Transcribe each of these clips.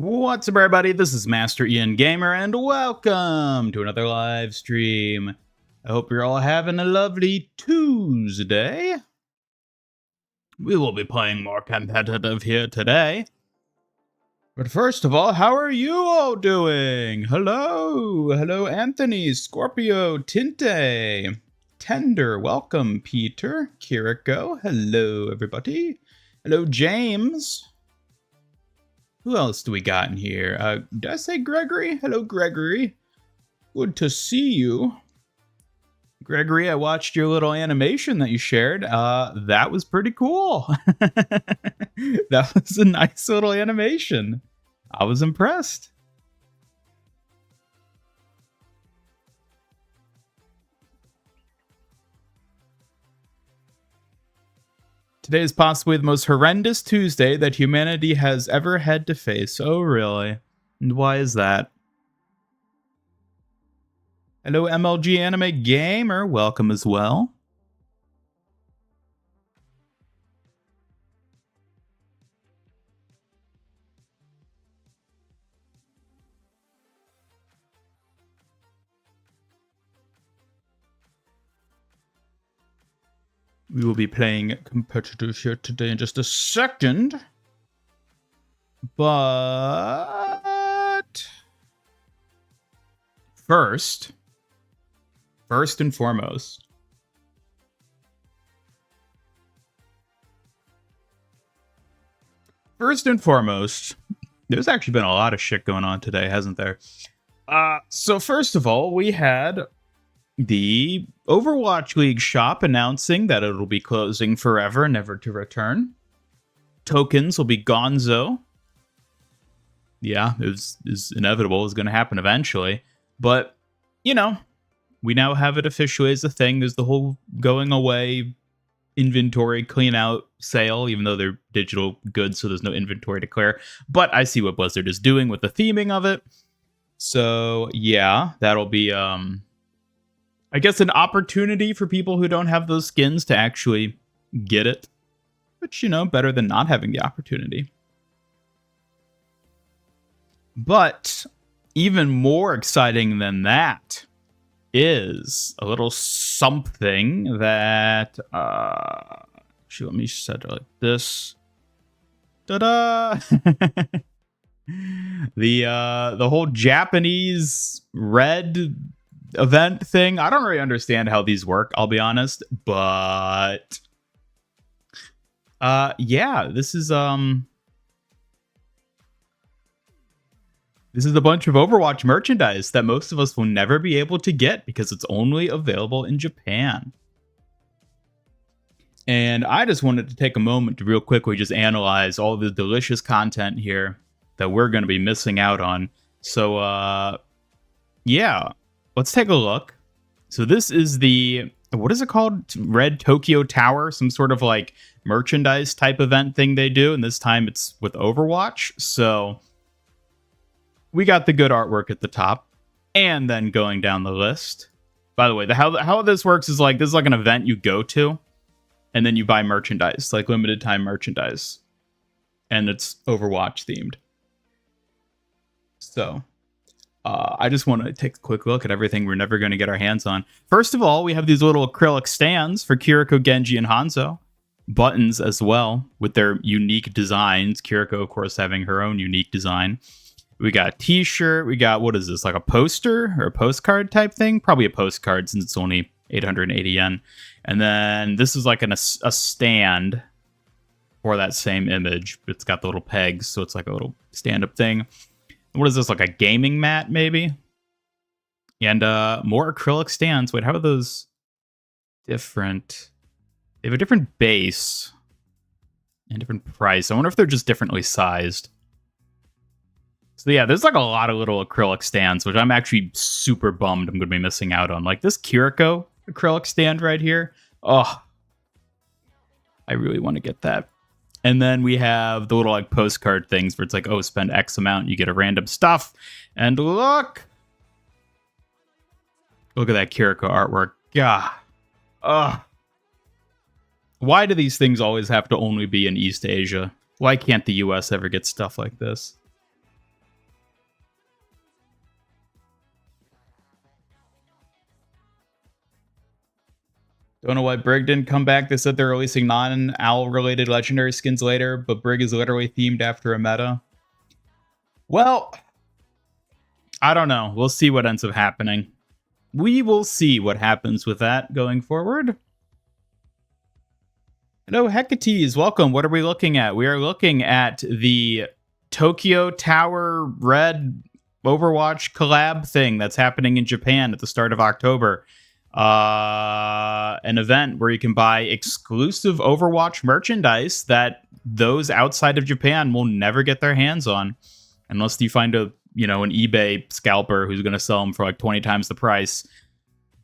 What's up, everybody? This is Master Ian Gamer, and welcome to another live stream. I hope you're all having a lovely Tuesday. We will be playing more competitive here today. But first of all, how are you all doing? Hello, Anthony, Scorpio, Tinte, Tender, welcome, Peter, Kiriko, hello, everybody. Hello, James. Who else do we got in here? Did I say Gregory? Hello, Gregory. Good to see you. Gregory, I watched your little animation that you shared. That was pretty cool. That was a nice little animation. I was impressed. Today is possibly the most horrendous Tuesday that humanity has ever had to face. Oh, really? And why is that? Hello, MLG Anime Gamer. Welcome as well. We will be playing competitive here today in just a second. But first and foremost, there's actually been a lot of shit going on today, hasn't there? So first of all, we had the Overwatch League shop announcing that it'll be closing forever, never to return. Tokens will be gonzo. Yeah, it was inevitable. It was going to happen eventually. But, you know, we now have it officially as a thing. There's the whole going away inventory clean out sale, even though they're digital goods, so there's no inventory to clear. But I see what Blizzard is doing with the theming of it. So, yeah, that'll be... I guess an opportunity for people who don't have those skins to actually get it. Which, you know, better than not having the opportunity. But even more exciting than that is a little something that... actually, let me set it like this. Ta-da! The whole Japanese red... event thing. I don't really understand how these work, I'll be honest, but yeah, this is a bunch of Overwatch merchandise that most of us will never be able to get because it's only available in Japan. And I just wanted to take a moment to real quickly just analyze all the delicious content here that we're going to be missing out on. So yeah, let's take a look. So this is the, what is it called? Red Tokyo Tower, some sort of like merchandise type event thing they do. And this time it's with Overwatch. So we got the good artwork at the top and then going down the list. By the way, how this works is like, this is like an event you go to and then you buy merchandise, like limited time merchandise. And it's Overwatch themed. So... I just want to take a quick look at everything we're never going to get our hands on. First of all, we have these little acrylic stands for Kiriko, Genji, and Hanzo. Buttons as well, with their unique designs. Kiriko, of course, having her own unique design. We got a t-shirt. We got, what is this, like a poster or a postcard type thing? Probably a postcard since it's only 880 yen. And then this is like a stand for that same image. It's got the little pegs, so it's like a little stand-up thing. What is this, like a gaming mat, maybe? And more acrylic stands. Wait, how are those different? They have a different base and different price. I wonder if they're just differently sized. So yeah, there's like a lot of little acrylic stands, which I'm actually super bummed I'm going to be missing out on. Like this Kiriko acrylic stand right here. Oh, I really want to get that. And then we have the little like postcard things where it's like, oh, spend X amount, you get a random stuff. And look at that Kiriko artwork. Yeah. Why do these things always have to only be in East Asia? Why can't the US ever get stuff like this? Don't know why Brig didn't come back. They said they're releasing non-owl related legendary skins later, but Brig is literally themed after a meta. Well, I don't know. We'll see what ends up happening. We will see what happens with that going forward. Hello, Hecates. Welcome. What are we looking at? We are looking at the Tokyo Tower Red Overwatch collab thing that's happening in Japan at the start of October. An event where you can buy exclusive Overwatch merchandise that those outside of Japan will never get their hands on unless you find an eBay scalper who's going to sell them for like 20 times the price.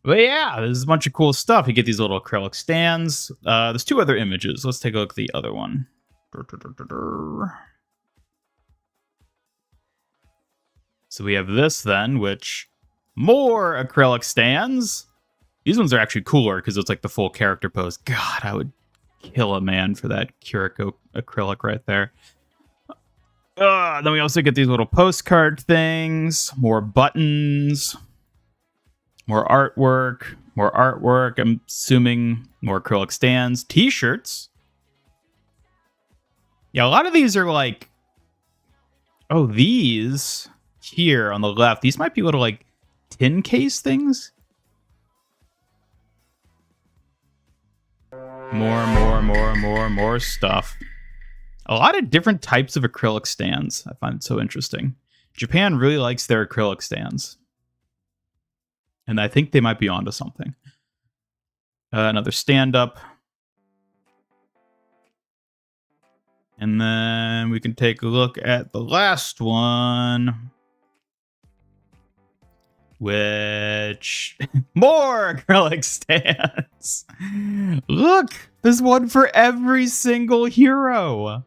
But yeah, there's a bunch of cool stuff. You get these little acrylic stands. There's 2 other images. Let's take a look at the other one. So we have this then, which more acrylic stands. These ones are actually cooler because it's like the full character pose. God, I would kill a man for that Kiriko acrylic right there. Then we also get these little postcard things, more buttons, more artwork. I'm assuming more acrylic stands, t-shirts. Yeah, a lot of these are like, these here on the left, these might be little like tin case things. More stuff. A lot of different types of acrylic stands. I find it so interesting. Japan really likes their acrylic stands. And I think they might be onto something. Another stand-up. And then we can take a look at the last one. Which... more acrylic stands! Look! There's one for every single hero!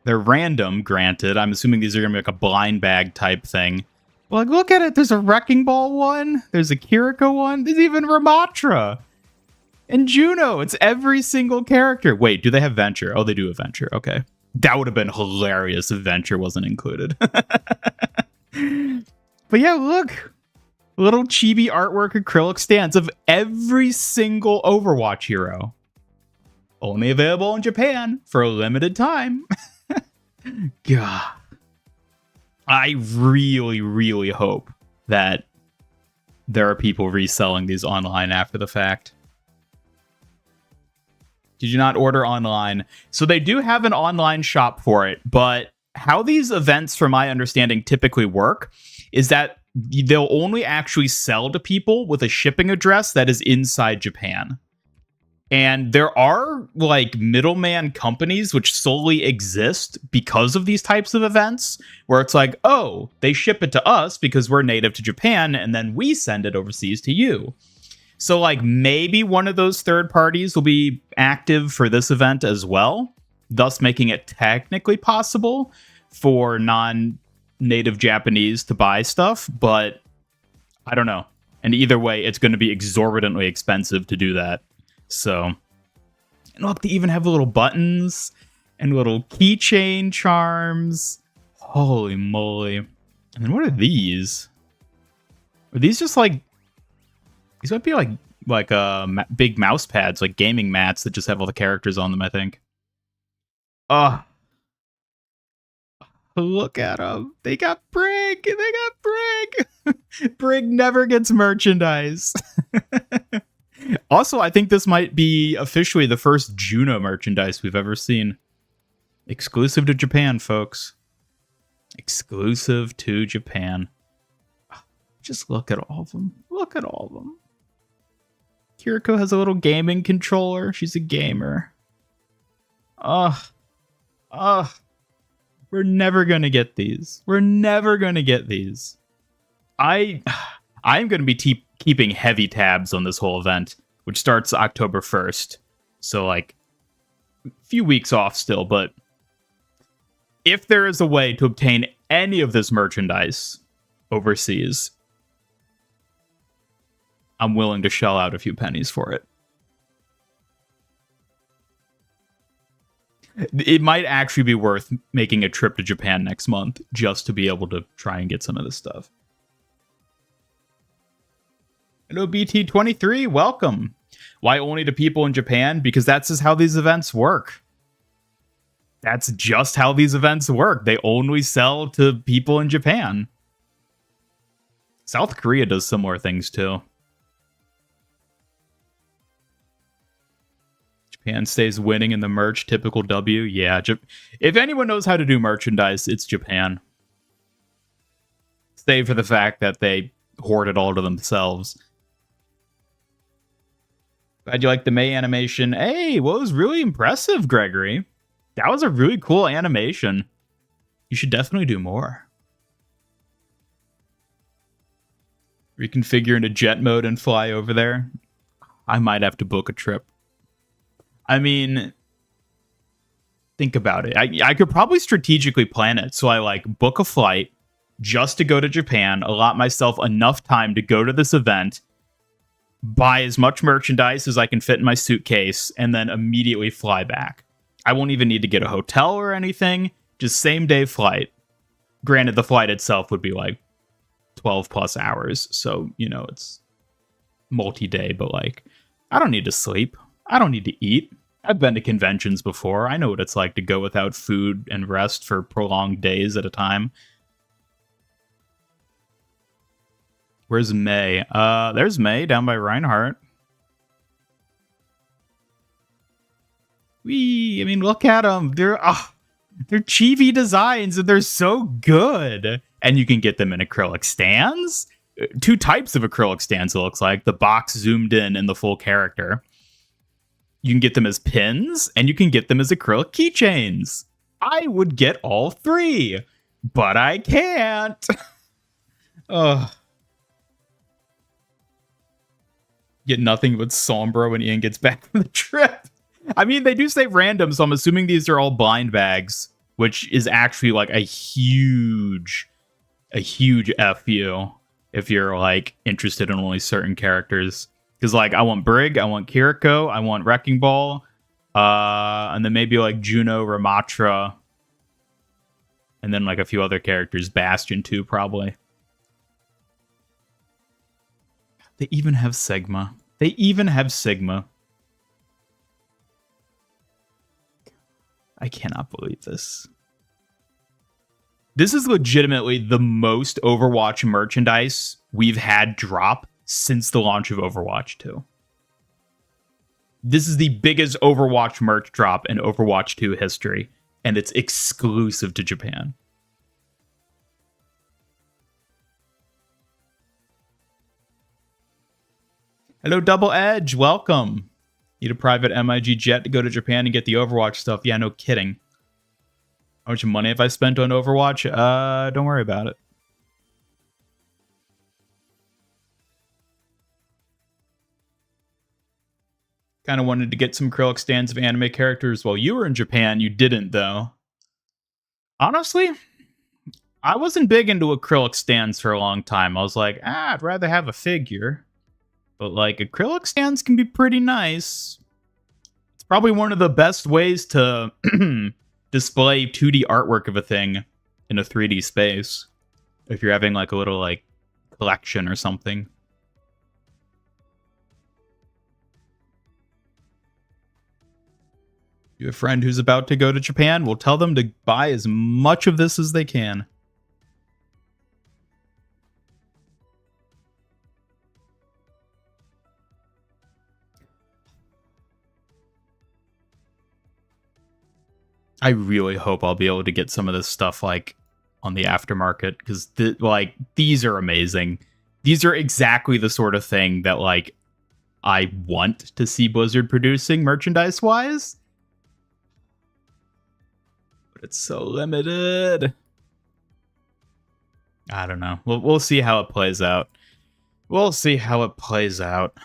They're random, granted. I'm assuming these are going to be like a blind bag type thing. But like, look at it! There's a Wrecking Ball one. There's a Kiriko one. There's even Ramatra! And Juno! It's every single character. Wait, do they have Venture? Oh, they do have Venture. Okay. That would have been hilarious if Venture wasn't included. But yeah, look. Little chibi artwork acrylic stands of every single Overwatch hero. Only available in Japan for a limited time. God. I really, really hope that there are people reselling these online after the fact. Did you not order online? So they do have an online shop for it, but how these events, from my understanding, typically work is that they'll only actually sell to people with a shipping address that is inside Japan. And there are like middleman companies which solely exist because of these types of events, where it's like, oh, they ship it to us because we're native to Japan, and then we send it overseas to you. So like maybe one of those third parties will be active for this event as well, thus making it technically possible for non-native Japanese to buy stuff, but I don't know. And either way, it's going to be exorbitantly expensive to do that. So, and look, they even have little buttons and little keychain charms. Holy moly. And then what are these? Are these just like, these might be like big mouse pads, like gaming mats that just have all the characters on them, I think. Look at them. They got Brig. They got Brig. Brig never gets merchandise. Also, I think this might be officially the first Juno merchandise we've ever seen. Exclusive to Japan, folks. Exclusive to Japan. Just look at all of them. Look at all of them. Kiriko has a little gaming controller. She's a gamer. We're never going to get these. We're never going to get these. I'm going to be keeping heavy tabs on this whole event, which starts October 1st. So, like, a few weeks off still, but if there is a way to obtain any of this merchandise overseas, I'm willing to shell out a few pennies for it. It might actually be worth making a trip to Japan next month just to be able to try and get some of this stuff. Hello, BT23. Welcome. Why only to people in Japan? Because that's just how these events work. That's just how these events work. They only sell to people in Japan. South Korea does similar things too. Japan stays winning in the merch. Typical W. Yeah. If anyone knows how to do merchandise, it's Japan. Save for the fact that they hoard it all to themselves. Glad you like the May animation. Hey, well, it was really impressive, Gregory. That was a really cool animation. You should definitely do more. Reconfigure into jet mode and fly over there. I might have to book a trip. I mean, think about it. I could probably strategically plan it. So I like book a flight just to go to Japan, allot myself enough time to go to this event, buy as much merchandise as I can fit in my suitcase, and then immediately fly back. I won't even need to get a hotel or anything. Just same day flight. Granted, the flight itself would be like 12 plus hours. So, you know, it's multi-day, but like, I don't need to sleep. I don't need to eat. I've been to conventions before. I know what it's like to go without food and rest for prolonged days at a time. Where's May? There's May down by Reinhardt. I mean, look at them. They're chibi designs and they're so good. And you can get them in acrylic stands. Two types of acrylic stands, it looks like. The box zoomed in and the full character. You can get them as pins, and you can get them as acrylic keychains. I would get all three, but I can't. Ugh. Get nothing but Sombra when Ian gets back from the trip. I mean, they do say random, so I'm assuming these are all blind bags, which is actually like a huge FU if you're like interested in only certain characters. Because, like, I want Brig, I want Kiriko, I want Wrecking Ball, and then maybe, like, Juno, Ramatra, and then, like, a few other characters. Bastion, too, probably. They even have Sigma. I cannot believe this. This is legitimately the most Overwatch merchandise we've had drop since the launch of Overwatch 2. This is the biggest Overwatch merch drop in Overwatch 2 history, and it's exclusive to Japan. Hello, Double Edge. Welcome. Need a private MIG jet to go to Japan and get the Overwatch stuff. Yeah, no kidding. How much money have I spent on Overwatch? Don't worry about it. Kind of wanted to get some acrylic stands of anime characters while you were in Japan. You didn't, though. Honestly, I wasn't big into acrylic stands for a long time. I was like, I'd rather have a figure. But, like, acrylic stands can be pretty nice. It's probably one of the best ways to display 2D artwork of a thing in a 3D space. If you're having, like, a little, like, collection or something. You have a friend who's about to go to Japan? We'll tell them to buy as much of this as they can. I really hope I'll be able to get some of this stuff like on the aftermarket because like these are amazing. These are exactly the sort of thing that like I want to see Blizzard producing merchandise wise. But it's so limited. I don't know. We'll see how it plays out. We'll see how it plays out.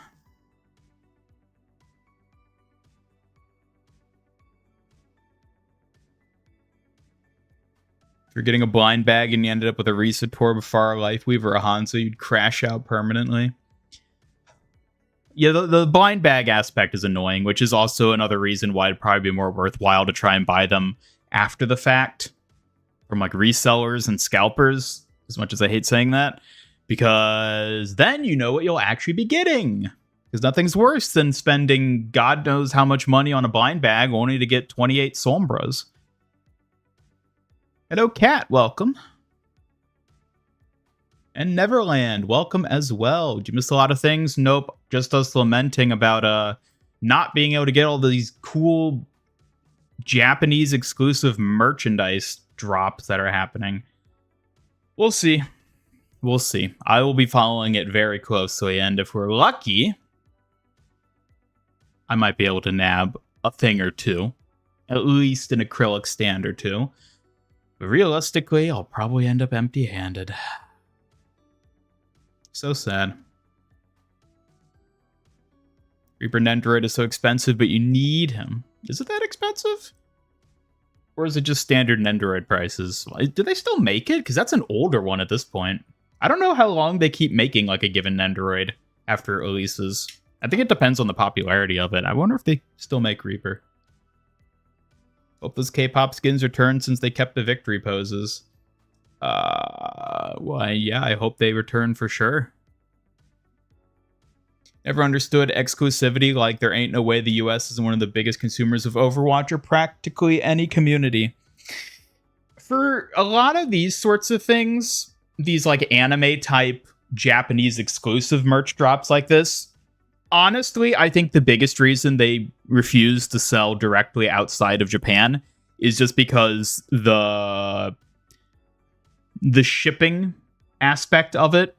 If you're getting a blind bag and you ended up with a Risa Torb, Far Lifeweaver, or a Hanzo, you'd crash out permanently. Yeah, the blind bag aspect is annoying, which is also another reason why it'd probably be more worthwhile to try and buy them after the fact from like resellers and scalpers, as much as I hate saying that, because then you know what you'll actually be getting. Because nothing's worse than spending God knows how much money on a blind bag only to get 28 Sombras. Hello, Cat. Welcome. And Neverland, welcome as well. Did you miss a lot of things? Nope. Just us lamenting about not being able to get all these cool Japanese exclusive merchandise drops that are happening. We'll see. We'll see. I will be following it very closely, and if we're lucky, I might be able to nab a thing or two. At least an acrylic stand or two. But realistically, I'll probably end up empty-handed. So sad. Reaper Nendoroid is so expensive, but you need him. Is it that expensive? Or is it just standard Nendoroid prices? Do they still make it? Because that's an older one at this point. I don't know how long they keep making like a given Nendoroid after releases. I think it depends on the popularity of it. I wonder if they still make Reaper. Hope those K-pop skins return since they kept the victory poses. Well, yeah, I hope they return for sure. Never understood exclusivity, like there ain't no way the US is one of the biggest consumers of Overwatch or practically any community. For a lot of these sorts of things, these like anime type Japanese exclusive merch drops like this, honestly, I think the biggest reason they refuse to sell directly outside of Japan is just because the shipping aspect of it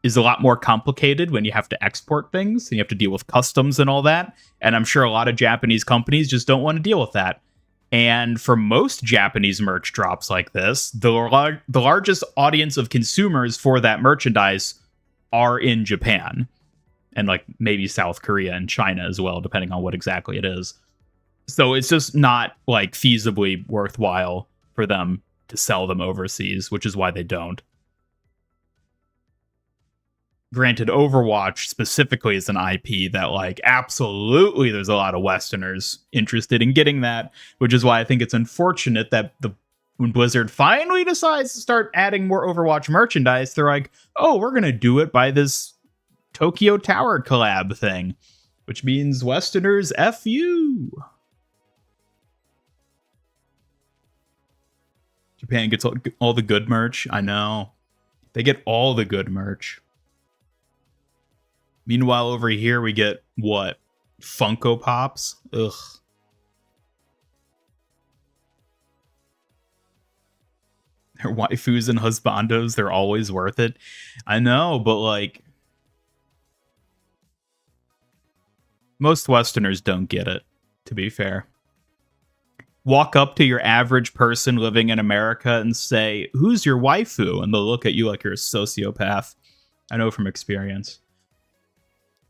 is a lot more complicated when you have to export things and you have to deal with customs and all that. And I'm sure a lot of Japanese companies just don't want to deal with that. And for most Japanese merch drops like this, the largest audience of consumers for that merchandise are in Japan. And like maybe South Korea and China as well, depending on what exactly it is. So it's just not like feasibly worthwhile for them to sell them overseas, which is why they don't. Granted, Overwatch specifically is an IP that, like, absolutely there's a lot of Westerners interested in getting that, which is why I think it's unfortunate that when Blizzard finally decides to start adding more Overwatch merchandise, they're like, oh, we're going to do it by this Tokyo Tower collab thing, which means Westerners, F you. Japan gets all the good merch. I know. They get all the good merch. Meanwhile, over here, we get, what? Funko Pops? Ugh. Their waifus and husbandos, they're always worth it. I know, but, like, most Westerners don't get it, to be fair. Walk up to your average person living in America and say, who's your waifu? And they'll look at you like you're a sociopath. I know from experience.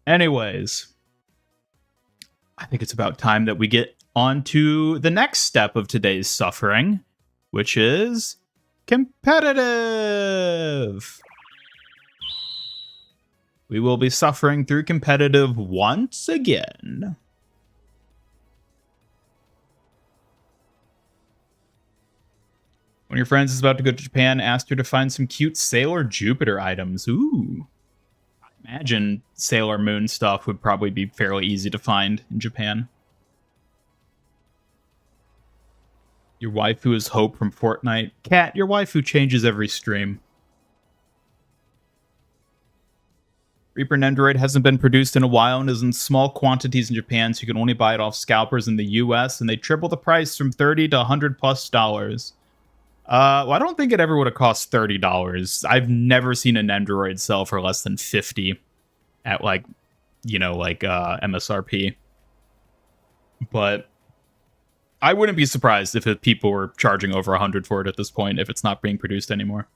Anyways, I think it's about time that we get on to the next step of today's suffering, which is competitive. We will be suffering through competitive once again. When your friend is about to go to Japan, ask her to find some cute Sailor Jupiter items. Ooh. I imagine Sailor Moon stuff would probably be fairly easy to find in Japan. Your waifu is Hope from Fortnite. Cat, your waifu changes every stream. Reaper Nendoroid hasn't been produced in a while and is in small quantities in Japan, so you can only buy it off scalpers in the US, and they triple the price from $30 to $100+. Well, I don't think it ever would have cost $30. I've never seen a Nendoroid sell for less than $50 at, like, you know, like MSRP. But I wouldn't be surprised if people were charging over $100 for it at this point if it's not being produced anymore.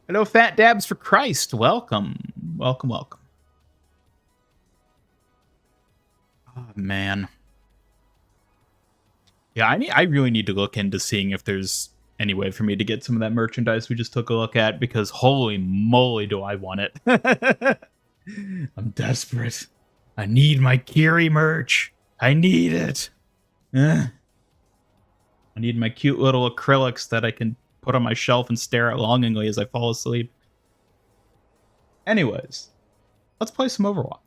Hello, Fat Dabs for Christ. Welcome. Welcome, welcome. Oh, man. Yeah, I really need to look into seeing if there's any way for me to get some of that merchandise we just took a look at, because holy moly do I want it. I'm desperate. I need my Kiri merch. I need it. I need my cute little acrylics that I can put on my shelf and stare at longingly as I fall asleep. Anyways, let's play some Overwatch.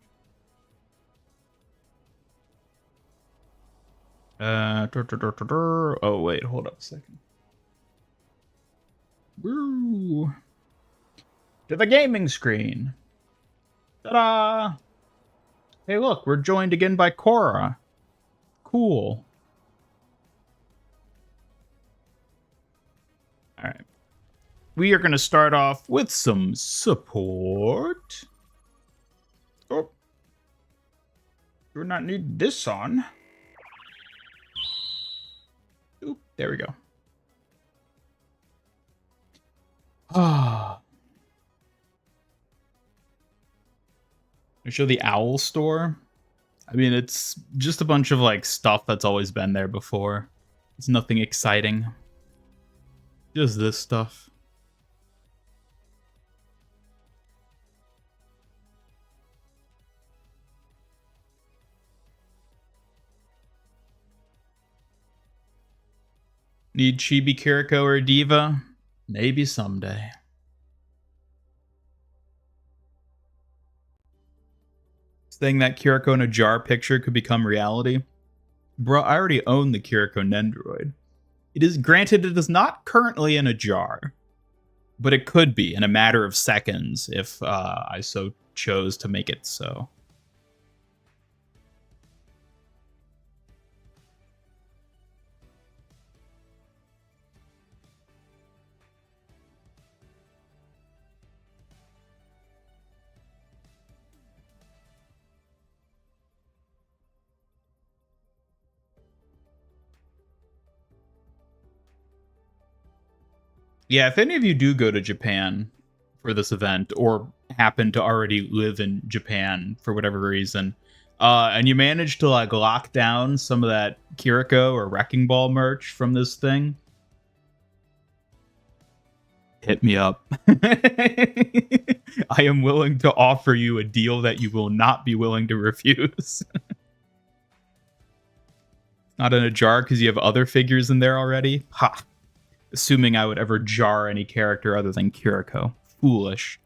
Oh, wait, hold up a second. Woo! To the gaming screen. Ta-da! Hey, look, we're joined again by Cora. Cool. Alright. We are going to start off with some support. Oh. Do not need this on. Oop, there we go. Ah. I show the Owl Store. I mean, it's just a bunch of like stuff that's always been there before. It's nothing exciting. Just this stuff. Need Chibi, Kiriko, or Diva? Maybe someday. Saying that Kiriko in a jar picture could become reality. Bro, I already own the Kiriko Nendoroid. It is granted it is not currently in a jar, but it could be in a matter of seconds if I so chose to make it so. Yeah, if any of you do go to Japan for this event or happen to already live in Japan for whatever reason, and you manage to like lock down some of that Kiriko or Wrecking Ball merch from this thing, hit me up. I am willing to offer you a deal that you will not be willing to refuse. Not in a jar because you have other figures in there already? Ha! Assuming I would ever jar any character other than Kiriko. Foolish.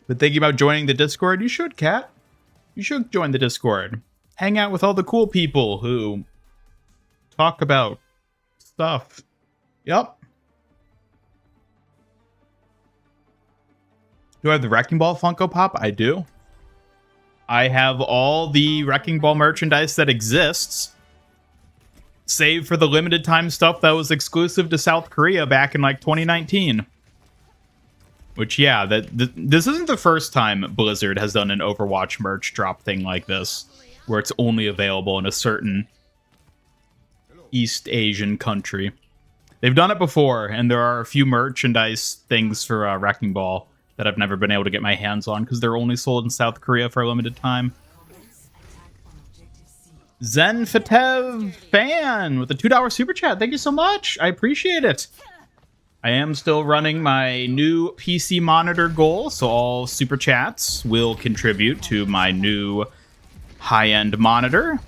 But thinking about joining the Discord, you should, Kat. You should join the Discord. Hang out with all the cool people who talk about stuff. Yep. Do I have the Wrecking Ball Funko Pop? I do. I have all the Wrecking Ball merchandise that exists, save for the limited time stuff that was exclusive to South Korea back in like 2019. Which, yeah, this isn't the first time Blizzard has done an Overwatch merch drop thing like this, where it's only available in a certain East Asian country. They've done it before, and there are a few merchandise things for Wrecking Ball that I've never been able to get my hands on, because they're only sold in South Korea for a limited time. Zen Fatev Fan with a $2 super chat. Thank you so much. I appreciate it. I am still running my new PC monitor goal, so all super chats will contribute to my new high-end monitor.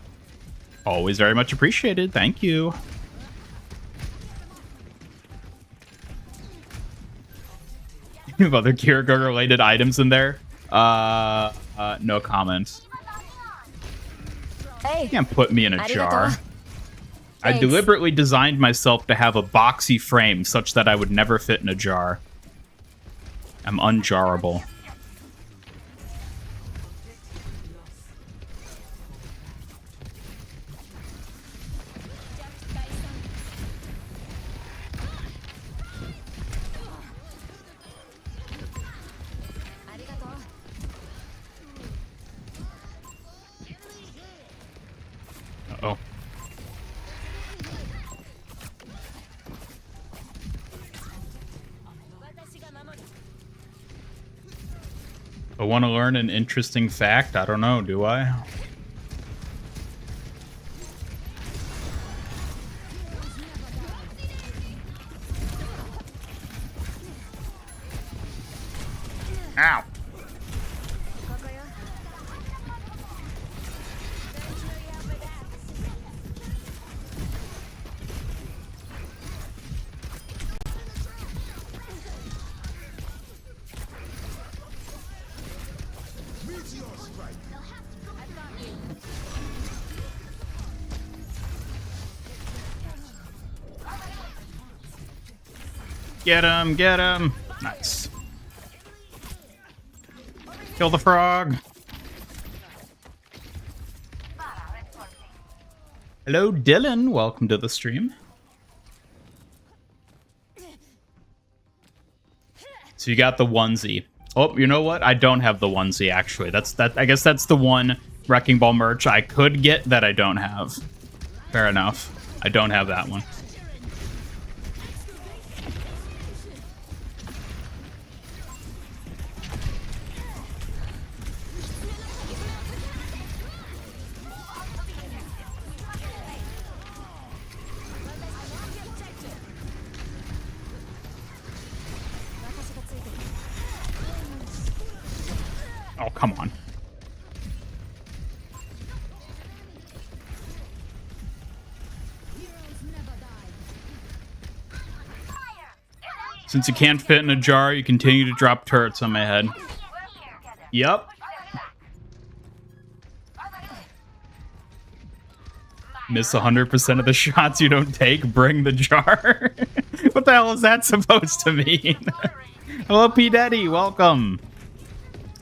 Always very much appreciated. Thank you. You have other Kiriko-related items in there? No comment. Hey. You can't put me in a jar. I deliberately designed myself to have a boxy frame such that I would never fit in a jar. I'm unjarable. Uh-oh. I want to learn an interesting fact. I don't know, do I? Ow. Get him, get him. Nice. Kill the frog. Hello, Dylan. Welcome to the stream. So you got the onesie. Oh, you know what? I don't have the onesie, actually. I guess that's the one Wrecking Ball merch I could get that I don't have. Fair enough. I don't have that one. Oh, come on. Since you can't fit in a jar, you continue to drop turrets on my head. Yep. Miss 100% of the shots you don't take, bring the jar. What the hell is that supposed to mean? Hello, P. Daddy, welcome.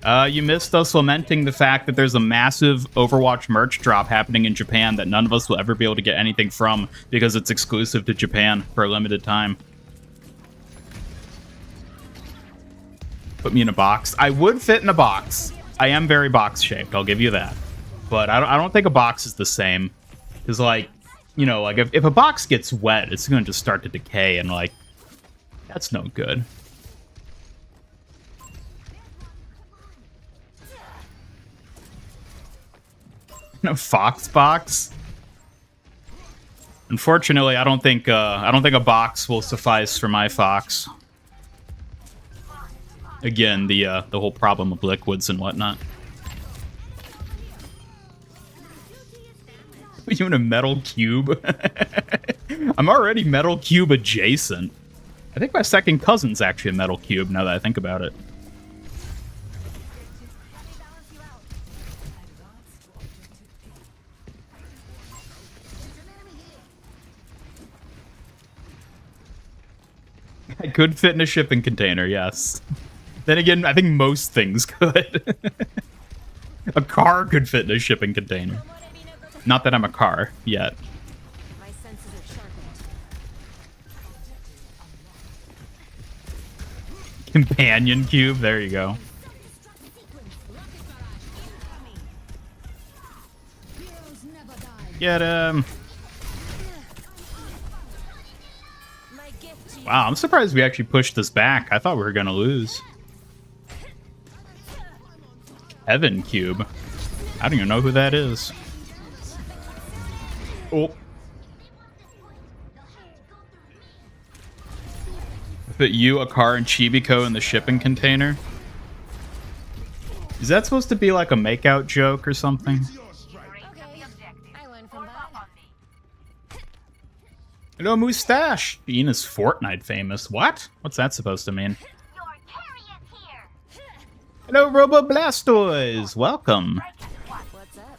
You missed us lamenting the fact that there's a massive Overwatch merch drop happening in Japan that none of us will ever be able to get anything from because it's exclusive to Japan for a limited time. Put me in a box. I would fit in a box. I am very box-shaped, I'll give you that. But I don't think a box is the same. Because, like, you know, like, if a box gets wet, it's going to just start to decay, and, like, that's no good. No Fox box. Unfortunately, I don't think a box will suffice for my Fox. Again, the whole problem of liquids and whatnot. You in a metal cube? I'm already metal cube adjacent. I think my second cousin's actually a metal cube. Now that I think about it. I could fit in a shipping container, yes. Then again, I think most things could. A car could fit in a shipping container. Not that I'm a car, yet. Companion cube, there you go. Get him! Wow, I'm surprised we actually pushed this back. I thought we were gonna lose. Heaven Cube. I don't even know who that is. Oh. Put you, a car, and Chibico in the shipping container. Is that supposed to be like a makeout joke or something? Hello, Moustache! Bean is Fortnite famous. What? What's that supposed to mean? Hello, Robo Blastoise! Welcome! What's up?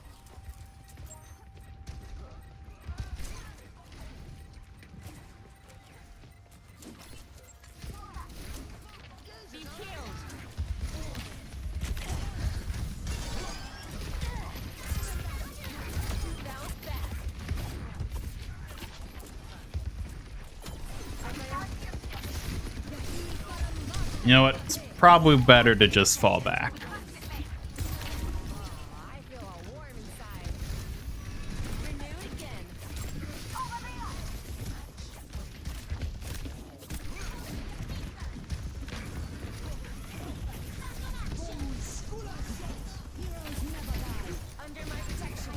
You know what? It's probably better to just fall back. I feel all warm inside. Renew again. Under my protection.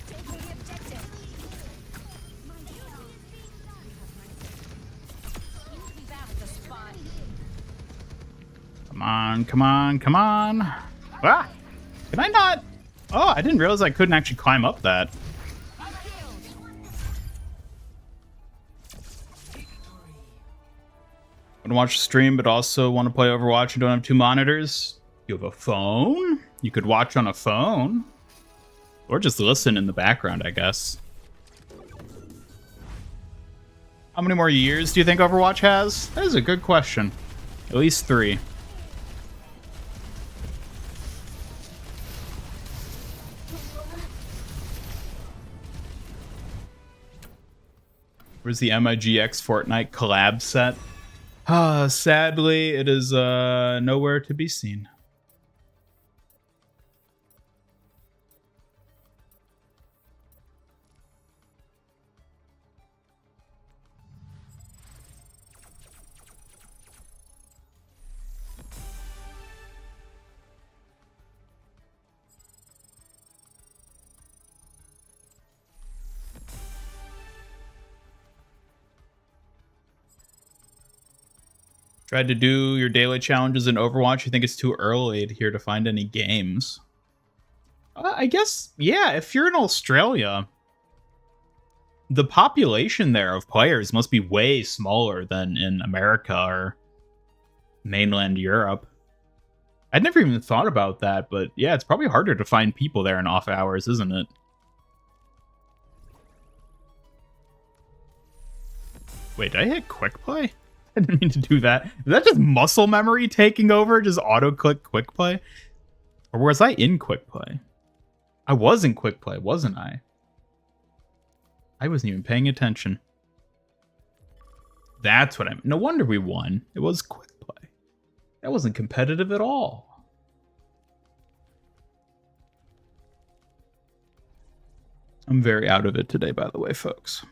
Taking the objective. Come on, come on, come on. Ah! Can I not? Oh, I didn't realize I couldn't actually climb up that. Want to watch stream, but also want to play Overwatch and don't have two monitors? You have a phone? You could watch on a phone. Or just listen in the background, I guess. How many more years do you think Overwatch has? That is a good question. At least 3. Where's the MIGX Fortnite collab set? Sadly, it is nowhere to be seen. Tried to do your daily challenges in Overwatch. You think it's too early here to find any games? I guess, yeah, if you're in Australia, the population there of players must be way smaller than in America or mainland Europe. I'd never even thought about that, but yeah, it's probably harder to find people there in off hours, isn't it? Wait, did I hit quick play? I didn't mean to do that. Is that just muscle memory taking over? Just auto-click quick play? Or was I in quick play? I was in quick play, wasn't I? I wasn't even paying attention. That's what I meant. No wonder we won. It was quick play. That wasn't competitive at all. I'm very out of it today, by the way, folks.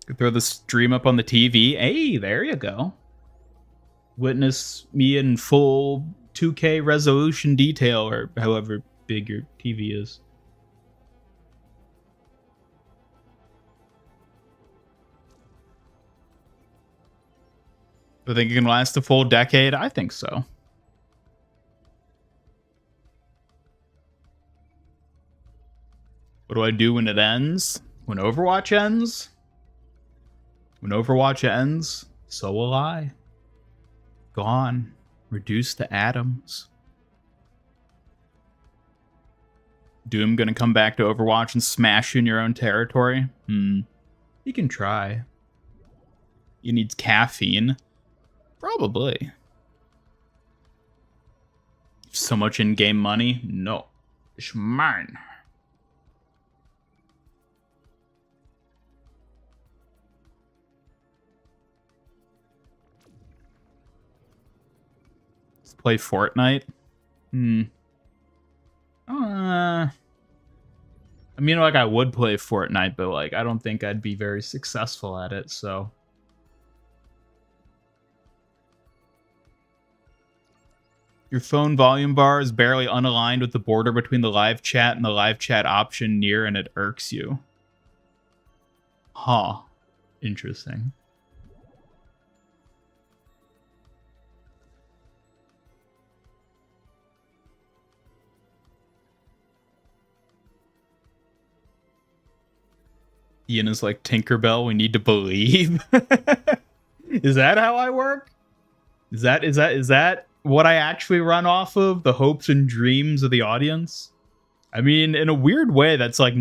Could throw the stream up on the TV. Hey, there you go. Witness me in full 2K resolution detail, or however big your TV is. I think it can last a full decade. I think so. What do I do when it ends? When Overwatch ends? When Overwatch ends, so will I. Gone. Reduced to atoms. Doom gonna come back to Overwatch and smash you in your own territory? You can try. You need caffeine? Probably. So much in-game money? No. It's mine. Play Fortnite? I mean, like, I would play Fortnite, but, like, I don't think I'd be very successful at it, so. Your phone volume bar is barely unaligned with the border between the live chat and the live chat option near, and it irks you. Huh. Interesting. Ian is like, Tinkerbell, we need to believe. Is that how I work? Is that what I actually run off of? The hopes and dreams of the audience? I mean, in a weird way, that's like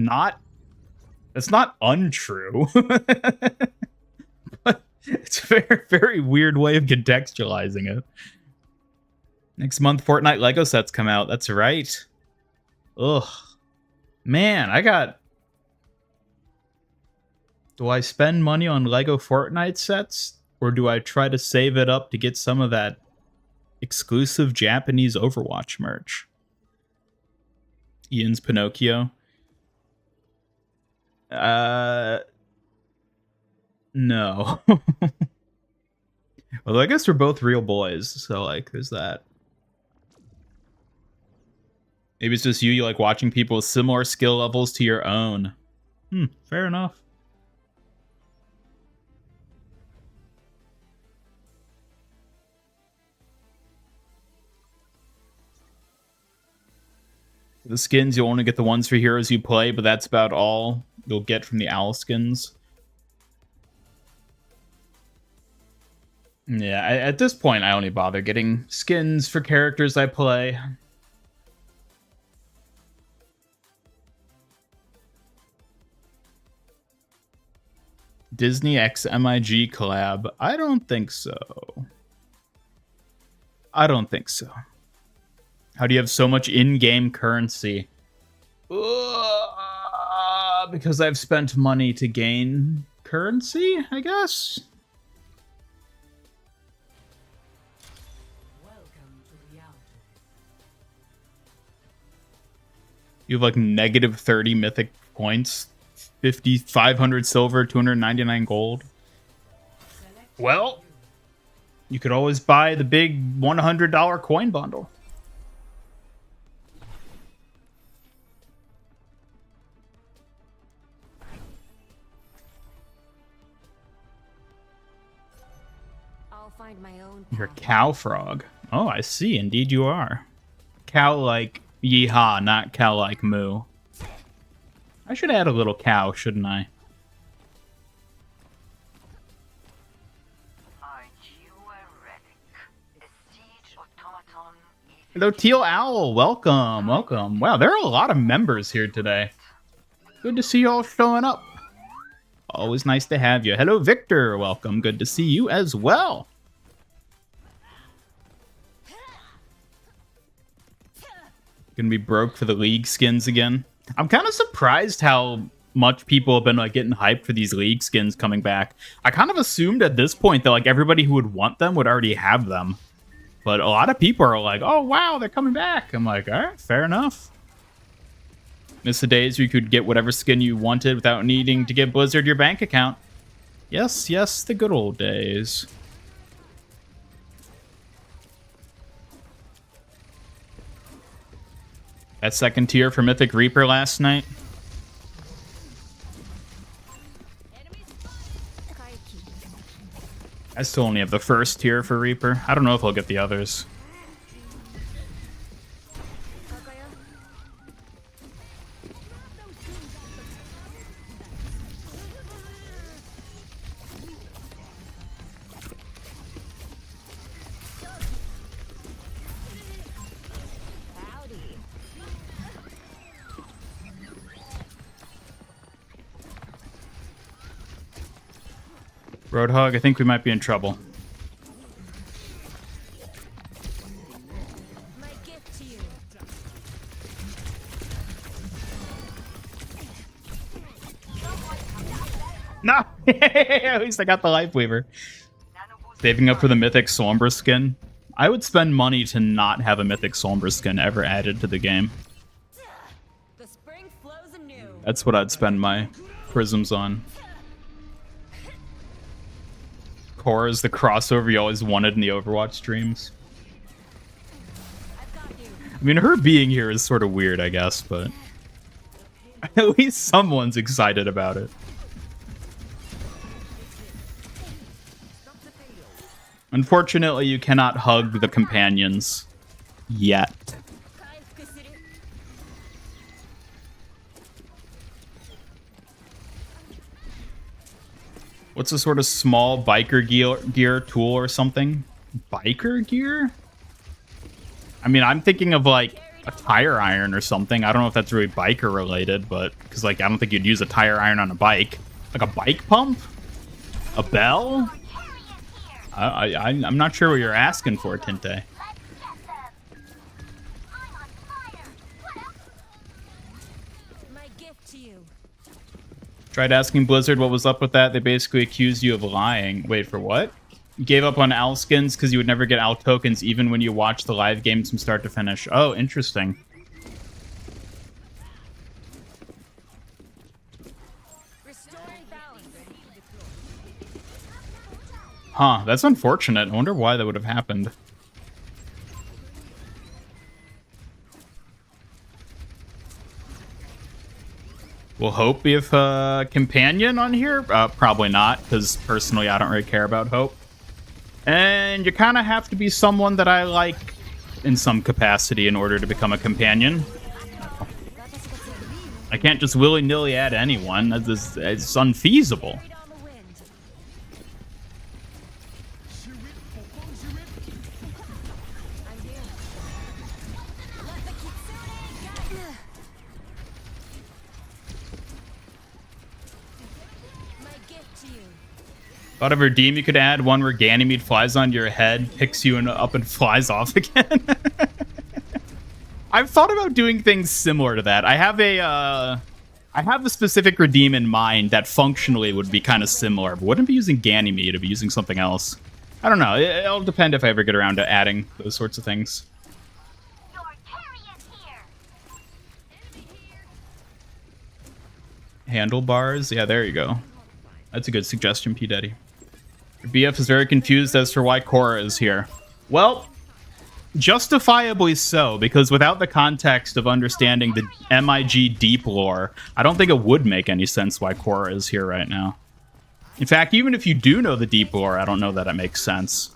that's not untrue. But it's a very, very weird way of contextualizing it. Next month, Fortnite Lego sets come out. That's right. Ugh. Man, do I spend money on Lego Fortnite sets? Or do I try to save it up to get some of that exclusive Japanese Overwatch merch? Ian's Pinocchio. No. Although I guess we're both real boys, so like there's that. Maybe it's just you like watching people with similar skill levels to your own. Fair enough. The skins, you'll only get the ones for heroes you play, but that's about all you'll get from the owl skins. Yeah, at this point, I only bother getting skins for characters I play. Disney X MIG collab? I don't think so. I don't think so. How do you have so much in-game currency? Because I've spent money to gain currency, I guess? You have like negative 30 mythic points, 500 silver, 299 gold. Well, you could always buy the big $100 coin bundle. I'll find my own You're a path. cow frog. Oh, I see. Indeed you are. Cow like yeehaw, not cow like moo. I should add a little cow, shouldn't I? Hello, Teal Owl. Welcome, welcome. Wow, there are a lot of members here today. Good to see you all showing up. Always nice to have you. Hello, Victor. Welcome. Good to see you as well. Gonna be broke for the League skins again. I'm kind of surprised how much people have been like getting hyped for these League skins coming back. I kind of assumed at this point that like everybody who would want them would already have them. But a lot of people are like, oh, wow, they're coming back. I'm like, all right, fair enough. Miss the days you could get whatever skin you wanted without needing to give Blizzard your bank account. Yes, yes, the good old days. That second tier for Mythic Reaper last night. I still only have the first tier for Reaper. I don't know if I'll get the others. Roadhog, I think we might be in trouble. My gift to you. No! At least I got the Life Weaver. Saving up for the Mythic Sombra skin. I would spend money to not have a Mythic Sombra skin ever added to the game. The spring flows anew. That's what I'd spend my prisms on. Cora is the crossover you always wanted in the Overwatch streams. I've got you. I mean, her being here is sort of weird, I guess, but at least someone's excited about it. Unfortunately, you cannot hug the companions yet. What's a sort of small biker gear tool or something? Biker gear? I mean, I'm thinking of like a tire iron or something. I don't know if that's really biker related, but because like I don't think you'd use a tire iron on a bike. Like a bike pump? A bell? I'm not sure what you're asking for, Tinte. My gift to you. Tried asking Blizzard what was up with that. They basically accused you of lying. Wait, for what? You gave up on owl skins because you would never get owl tokens even when you watch the live games from start to finish. Oh, interesting. Restoring balance. Huh, that's unfortunate. I wonder why that would have happened. We'll hope we have a companion on here. Probably not, because personally I don't really care about hope. And you kind of have to be someone that I like in some capacity in order to become a companion. I can't just willy-nilly add anyone. It's unfeasible. Thought of a redeem you could add one where Ganymede flies onto your head, picks you up and flies off again. I've thought about doing things similar to that. I have a specific redeem in mind that functionally would be kind of similar, but wouldn't be using Ganymede, it'd be using something else. I don't know. It'll depend if I ever get around to adding those sorts of things. Handlebars? Yeah, there you go. That's a good suggestion, P. Daddy. Your BF is very confused as to why Korra is here. Well, justifiably so, because without the context of understanding the MIG deep lore, I don't think it would make any sense why Korra is here right now. In fact, even if you do know the deep lore, I don't know that it makes sense.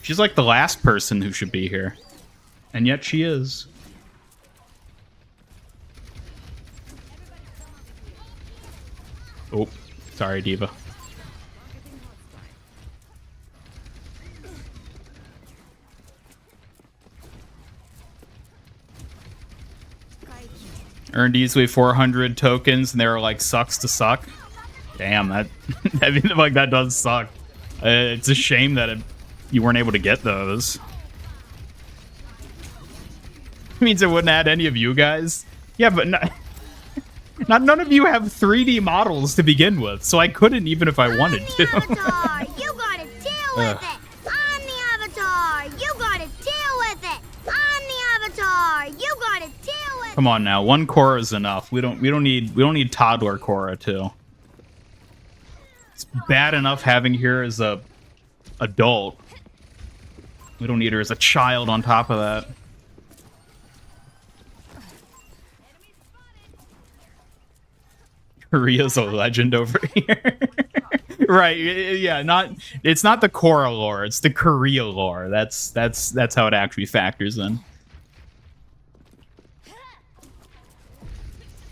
She's like the last person who should be here. And yet she is. Oh, sorry, Diva. Earned easily 400 tokens, and they were like, sucks to suck. Damn, that I mean, like, that does suck. It's a shame that you weren't able to get those. It means it wouldn't add any of you guys. Yeah, but none of you have 3D models to begin with, so I couldn't even if I wanted to. Avatar, you gotta deal with it. I'm the Avatar. You gotta deal with it. I'm the Avatar. You gotta deal with it. Come on now, one Korra is enough. We don't need toddler Korra too. It's bad enough having her as a adult. We don't need her as a child on top of that. Korea's a legend over here. Right, yeah, it's not the Korra lore, it's the Korea lore. That's how it actually factors in.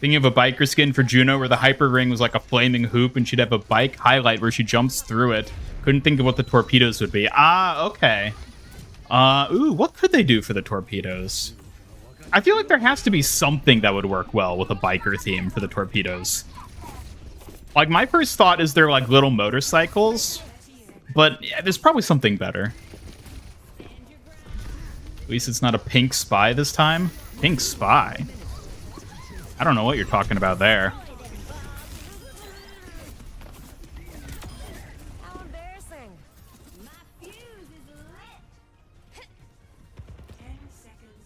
Thinking of a biker skin for Juno where the hyper ring was like a flaming hoop and she'd have a bike highlight where she jumps through it. Couldn't think of what the torpedoes would be. Ah, okay. Ooh, what could they do for the torpedoes? I feel like there has to be something that would work well with a biker theme for the torpedoes. Like, my first thought is they're like little motorcycles, but yeah, there's probably something better. At least it's not a pink spy this time. Pink spy? I don't know what you're talking about there. How embarrassing. My fuse is lit. 10 seconds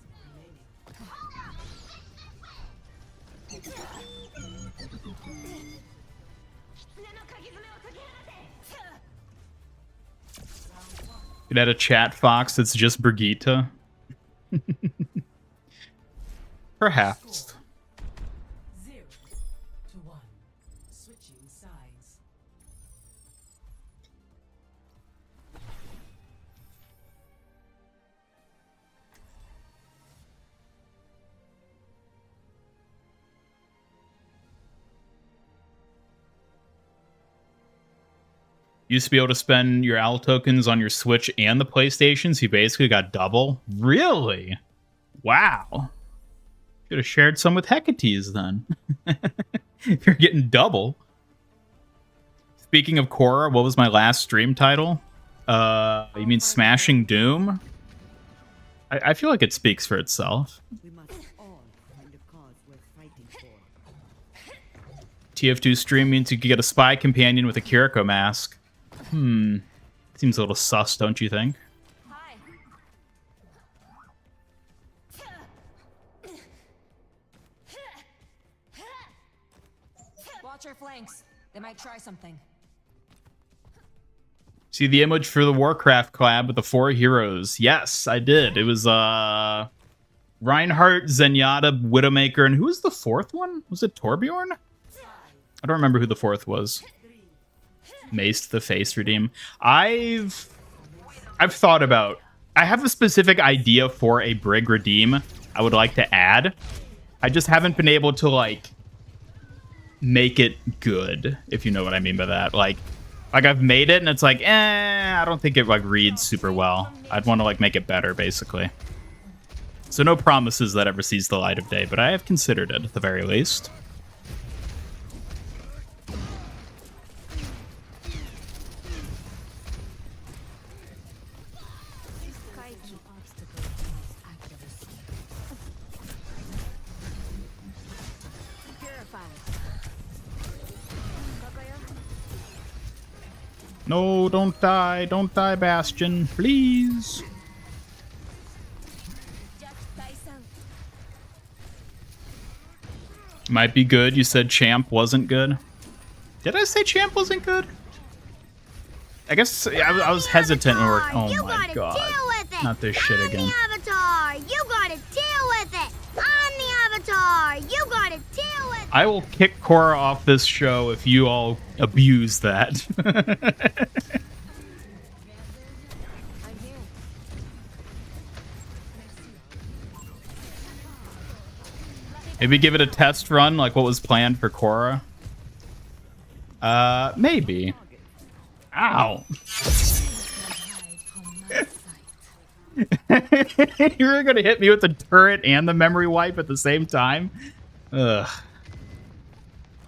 Could add a chat fox that's just Brigitte. Perhaps. 0 to 1. Switching sides. Used to be able to spend your OWL tokens on your Switch and the PlayStation, so you basically got double? Really? Wow. Should have shared some with Hecate's then. If you're getting double. Speaking of Korra, what was my last stream title? You mean Smashing Doom? I feel like it speaks for itself. We must all find a cause worth fighting for. TF2 stream means you could get a spy companion with a Kiriko mask. Seems a little sus, don't you think? Hi. Watch your flanks. They might try something. See the image for the Warcraft collab with the 4 heroes? Yes, I did. It was Reinhardt, Zenyatta, Widowmaker, and who was the fourth one? Was it Torbjorn? I don't remember who the fourth was. Maced the face redeem. I've thought about... I have a specific idea for a Brig redeem I would like to add. I just haven't been able to, like, make it good, if you know what I mean by that. Like I've made it, and it's like, I don't think it, like, reads super well. I'd want to, like, make it better, basically. So no promises that ever sees the light of day, but I have considered it, at the very least. No, don't die. Don't die, Bastion. Please. Might be good. You said Champ wasn't good. Did I say Champ wasn't good? I guess I was hesitant. Or, oh my god. Not this shit again. Avatar, you gotta deal with it. I'm the Avatar. You gotta deal with it. I will kick Korra off this show if you all abuse that. Maybe give it a test run, like what was planned for Korra. Maybe. Ow. You were gonna hit me with the turret and the memory wipe at the same time? Ugh.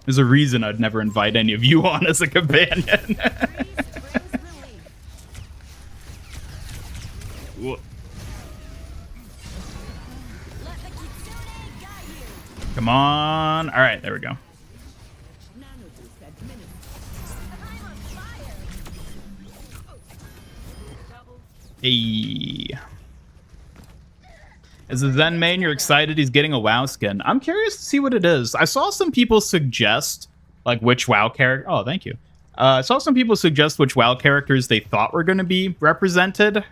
There's a reason I'd never invite any of you on as a companion. Come on. All right, there we go. Hey. As a Zen main, you're excited he's getting a WoW skin. I'm curious to see what it is. I saw some people suggest, like, which WoW character... Oh, thank you. I saw some people suggest which WoW characters they thought were going to be represented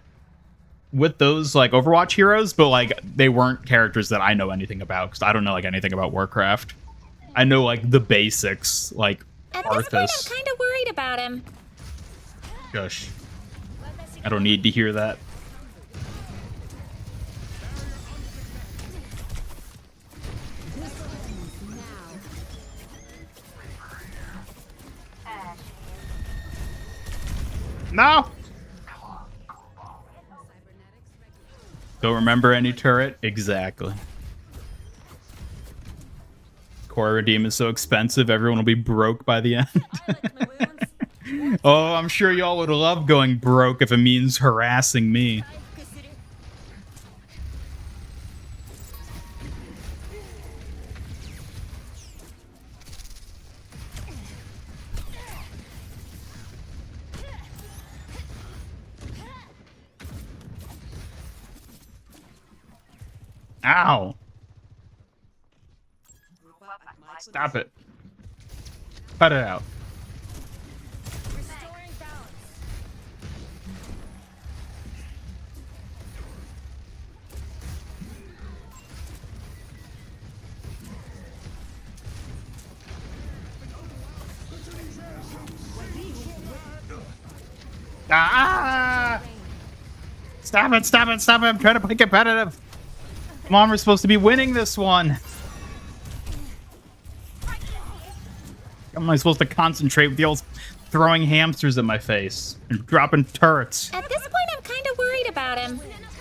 with those, like, Overwatch heroes, but, like, they weren't characters that I know anything about, because I don't know, like, anything about Warcraft. I know, like, the basics, like, At Arthas. this point, I'm kind of worried about him. Gosh. I don't need to hear that. No! Don't remember any turret? Exactly. Core Redeem is so expensive, everyone will be broke by the end. Oh, I'm sure y'all would love going broke if it means harassing me. Ow! Stop it. Cut it out. Ah! Stop it, stop it, stop it. I'm trying to play competitive. Come on, we're supposed to be winning this one. How am I supposed to concentrate with the old throwing hamsters at my face and dropping turrets? At this point, I'm kind of worried about him.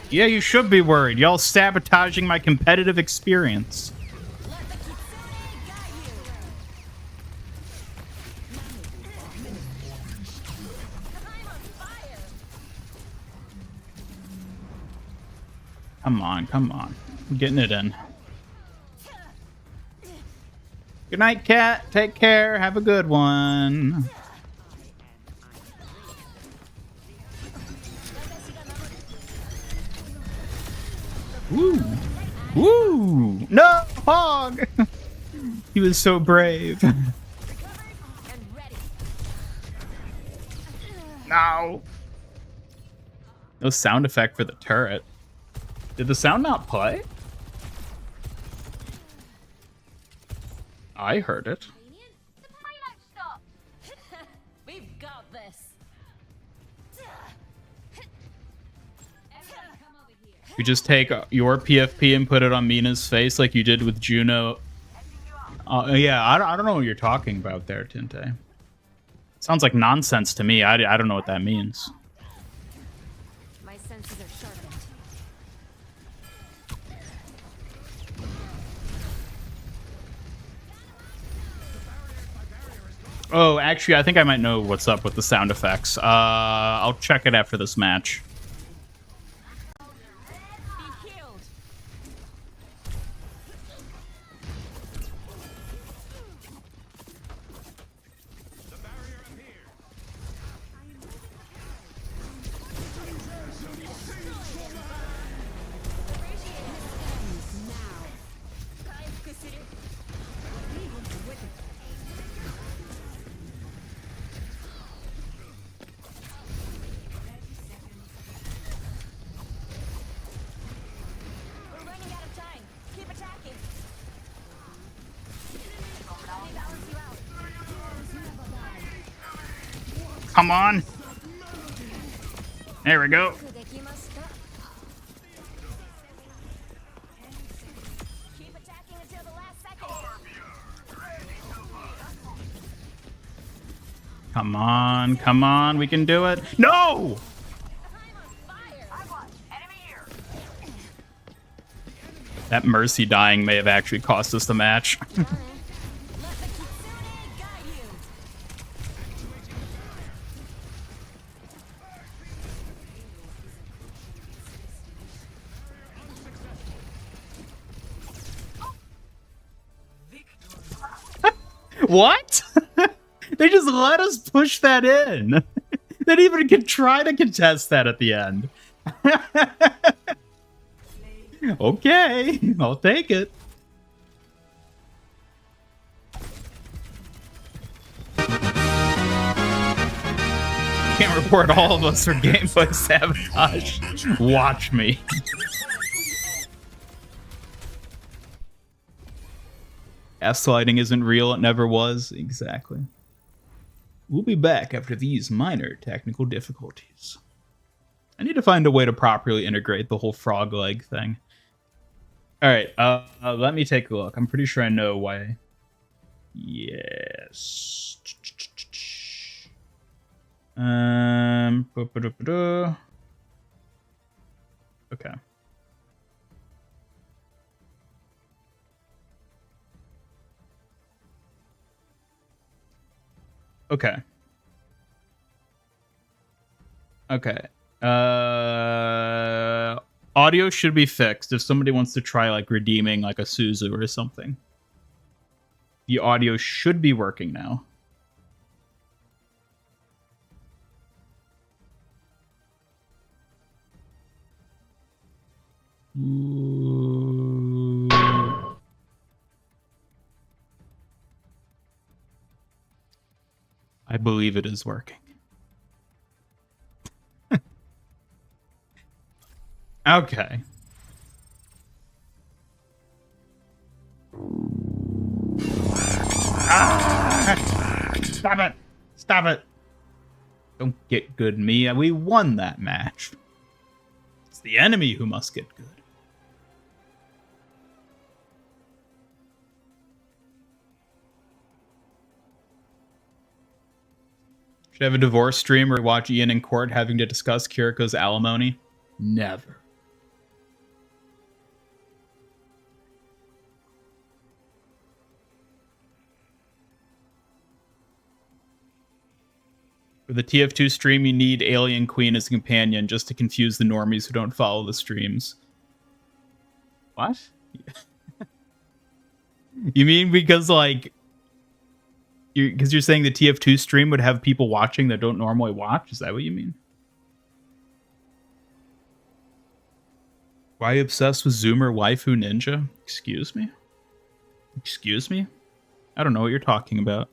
Yeah, you should be worried. Y'all sabotaging my competitive experience. Come on, come on. I'm getting it in. Good night, cat. Take care. Have a good one. Woo. Woo. No, Hog. He was so brave. No. No sound effect for the turret. Did the sound not play? I heard it. The payload stopped. We've got this. Everybody come over here. You just take your PFP and put it on Mina's face like you did with Juno. Yeah, I don't know what you're talking about there, Tinte. Sounds like nonsense to me. I don't know what that means. My senses are sharpened. Oh, actually, I think I might know what's up with the sound effects. I'll check it after this match. Be healed. We're running out of time. Keep attacking. Let me balance you out. Come on. There we go. Keep attacking until the last second. Come on, come on. We can do it. No! I'm on fire. That Mercy dying may have actually cost us the match. Let the Kitsune guide you. What? They just let us push that in. They didn't even try to contest that at the end. Okay, I'll take it. Can't report all of us for gameplay sabotage. Watch me. Gaslighting isn't real, it never was. Exactly. We'll be back after these minor technical difficulties. I need to find a way to properly integrate the whole frog leg thing. Alright, let me take a look. I'm pretty sure I know why. Yes. Okay. Okay. Okay. Audio should be fixed if somebody wants to try like redeeming like a Suzu or something. The audio should be working now. Ooh. I believe it is working. Okay. Ah! Stop it! Stop it! Don't get good, Mia. We won that match. It's the enemy who must get good. Should I have a divorce stream or watch Ian in court having to discuss Kiriko's alimony? Never. For the TF2 stream, you need Alien Queen as a companion just to confuse the normies who don't follow the streams. What? You mean because, like, you're saying the TF2 stream would have people watching that don't normally watch? Is that what you mean? Why obsessed with Zoomer Waifu Ninja? Excuse me? Excuse me? I don't know what you're talking about.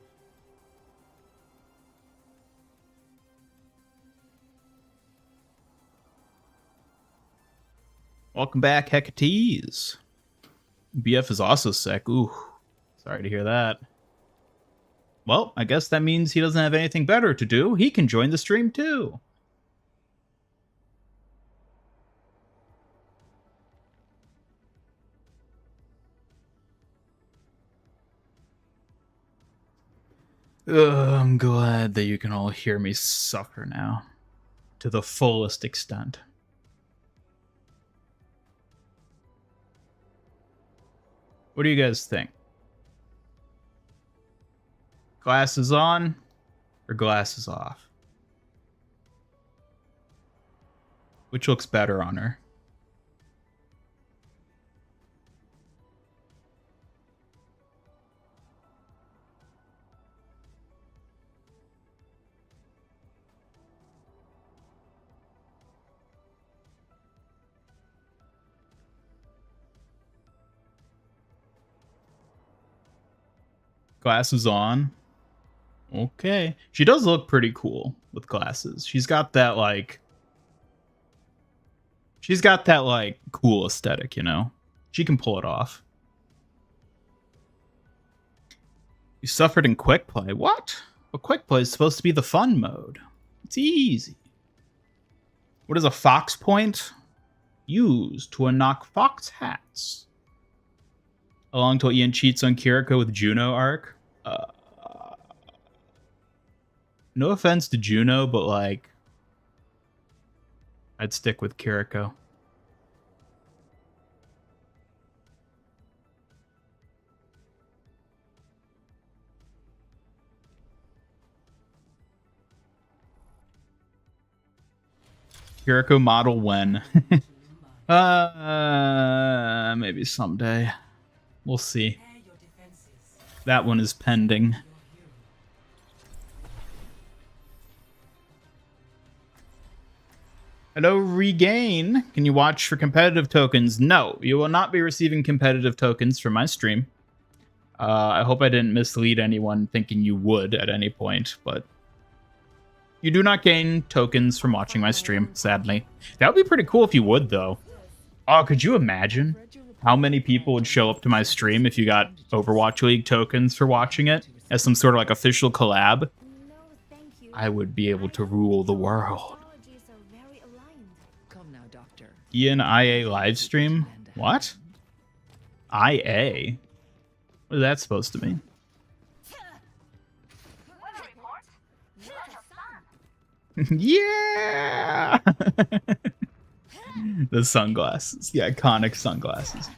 Welcome back, Hecatees. BF is also sick. Ooh. Sorry to hear that. Well, I guess that means he doesn't have anything better to do. He can join the stream too. I'm glad that you can all hear me suffer now. To the fullest extent. What do you guys think? Glasses on or glasses off? Which looks better on her? Glasses on. Okay. She does look pretty cool with glasses. She's got that, like, cool aesthetic, you know? She can pull it off. You suffered in quick play. What? Well, quick play is supposed to be the fun mode. It's easy. What is a fox point? Used to unlock fox hats. Along till Ian cheats on Kiriko with Juno arc. No offense to Juno, but like, I'd stick with Kiriko. Kiriko model when? Maybe someday. We'll see. That one is pending. Hello, Regain. Can you watch for competitive tokens? No, you will not be receiving competitive tokens from my stream. I hope I didn't mislead anyone thinking you would at any point, but you do not gain tokens from watching my stream, sadly. That would be pretty cool if you would, though. Oh, could you imagine how many people would show up to my stream if you got Overwatch League tokens for watching it as some sort of like official collab? I would be able to rule the world. Ian IA live stream? What? IA? What is that supposed to mean? Yeah! The sunglasses. The iconic sunglasses.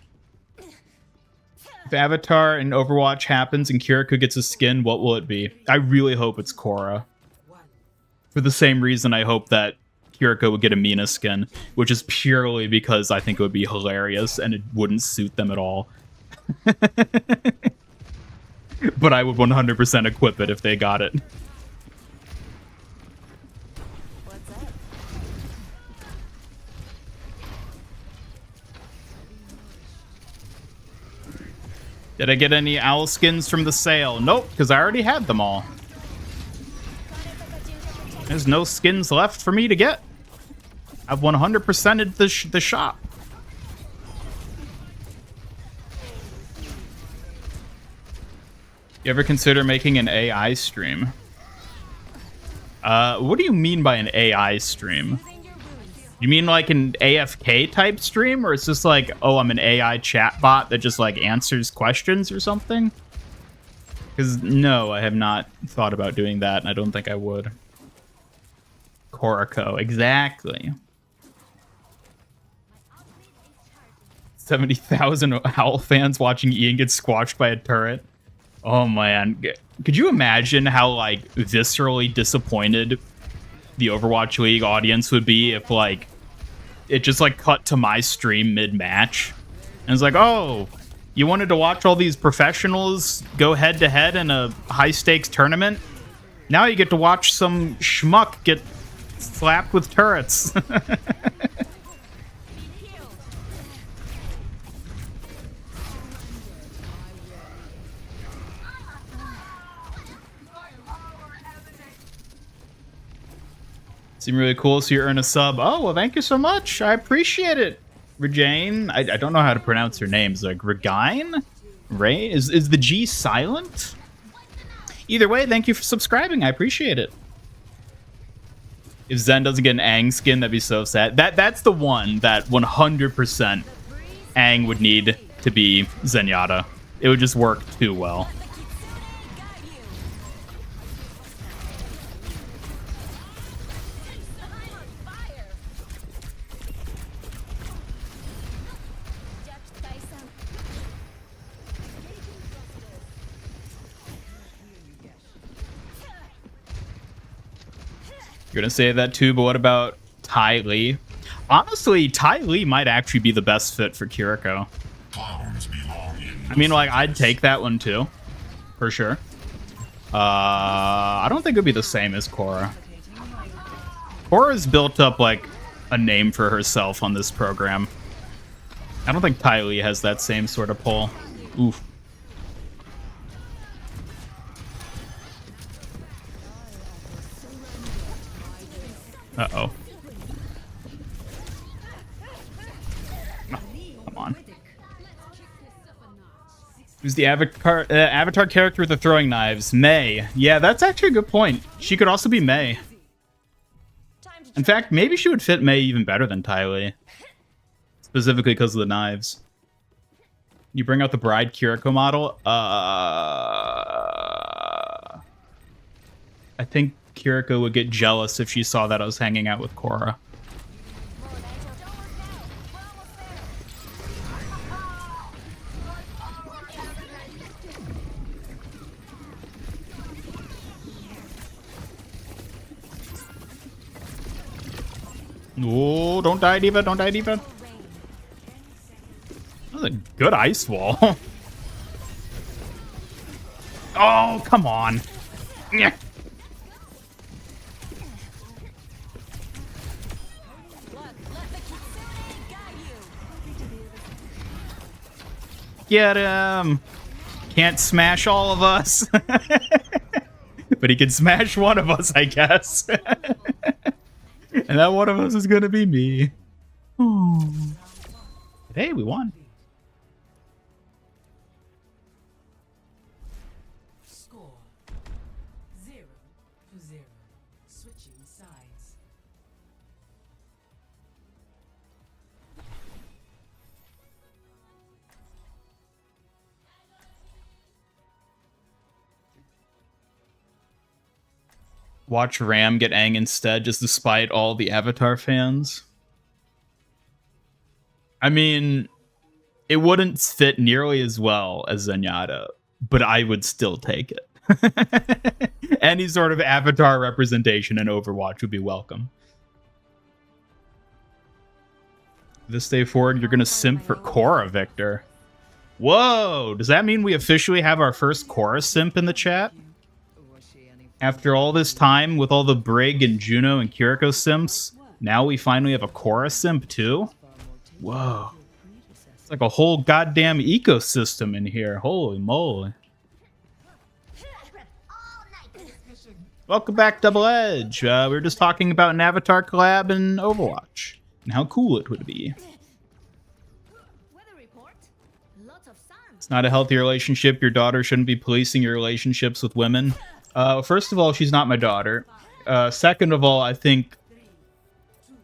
If Avatar in Overwatch happens and Kiriko gets a skin, what will it be? I really hope it's Korra. For the same reason I hope that Kiriko would get a Mina skin, which is purely because I think it would be hilarious and it wouldn't suit them at all. But I would 100% equip it if they got it. Did I get any owl skins from the sale? Nope, because I already had them all. There's no skins left for me to get. I've 100%ed the shop. You ever consider making an AI stream? What do you mean by an AI stream? You mean like an AFK type stream, or it's just like, oh, I'm an AI chatbot that just like answers questions or something? Because no, I have not thought about doing that, and I don't think I would. Koriko, exactly. 70,000 Owl fans watching Ian get squashed by a turret. Oh man, could you imagine how like viscerally disappointed the Overwatch League audience would be if like it just like cut to my stream mid-match and it's like, oh, you wanted to watch all these professionals go head to head in a high stakes tournament? Now you get to watch some schmuck get slapped with turrets. Seem really cool, so you earn a sub. Oh, well, thank you so much. I appreciate it, Regine. I don't know how to pronounce her names. Like, Regine? Ray? Is the G silent? Either way, thank you for subscribing. I appreciate it. If Zen doesn't get an Aang skin, that'd be so sad. That's the one that 100% Aang would need to be Zenyatta. It would just work too well. You're gonna say that too, but what about Ty Lee? Honestly, Ty Lee might actually be the best fit for Kiriko. I mean, like, I'd take that one too, for sure. I don't think it'd be the same as Korra. Korra's built up like a name for herself on this program. I don't think Ty Lee has that same sort of pull. Oof. Uh-oh. Come on. Who's the avatar character with the throwing knives? Mei. Yeah, that's actually a good point. She could also be Mei. In fact, maybe she would fit Mei even better than Ty Lee. Specifically because of the knives. You bring out the Bride Kiriko model? I think Kiriko would get jealous if she saw that I was hanging out with Korra. Oh, don't die, Diva. Don't die, Diva. That was a good ice wall. Oh, come on. Yeah. Get him. Can't smash all of us. But he can smash one of us, I guess. And that one of us is going to be me. Oh. Hey, we won. Score 0-0. Switching sides. Watch Ram get Aang instead, just despite all the Avatar fans. I mean, it wouldn't fit nearly as well as Zenyatta, but I would still take it. Any sort of Avatar representation in Overwatch would be welcome. This day forward, you're going to simp for Korra, Victor. Whoa! Does that mean we officially have our first Korra simp in the chat? After all this time with all the Brig and Juno and Kiriko simps, now we finally have a Korra simp too? Whoa. It's like a whole goddamn ecosystem in here. Holy moly. Welcome back, Double Edge. We were just talking about an Avatar collab in Overwatch and how cool it would be. Weather report. Lots of sun. It's not a healthy relationship. Your daughter shouldn't be policing your relationships with women. First of all, she's not my daughter. Second of all, I think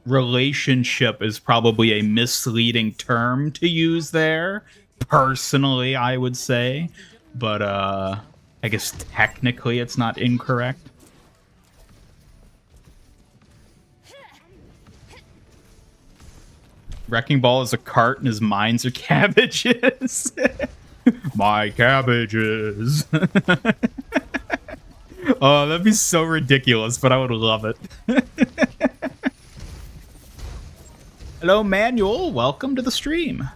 relationship is probably a misleading term to use there. Personally, I would say. But I guess technically it's not incorrect. Wrecking Ball is a cart and his mines are cabbages. My cabbages. Oh, that'd be so ridiculous, but I would love it. Hello, Manuel. Welcome to the stream.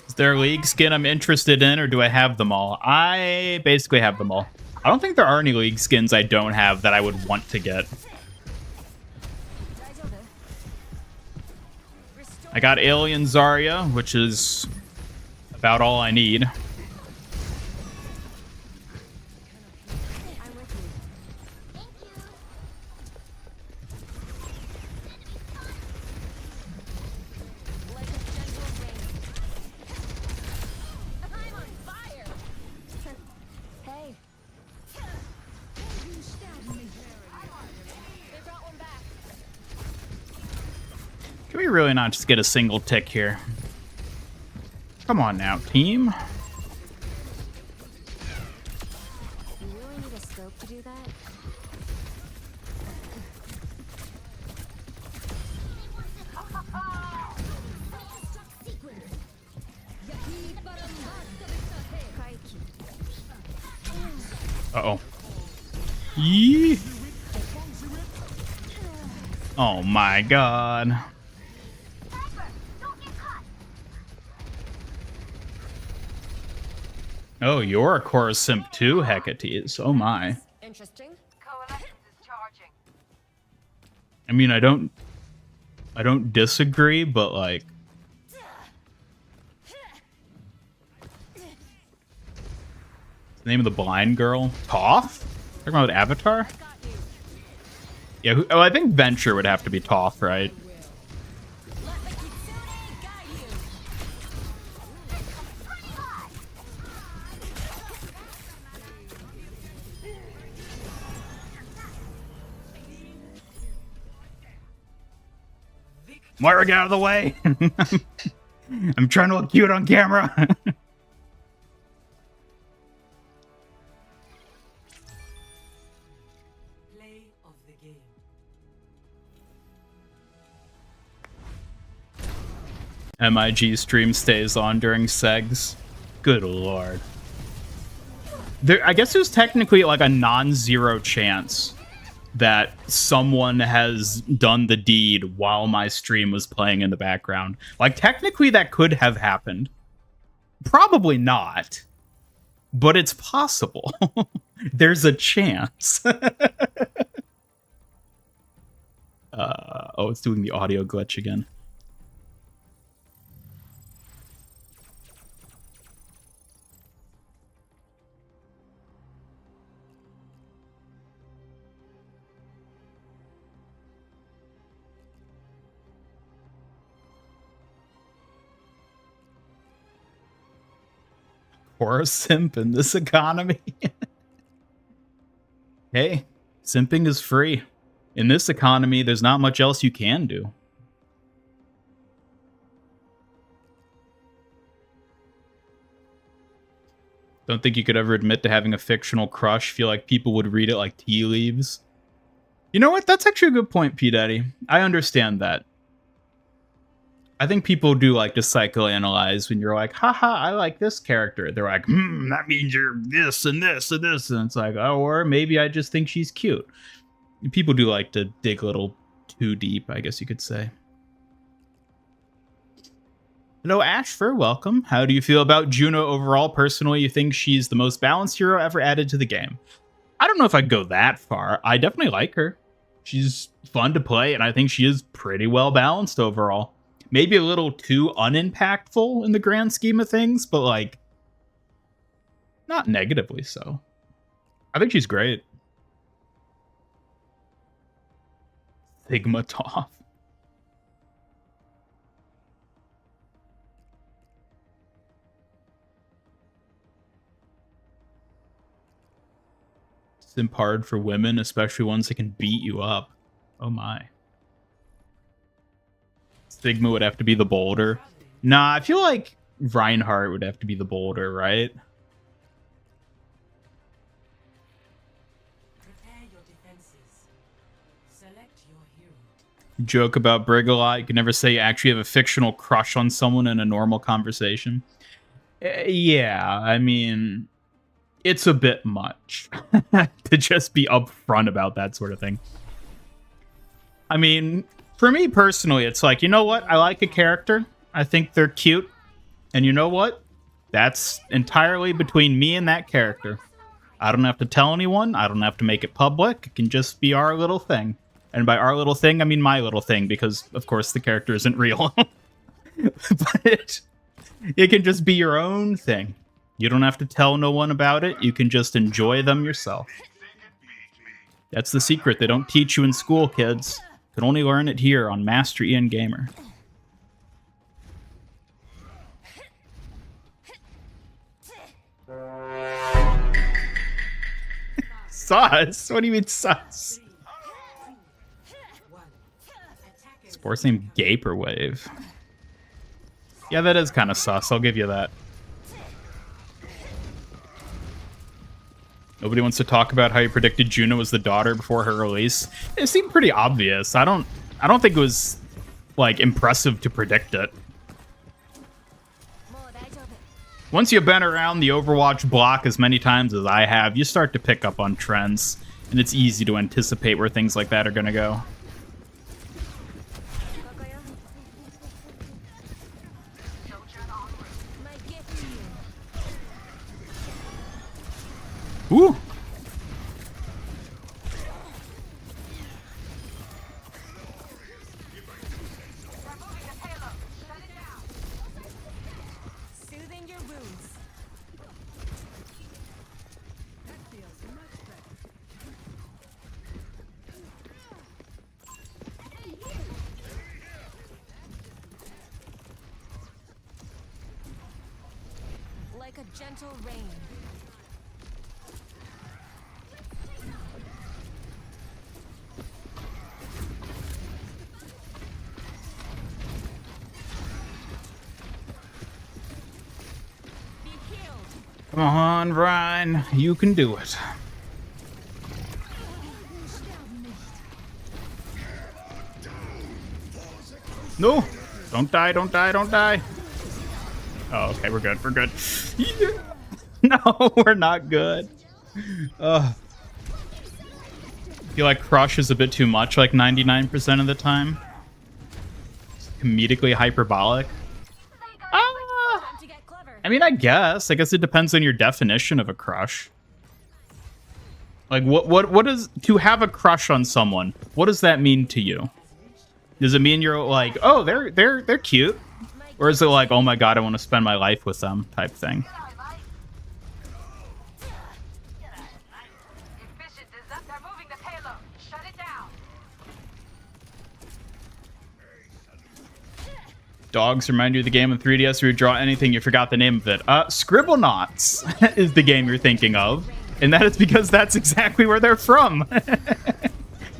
Is there a league skin I'm interested in, or do I have them all? I basically have them all. I don't think there are any League skins I don't have that I would want to get. I got Alien Zarya, which is about all I need. Can we really not just get a single tick here? Come on now, team. You really need a scope to do that? Uh-oh. Yee. Oh my god. Oh, you're a Chorus Simp too, Hecate's. Oh my. Interesting. I mean, I don't disagree, but like, the name of the blind girl, Toph? Talking about Avatar? Yeah, oh, I think Venture would have to be Toph, right? Let the Kitsune guide you. Moira, get out of the way! I'm trying to look cute on camera. Play of the game. MIG stream stays on during segs. Good lord. There, I guess there's technically like a non-zero chance that someone has done the deed while my stream was playing in the background. Like, technically that could have happened. Probably not. But it's possible. There's a chance. Oh, it's doing the audio glitch again. Or a simp in this economy. Hey, simping is free. In this economy, there's not much else you can do. Don't think you could ever admit to having a fictional crush. Feel like people would read it like tea leaves. You know what? That's actually a good point, P. Daddy. I understand that. I think people do like to psychoanalyze when you're like, haha, I like this character. They're like, that means you're this and this and this. And it's like, oh, or maybe I just think she's cute. People do like to dig a little too deep, I guess you could say. Hello, Ashfur. Welcome. How do you feel about Juno overall? Personally, you think she's the most balanced hero ever added to the game? I don't know if I'd go that far. I definitely like her. She's fun to play, and I think she is pretty well balanced overall. Maybe a little too unimpactful in the grand scheme of things, but like, not negatively so. I think she's great. Sigma Toph. Simp hard for women, especially ones that can beat you up. Oh my. Sigma would have to be the bolder. Nah, I feel like Reinhardt would have to be the bolder, right? Prepare your defenses. Select your hero. You joke about Brig a lot. You can never say you actually have a fictional crush on someone in a normal conversation. Yeah, I mean, it's a bit much to just be upfront about that sort of thing. I mean, for me personally, it's like, you know what? I like a character. I think they're cute. And you know what? That's entirely between me and that character. I don't have to tell anyone. I don't have to make it public. It can just be our little thing. And by our little thing, I mean my little thing, because, of course, the character isn't real. But it can just be your own thing. You don't have to tell no one about it. You can just enjoy them yourself. That's the secret they don't teach you in school, kids. You can only learn it here on Master Ian Gamer. Sus? What do you mean sus? Sports name Gaperwave. Yeah, that is kind of sus. I'll give you that. Nobody wants to talk about how you predicted Juno was the daughter before her release. It seemed pretty obvious. I don't think it was like impressive to predict it. Once you've been around the Overwatch block as many times as I have, you start to pick up on trends, and it's easy to anticipate where things like that are going to go. Ooh. Soothing your wounds. Like a gentle rain. Come on, Ryan. You can do it. No! Don't die, don't die, don't die. Oh, okay, we're good, we're good. No, we're not good. I feel like Crush is a bit too much, like 99% of the time. It's comedically hyperbolic. I mean, I guess it depends on your definition of a crush. Like, what is to have a crush on someone? What does that mean to you? Does it mean you're like, oh, they're cute, or is it like, oh my god, I want to spend my life with them type thing? Dogs remind you of the game on 3DS where you draw anything, you forgot the name of it. Scribblenauts is the game you're thinking of. And that is because that's exactly where they're from.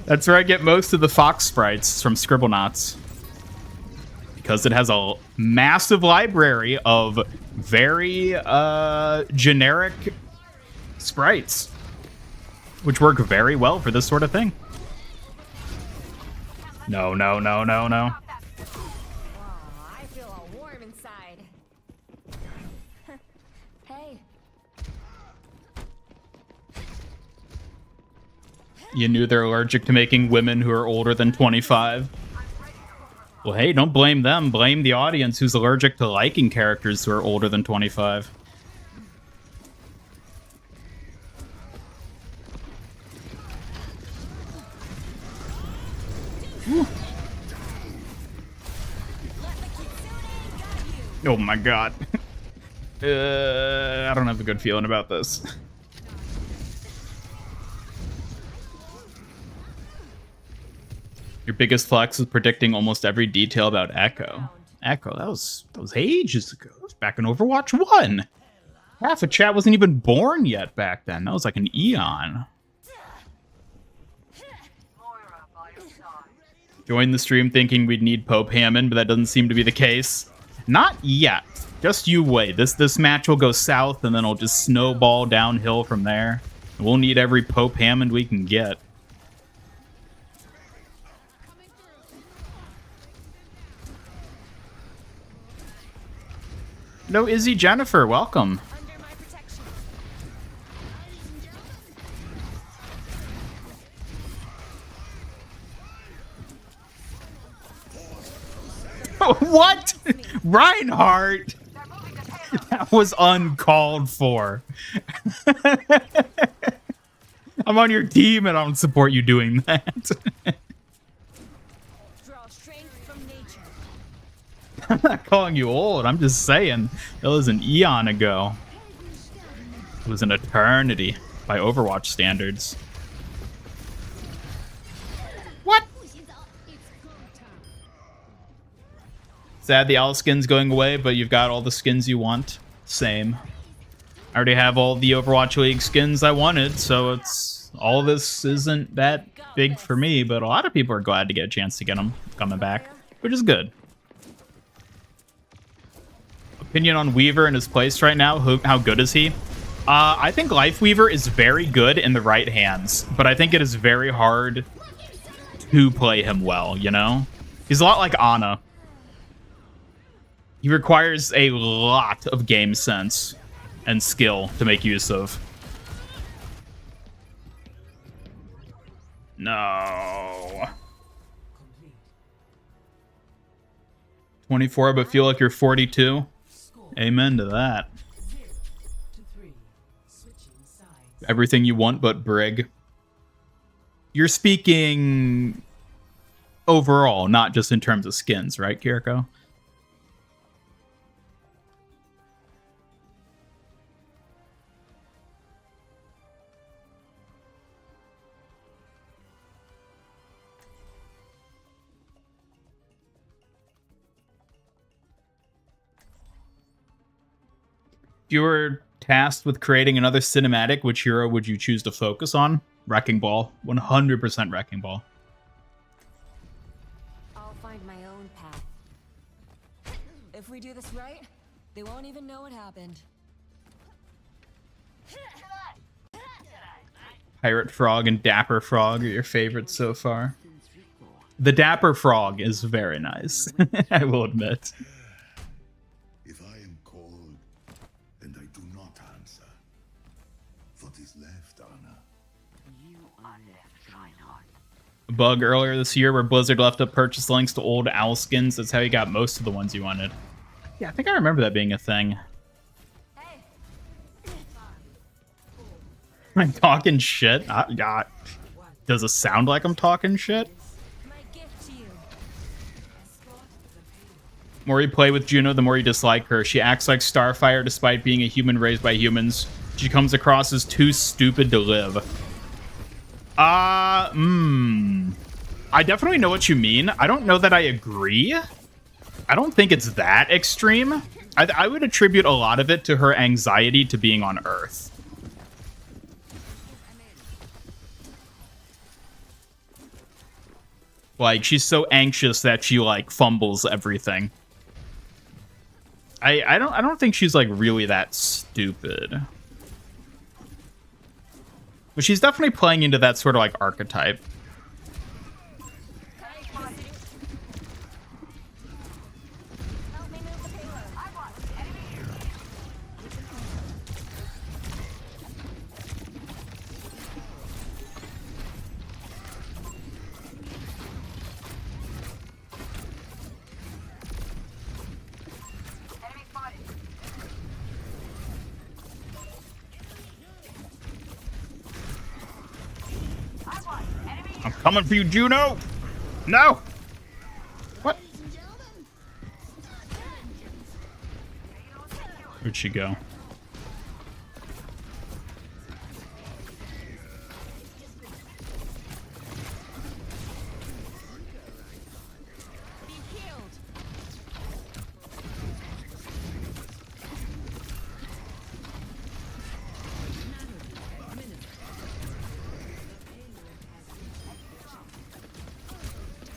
That's where I get most of the fox sprites, from Scribblenauts. Because it has a massive library of very generic sprites. Which work very well for this sort of thing. No, no, no, no, no. You knew they're allergic to making women who are older than 25. Well, hey, don't blame them. Blame the audience who's allergic to liking characters who are older than 25. Whew. Oh my god. I don't have a good feeling about this. Your biggest flex is predicting almost every detail about Echo. Echo, that was ages ago. That was back in Overwatch 1. Half of chat wasn't even born yet back then. That was like an eon. Joined the stream thinking we'd need Pope Hammond, but that doesn't seem to be the case. Not yet. Just you wait. This match will go south, and then it'll just snowball downhill from there. We'll need every Pope Hammond we can get. No, Izzy Jennifer, welcome. Under my protection. What? Reinhardt? That was uncalled for. I'm on your team and I don't support you doing that. Draw strength from nature. I'm not calling you old. I'm just saying that was an eon ago. It was an eternity by Overwatch standards. What? Sad the owl skin's going away, but you've got all the skins you want. Same. I already have all the Overwatch League skins I wanted, so it's all this isn't that big for me, but a lot of people are glad to get a chance to get them coming back, which is good. Opinion on Weaver and his place right now? How good is he? I think Life Weaver is very good in the right hands, but I think it is very hard to play him well, you know? He's a lot like Ana. He requires a lot of game sense and skill to make use of. No. 24, but feel like you're 42. Amen to that. Everything you want but Brig. You're speaking overall, not just in terms of skins, right, Kiriko? If you were tasked with creating another cinematic, which hero would you choose to focus on? Wrecking Ball. 100% Wrecking Ball. I'll find my own path. If we do this right, they won't even know what happened. Pirate Frog and Dapper Frog are your favorites so far. The Dapper Frog is very nice, I will admit. If I am called and I do not answer, what is left, Anna? You are left, Reinhardt. A bug earlier this year where Blizzard left up purchase links to old owl skins. That's how you got most of the ones you wanted. Yeah, I think I remember that being a thing. I'm talking shit. Does it sound like I'm talking shit? My gift to you. The more you play with Juno, the more you dislike her. She acts like Starfire despite being a human raised by humans. She comes across as too stupid to live. I definitely know what you mean. I don't know that I agree. I don't think it's that extreme. I would attribute a lot of it to her anxiety to being on Earth. Like, she's so anxious that she, like, fumbles everything. I don't think she's, like, really that stupid. But she's definitely playing into that sort of, like, archetype. I'm coming for you, Juno! No! What? Where'd she go?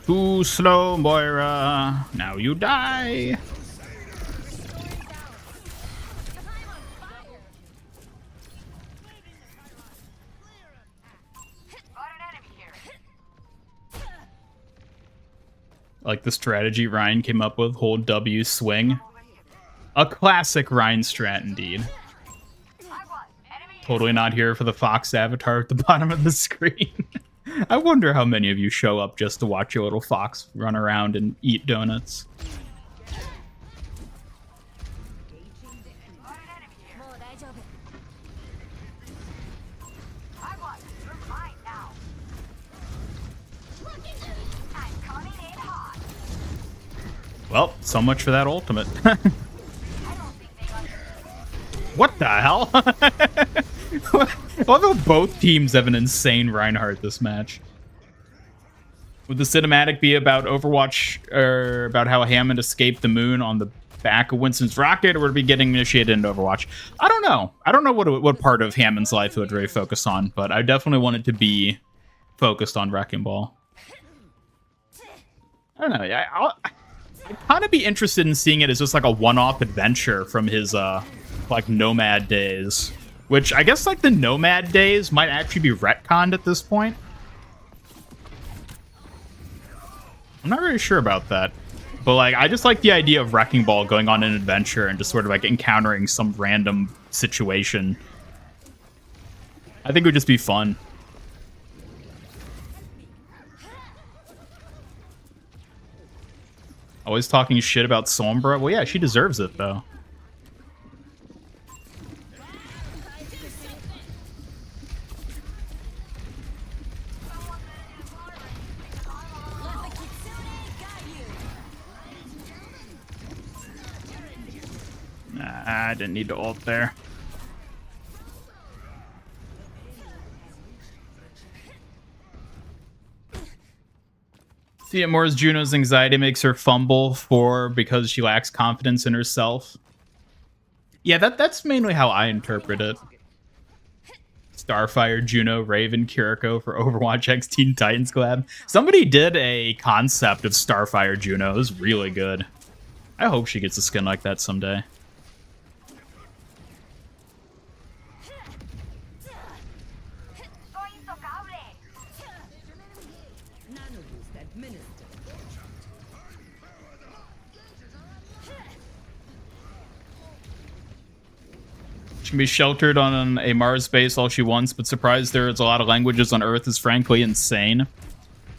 Too slow, Moira. Now you die. Like the strategy Ryan came up with, hold W, swing. A classic Ryan strat indeed. Totally not here for the Fox avatar at the bottom of the screen. I wonder how many of you show up just to watch your little fox run around and eat donuts. Well, so much for that ultimate. What the hell? Although both teams have an insane Reinhardt this match. Would the cinematic be about Overwatch, or about how Hammond escaped the moon on the back of Winston's rocket, or would it be getting initiated into Overwatch? I don't know. I don't know what part of Hammond's life it would really focus on, but I definitely want it to be focused on Wrecking Ball. I don't know. I'd kind of be interested in seeing it as just like a one-off adventure from his like Nomad days, which I guess like the Nomad days might actually be retconned at this point. I'm not really sure about that, but like I just like the idea of Wrecking Ball going on an adventure and just sort of like encountering some random situation. I think it would just be fun. Always talking shit about Sombra. Well, yeah, she deserves it, though. Nah, I didn't need to ult there. See it more as Juno's anxiety makes her fumble because she lacks confidence in herself. Yeah, that's mainly how I interpret it. Starfire, Juno, Raven, Kiriko for Overwatch X Teen Titans collab. Somebody did a concept of Starfire Juno. It was really good. I hope she gets a skin like that someday. She can be sheltered on a Mars base all she wants, but surprised there's a lot of languages on Earth is frankly insane.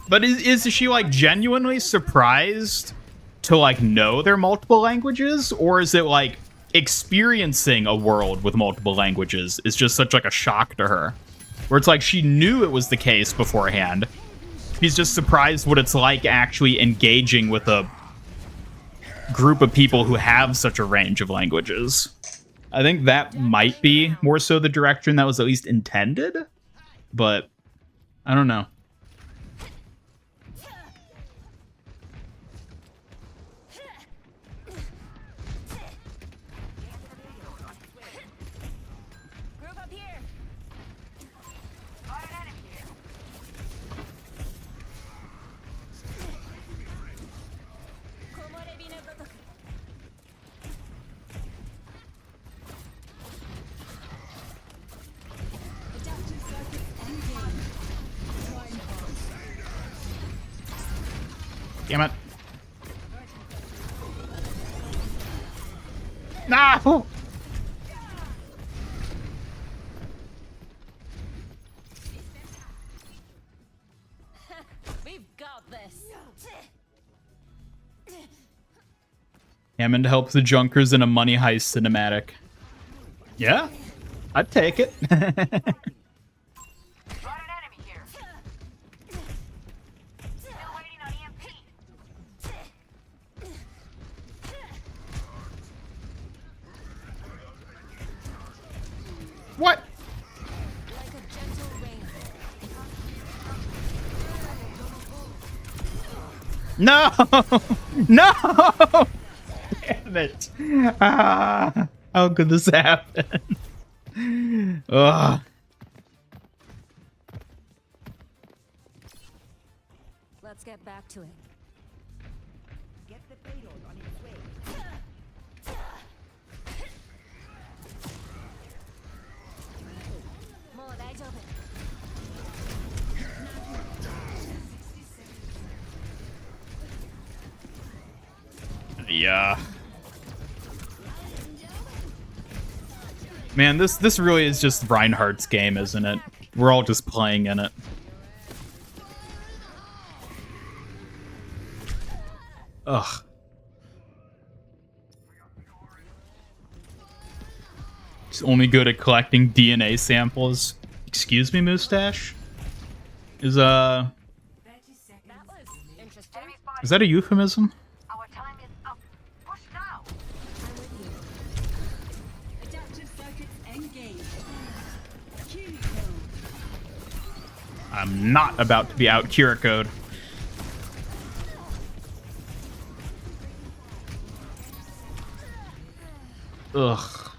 But is she like genuinely surprised to like know there are multiple languages, or is it like experiencing a world with multiple languages is just such like a shock to her, where it's like she knew it was the case beforehand? She's just surprised what it's like actually engaging with a group of people who have such a range of languages. I think that might be more so the direction that was at least intended, but I don't know. Group up here. Damn it. No! We've got this. Hammond helps the Junkers in a money heist cinematic. Yeah, I'd take it. What? Like a gentle rain. No! No! Damn it. Ah, how could this happen? Ugh. Let's get back to it. Get the payload on its way. More eyes open. Yeah. Man, this really is just Reinhardt's game, isn't it? We're all just playing in it. Ugh. He's only good at collecting DNA samples. Excuse me, Moustache? Is That was interesting. that a euphemism? Our time is up. I'm not about to be out Kiriko'd. Ugh.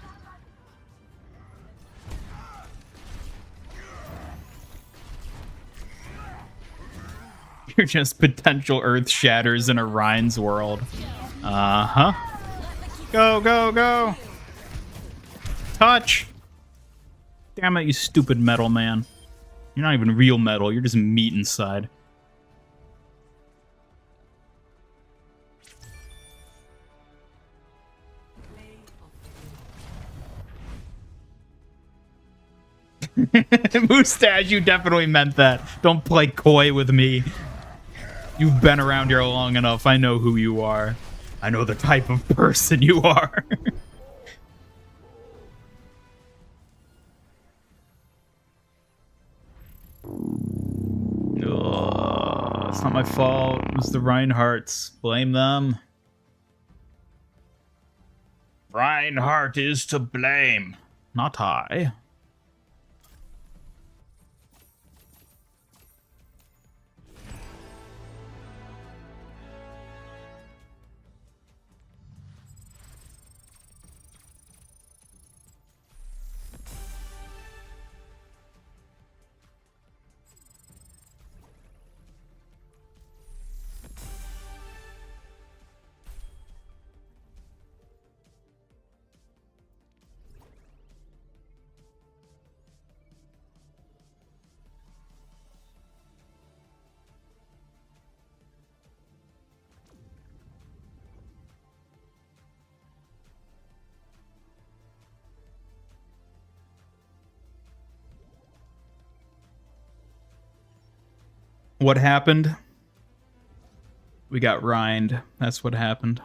You're just potential earth shatters in a Rhine's world. Uh-huh. Go, go, go! Touch! Damn it, you stupid metal man. You're not even real metal, you're just meat inside. Moustache, you definitely meant that. Don't play coy with me. You've been around here long enough. I know who you are. I know the type of person you are. Oh, it's not my fault. It was the Reinhardts. Blame them. Reinhardt is to blame. Not I. What happened? We got Rhined. That's what happened.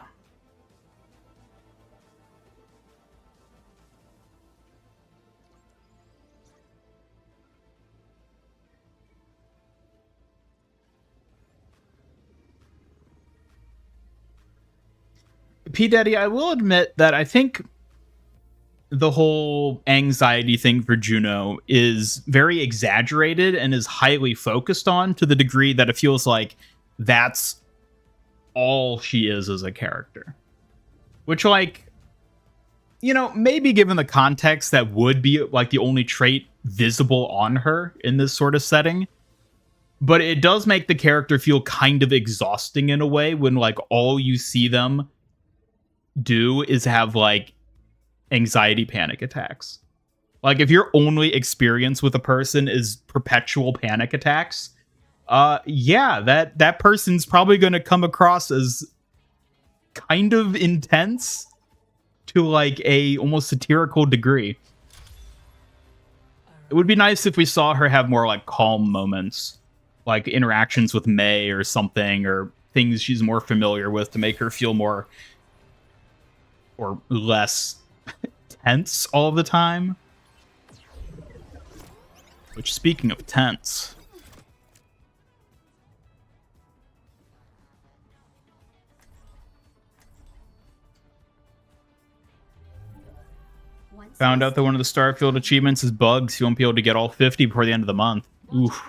P. Daddy, I will admit that I think the whole anxiety thing for Juno is very exaggerated and is highly focused on, to the degree that it feels like that's all she is as a character. Which, like, you know, maybe given the context, that would be like the only trait visible on her in this sort of setting. But it does make the character feel kind of exhausting in a way when, like, all you see them do is have, like, anxiety panic attacks. Like, if your only experience with a person is perpetual panic attacks, yeah, that person's probably going to come across as kind of intense to, like, a almost satirical degree. It would be nice if we saw her have more, like, calm moments, like interactions with Mei or something, or things she's more familiar with to make her feel more or less tense all the time. Which, speaking of tense, found out that one of the Starfield achievements is bugs. You won't be able to get all 50 before the end of the month. Oof,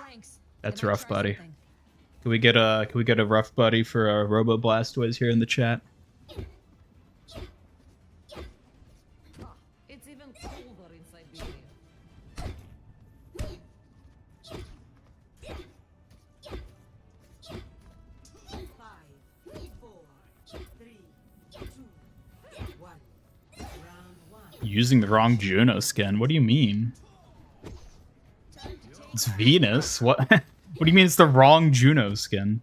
that's rough, buddy. Can we get a rough buddy for a Robo Blastoise here in the chat? It's even colder inside the Using the wrong Juno skin? What do you mean? It's Venus. What? What do you mean it's the wrong Juno skin?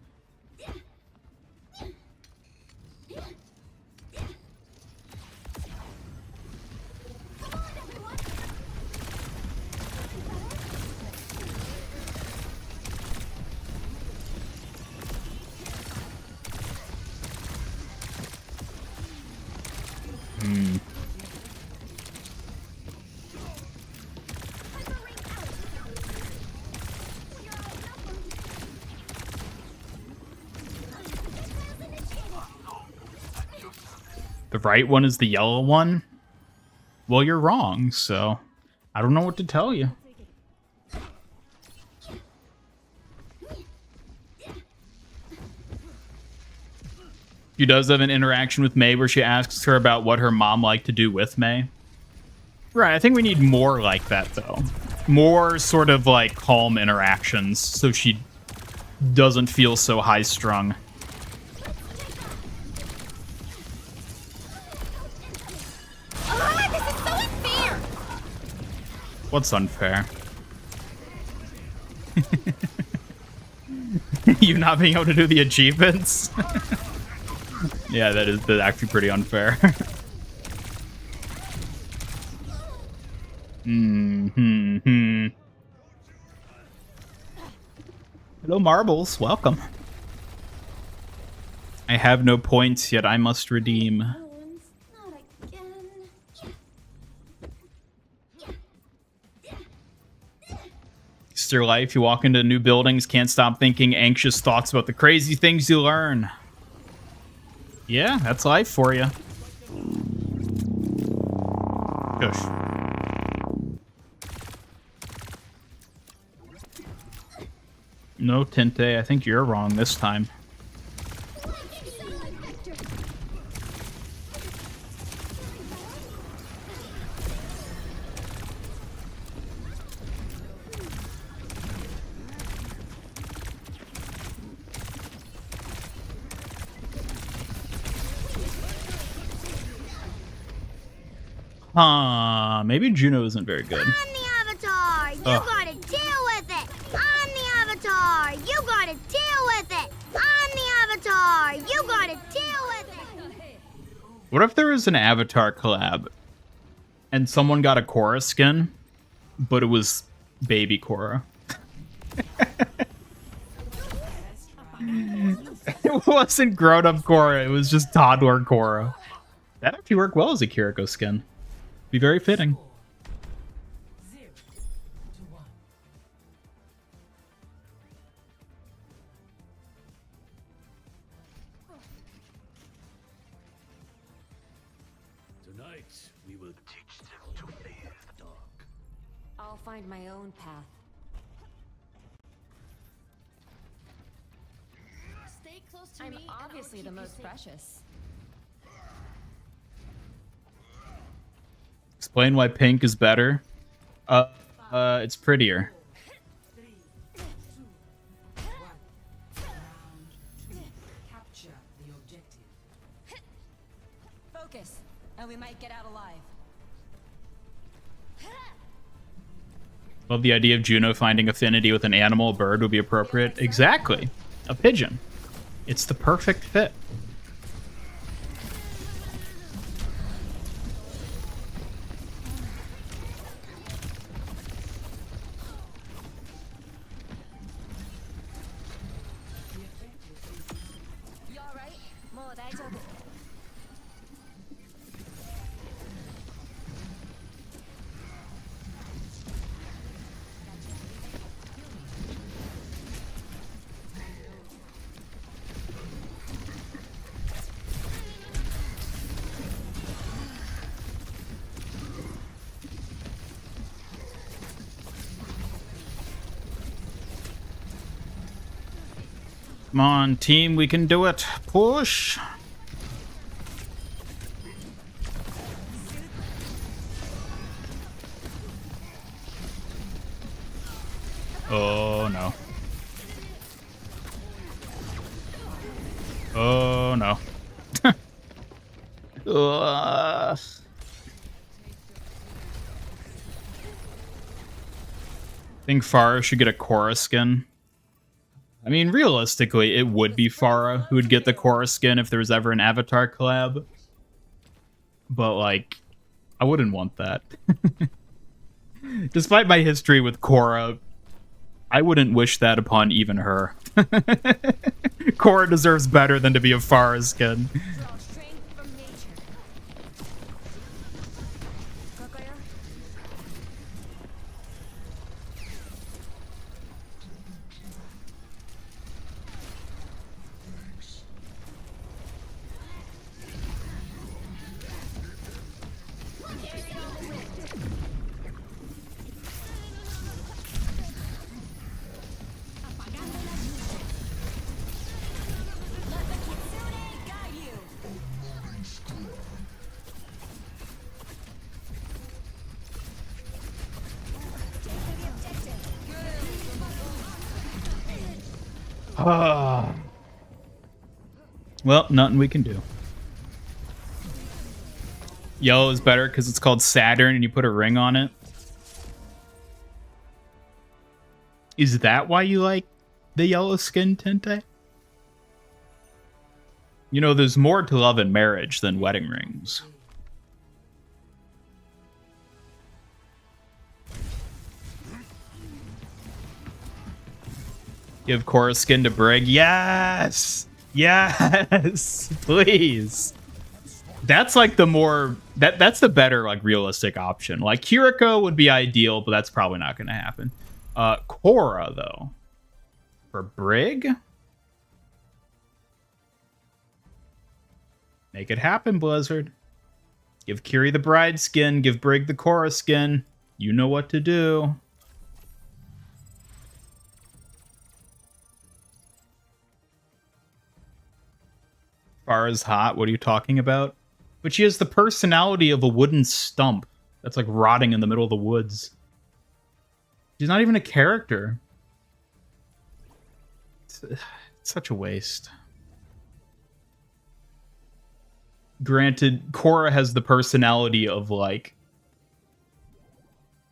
The right one is the yellow one? Well, you're wrong, so I don't know what to tell you. She does have an interaction with May where she asks her about what her mom liked to do with May. Right, I think we need more like that, though. More sort of, like, calm interactions so she doesn't feel so high-strung. This is so unfair! What's unfair? You not being able to do the achievements? Yeah, that's actually pretty unfair. Hello, Marbles. Welcome. I have no points, yet I must redeem. Not again. It's your life. You walk into new buildings, can't stop thinking anxious thoughts about the crazy things you learn. Yeah, that's life for you. Gosh. No, Tinte, I think you're wrong this time. Maybe Juno isn't very good. I'm the Avatar. You gotta deal with it. I'm the Avatar. You gotta deal with it. I'm the Avatar. You gotta deal with it. What if there was an Avatar collab and someone got a Korra skin, but it was baby Korra? It wasn't grown-up Korra, it was just toddler Korra. That actually worked well as a Kiriko skin. Be very fitting. Tonight, we will teach them to fear the dark. I'll find my own path. Stay close to I'm me. obviously the most precious. Explain why pink is better. It's prettier. Capture the objective. Focus, and we might get out alive. Love the idea of Juno finding affinity with an animal. A bird would be appropriate. Exactly. A pigeon. It's the perfect fit. You alright? Mo, daijoubu. Come on, team, we can do it. Push. Oh, no. Oh, no. Ugh. I think Farah should get a Korra skin. I mean, realistically, it would be Farah who would get the Korra skin if there was ever an Avatar collab. But, like, I wouldn't want that. Despite my history with Korra, I wouldn't wish that upon even her. Korra deserves better than to be a Farah skin. Draw strength from nature. Kokoyo? Let the Kitsune guide you. Well, nothing we can do. Yellow is better because it's called Saturn and you put a ring on it. Is that why you like the yellow skin, Tente? You know, there's more to love and marriage than wedding rings. Give Korra skin to Brig. Yes! Yes! Please. That's like the more... That's the better, like, realistic option. Like, Kiriko would be ideal, but that's probably not going to happen. Korra, though. For Brig? Make it happen, Blizzard. Give Kiri the bride skin. Give Brig the Korra skin. You know what to do. Farah's hot. What are you talking about? But she has the personality of a wooden stump that's like rotting in the middle of the woods. She's not even a character. It's such a waste. Granted, Korra has the personality of like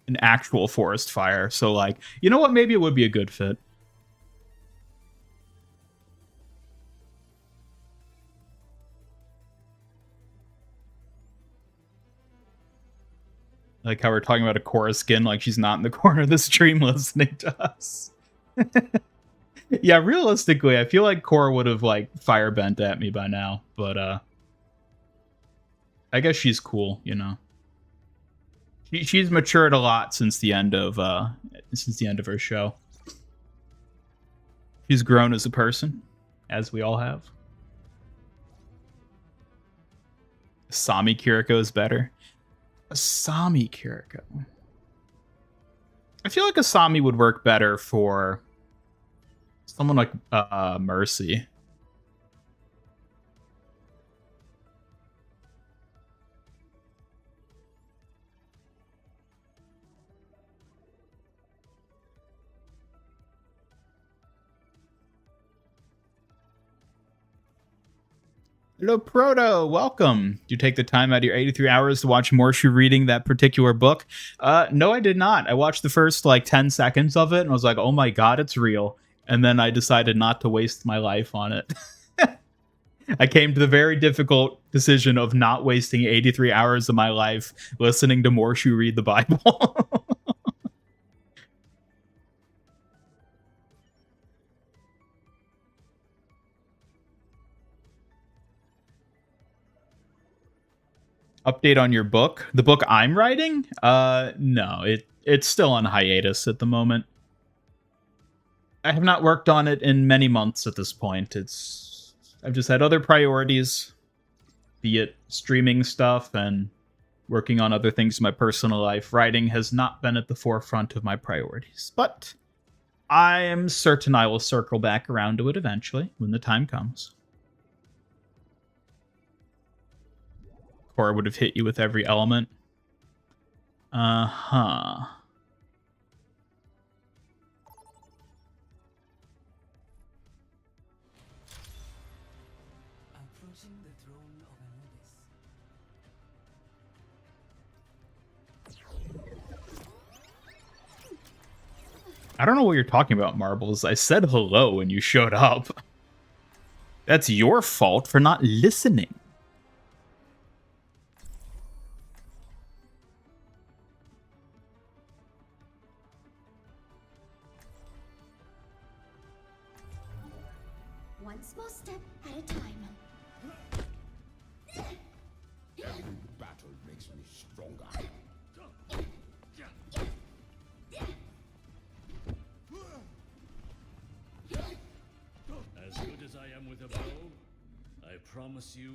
an actual forest fire. So like, you know what? Maybe it would be a good fit. Like how we're talking about a Korra skin, like she's not in the corner of the stream listening to us. Yeah, realistically, I feel like Korra would have like fire bent at me by now, but I guess she's cool, you know. She's matured a lot since the end of her show. She's grown as a person, as we all have. Asami Kiriko is better. Asami Kiriko. I feel like Asami would work better for someone like Mercy. Hello, Proto. Welcome. Did you take the time out of your 83 hours to watch Morshu reading that particular book? No, I did not. I watched the first, 10 seconds of it, and I was like, oh my god, it's real. And then I decided not to waste my life on it. I came to the very difficult decision of not wasting 83 hours of my life listening to Morshu read the Bible. Update on your book? The book I'm writing? No, it's still on hiatus at the moment. I have not worked on it in many months at this point. I've just had other priorities, be it streaming stuff and working on other things in my personal life. Writing has not been at the forefront of my priorities, but I am certain I will circle back around to it eventually when the time comes. Korra would have hit you with every element. Uh-huh. Approaching the throne of Anubis. I don't know what you're talking about, Marbles. I said hello when you showed up. That's your fault for not listening. One small step at a time. Every battle makes me stronger. As good as I am with a bow, I promise you,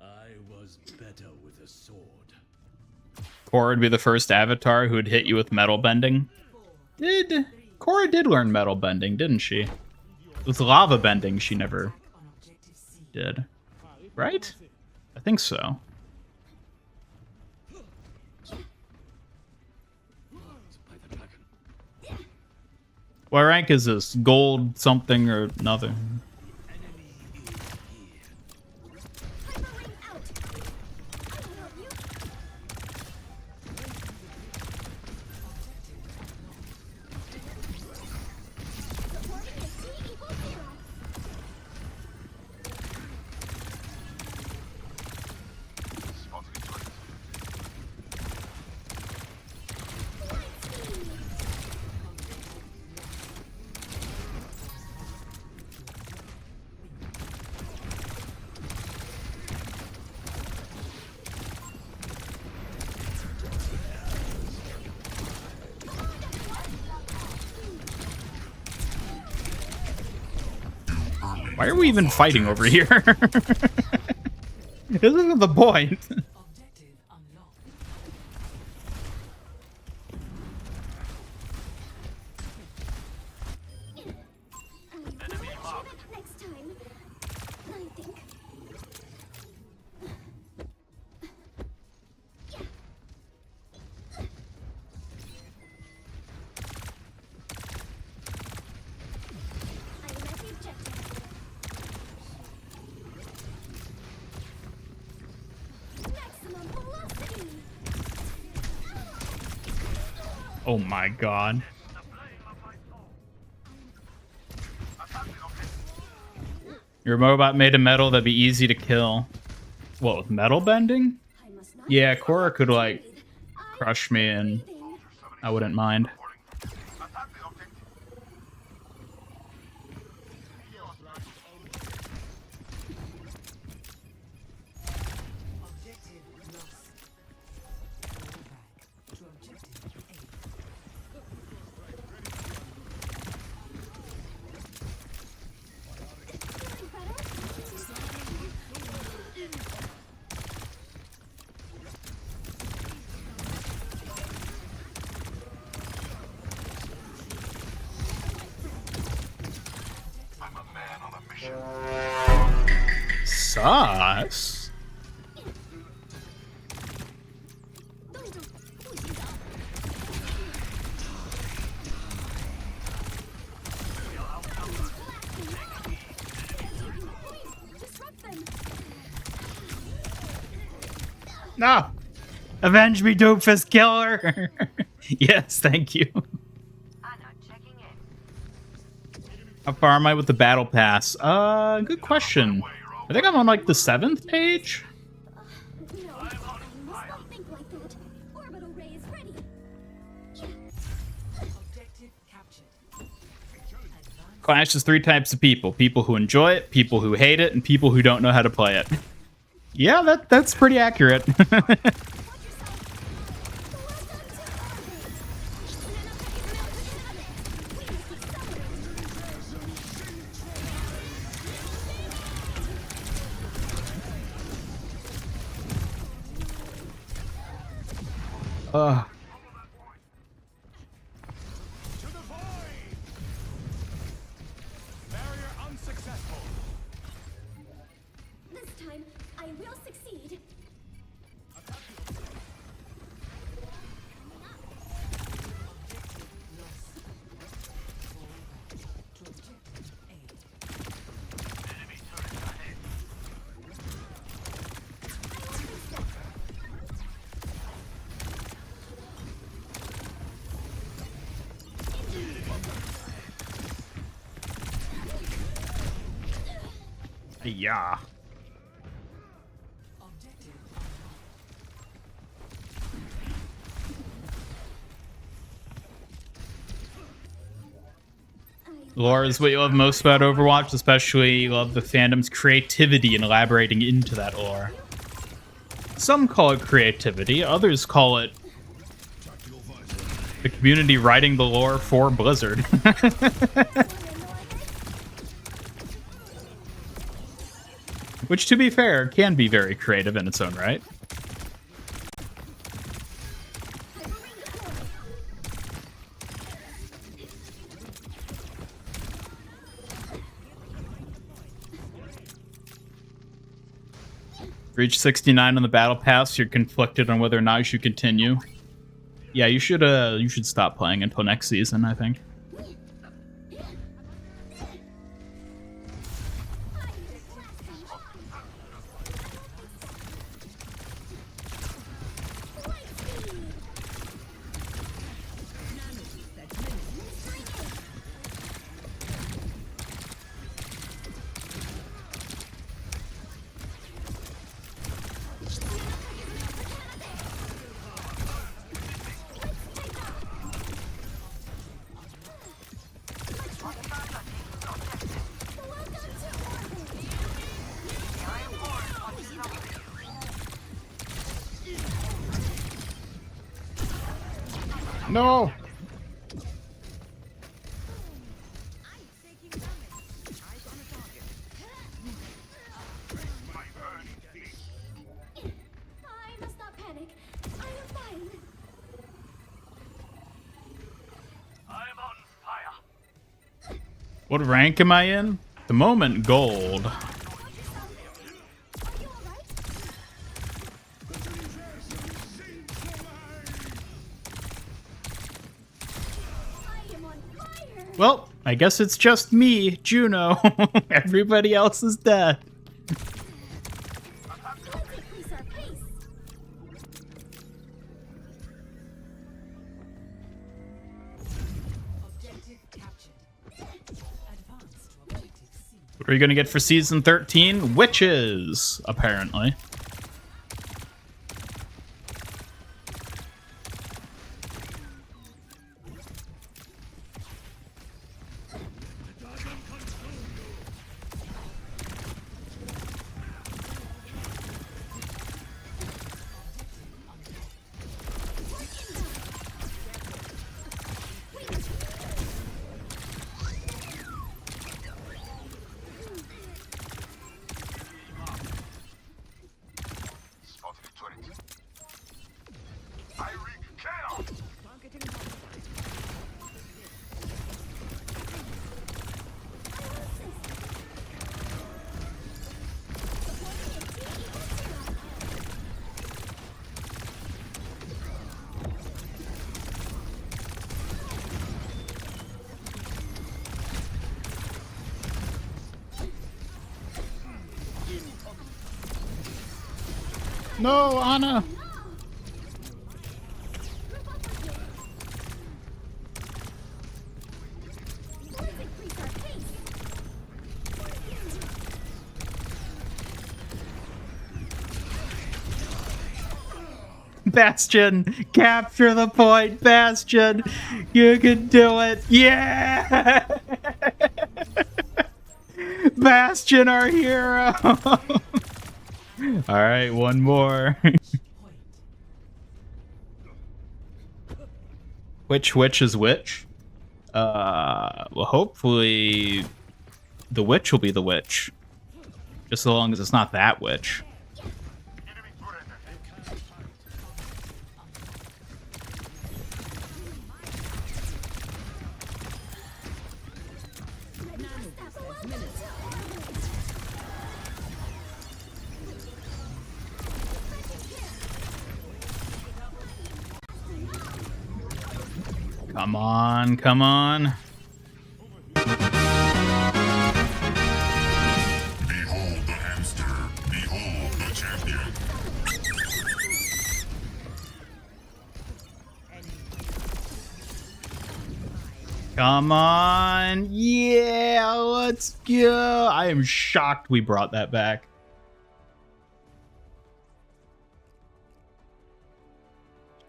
I was better with a sword. Korra would be the first avatar who would hit you with metal bending. Korra did learn metal bending, didn't she? With lava bending, she never did. Right? I think so. What rank is this? Gold something or another? Why are we even fighting over here? This isn't the point. Next time, I think. I am at the objective. Maximum velocity. Oh my god. Your robot made a metal that'd be easy to kill. What, with metal bending? I must not Yeah, Korra could like crush me and I wouldn't mind. Sus. No! Avenge me, doofus killer! Yes, thank you. How far am I with the battle pass? Good question. I think I'm on like the 7th page. No, I must not think like that. Orbital ray is ready. Objective captured. Clash is 3 types of people. People who enjoy it, people who hate it, and people who don't know how to play it. Yeah, that's pretty accurate. This time, I will succeed. Yeah. Lore is what you love most about Overwatch, especially you love the fandom's creativity in elaborating into that lore. Some call it creativity, others call it the community writing the lore for Blizzard. Which, to be fair, can be very creative in its own right. Reach 69 on the battle pass. You're conflicted on whether or not you should continue. Yeah, you should stop playing until next season, I think. No. I must not panic. I am fine. What rank am I in? The moment, gold. Well, I guess it's just me, Juno. Everybody else is dead. What are you going to get for season 13? Witches, apparently. No, Anna. Bastion, capture the point, Bastion. You can do it. Yeah. Bastion, our hero. All right, one more. Which witch is which? Well, hopefully the witch will be the witch. Just so long as it's not that witch. Come on, come on. Behold the hamster. Behold the champion. Come on. Yeah, let's go. I am shocked we brought that back.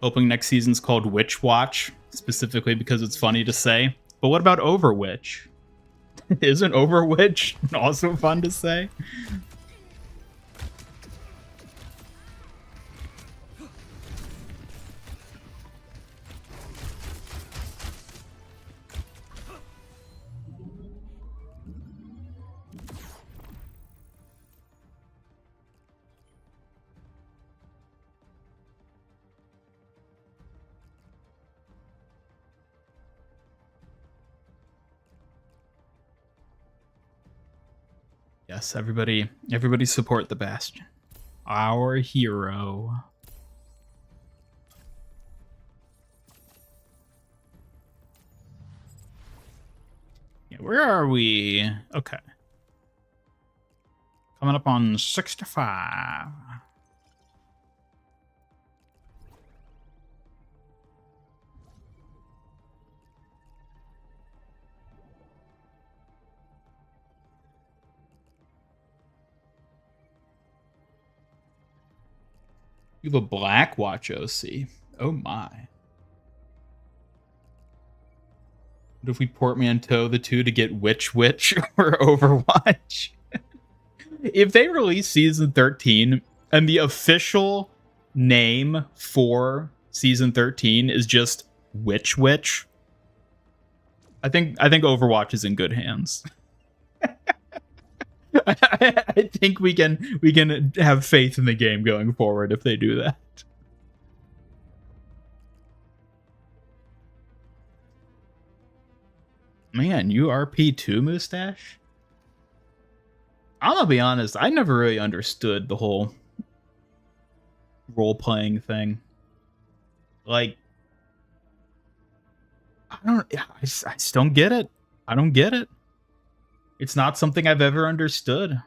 Hoping next season's called Witch Watch, specifically because it's funny to say. But what about Overwitch? Isn't Overwitch also fun to say? Yes, everybody support the Bastion. Our hero. Yeah, where are we? Okay. Coming up on 65. You have a Black Watch OC. Oh my. What if we portmanteau the two to get Witch or Overwatch? If they release season 13 and the official name for season 13 is just Which. I think Overwatch is in good hands. I think we can have faith in the game going forward if they do that. Man, you RP2 mustache? I'm gonna be honest, I never really understood the whole role-playing thing. Like, I just don't get it. I don't get it. It's not something I've ever understood.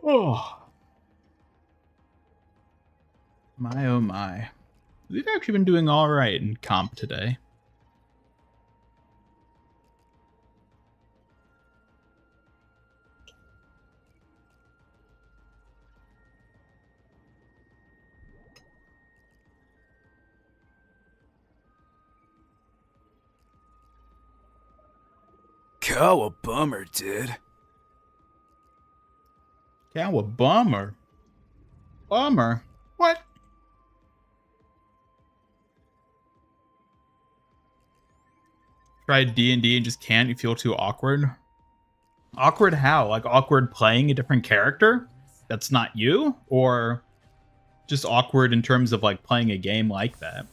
Oh. My oh my. We've actually been doing alright in comp today. Cowabummer, dude. Yeah, a bummer. Bummer? What? Tried D&D and just can't? You feel too awkward? Awkward how? Like awkward playing a different character that's not you? Or just awkward in terms of like playing a game like that?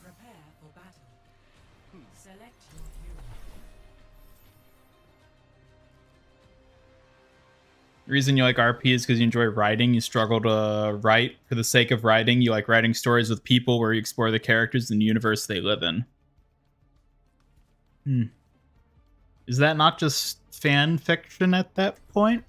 The reason you like RP is because you enjoy writing. You struggle to write for the sake of writing. You like writing stories with people where you explore the characters and the universe they live in. Is that not just fan fiction at that point?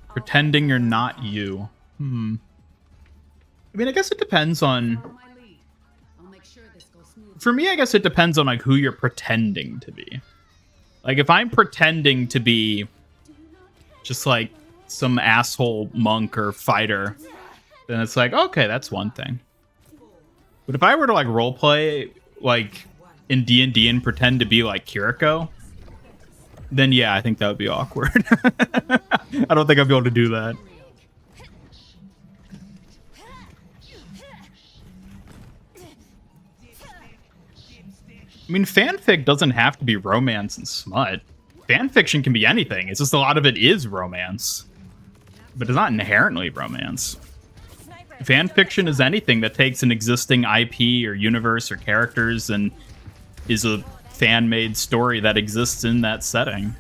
Pretending you're not you. I mean, I guess it depends on... For me, I guess it depends on like who you're pretending to be. Like if I'm pretending to be just like some asshole monk or fighter, then it's like, okay, that's one thing. But if I were to like roleplay like in D&D and pretend to be like Kiriko, then yeah, I think that would be awkward. I don't think I'd be able to do that. I mean, fanfic doesn't have to be romance and smut. Fanfiction can be anything. It's just a lot of it is romance. But it's not inherently romance. Fanfiction is anything that takes an existing IP or universe or characters and is a fan-made story that exists in that setting.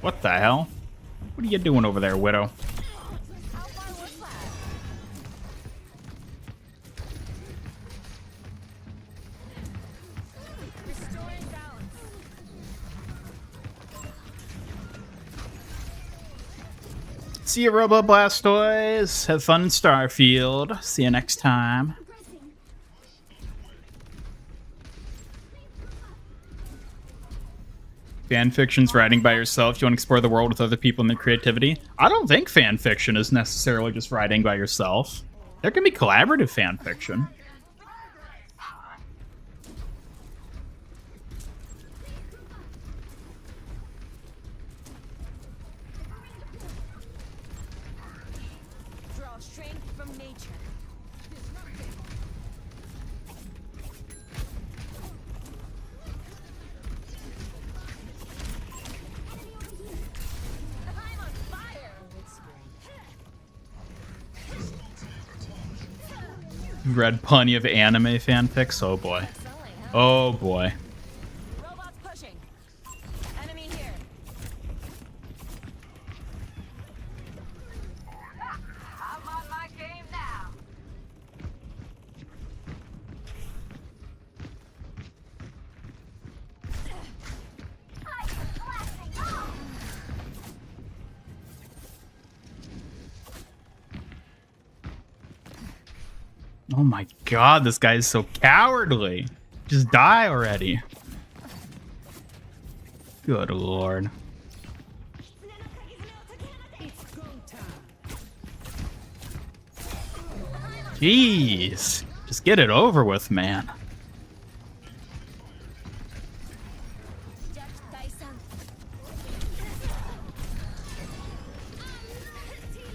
What the hell? What are you doing over there, Widow? See you, Robo Blastoise. Have fun in Starfield. See you next time. Fanfiction's writing by yourself. You want to explore the world with other people and their creativity? I don't think fanfiction is necessarily just writing by yourself. There can be collaborative fanfiction. Draw strength from nature. I'm on fire. You've read plenty of anime fanfics. Oh boy. Oh boy. Robots pushing. Enemy here. I'm on my game now. Oh my god, this guy is so cowardly. Just die already. Good lord. Jeez. Just get it over with, man.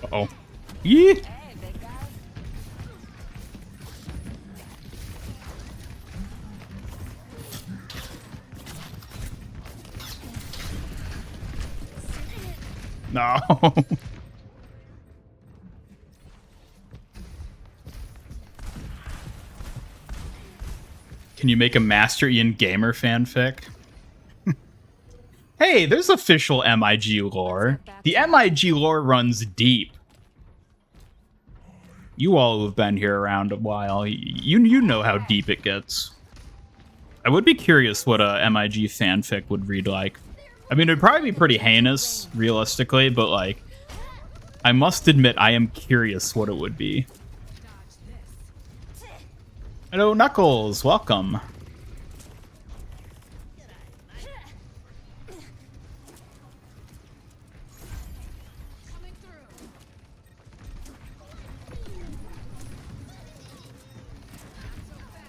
Uh-oh. Yee! No. Can you make a Master Ian Gamer fanfic? Hey, there's official MIG lore. The MIG lore runs deep. You all who have been here around a while, you know how deep it gets. I would be curious what a MIG fanfic would read like. I mean, it'd probably be pretty heinous, realistically, but, like, I must admit I am curious what it would be. Hello, Knuckles. Welcome.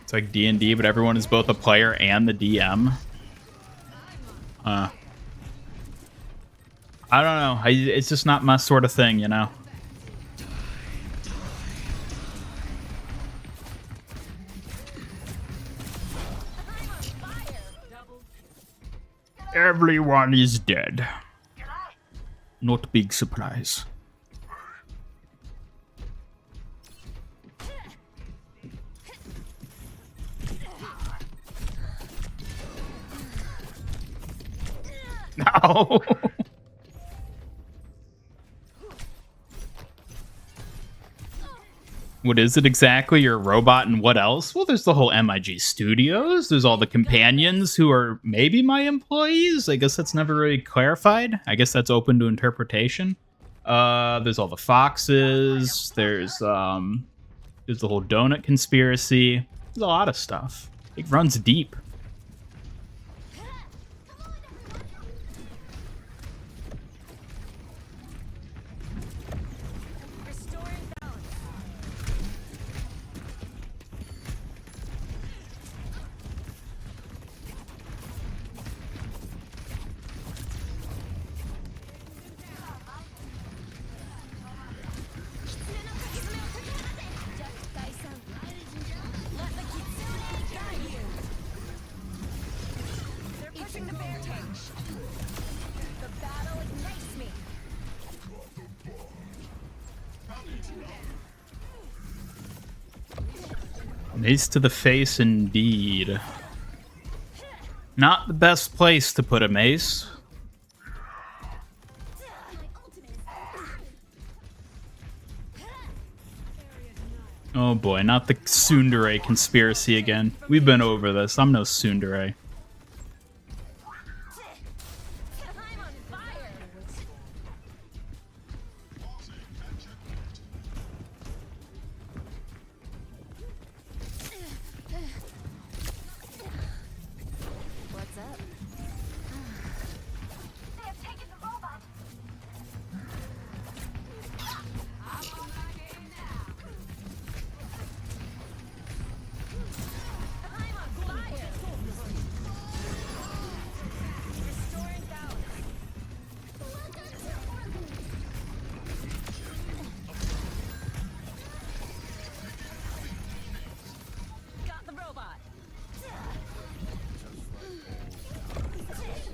It's like D&D, but everyone is both a player and the DM. I don't know. It's just not my sort of thing, you know? Everyone is dead. Not big surprise. No. What is it exactly? You're a robot and what else? Well, there's the whole MIG Studios. There's all the companions who are maybe my employees. I guess that's never really clarified. I guess that's open to interpretation. There's all the foxes. There's the whole donut conspiracy. There's a lot of stuff. It runs deep. Mace to the face, indeed. Not the best place to put a mace. Oh boy, not the tsundere conspiracy again. We've been over this. I'm no tsundere.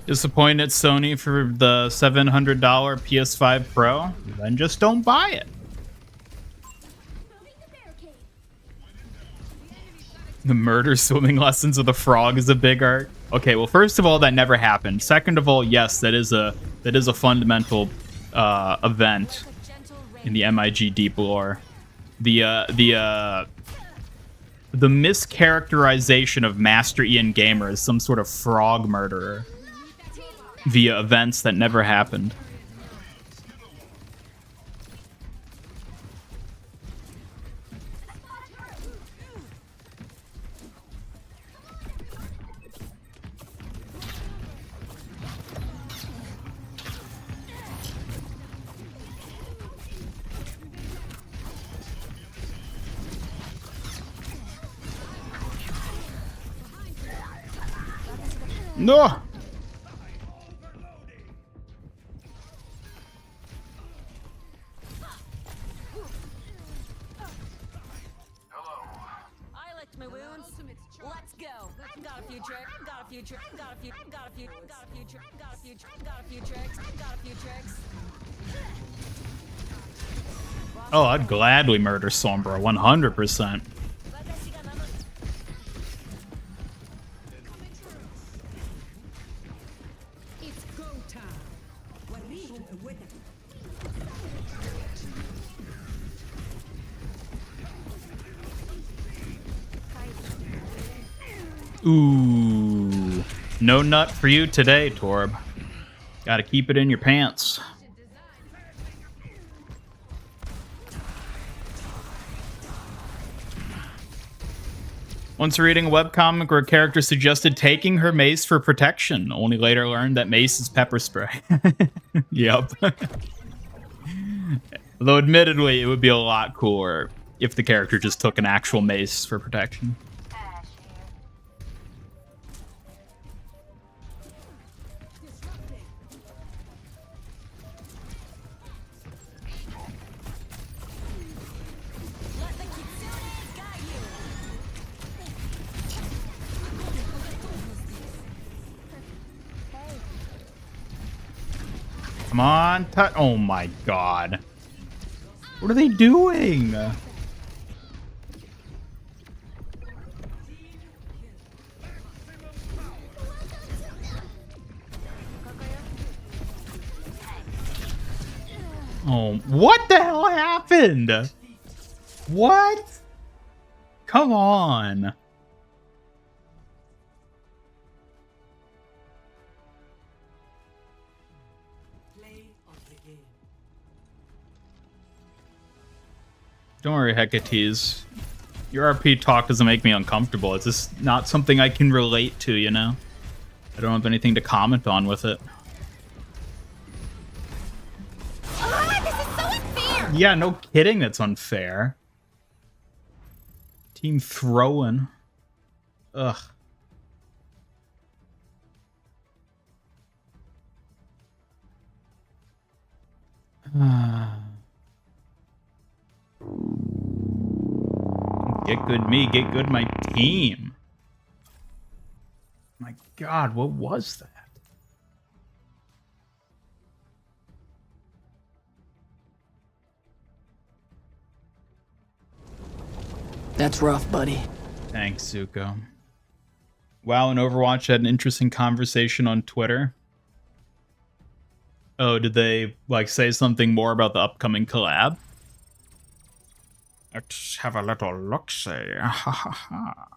Disappointed Sony for the $700 PS5 Pro? Then just don't buy it. The murder swimming lessons of the frog is a big art. Okay, well, first of all, that never happened. Second of all, yes, that is a fundamental event in the MIG deep lore. The mischaracterization of Master Ian Gamer as some sort of frog murderer via events that never happened. No. I licked my wounds. Let's go. Got a few tricks. Got a few tricks. Got a few. Got a few. Got a few tricks. Got a few tricks. Got a few tricks. Got a few tricks. Oh, I'd gladly murder Sombra 100%. It's go time. Walid with it. Ooh. No nut for you today, Torb. Gotta keep it in your pants. Once reading a webcomic where a character suggested taking her mace for protection, only later learned that mace is pepper spray. Yep. Though admittedly, it would be a lot cooler if the character just took an actual mace for protection. Come on, oh my god. What are they doing? Oh, what the hell happened? What? Come on. Don't worry, Hecate's. Your RP talk doesn't make me uncomfortable. It's just not something I can relate to, you know? I don't have anything to comment on with it. Ah, this is so unfair! Yeah, no kidding, that's unfair. Team throwing. Ugh. Get good me, get good my team. My god, what was that? That's rough, buddy. Thanks, Zuko. WoW and Overwatch had an interesting conversation on Twitter. Oh, did they, like, say something more about the upcoming collab? Let's have a little look-see. Ha ha ha.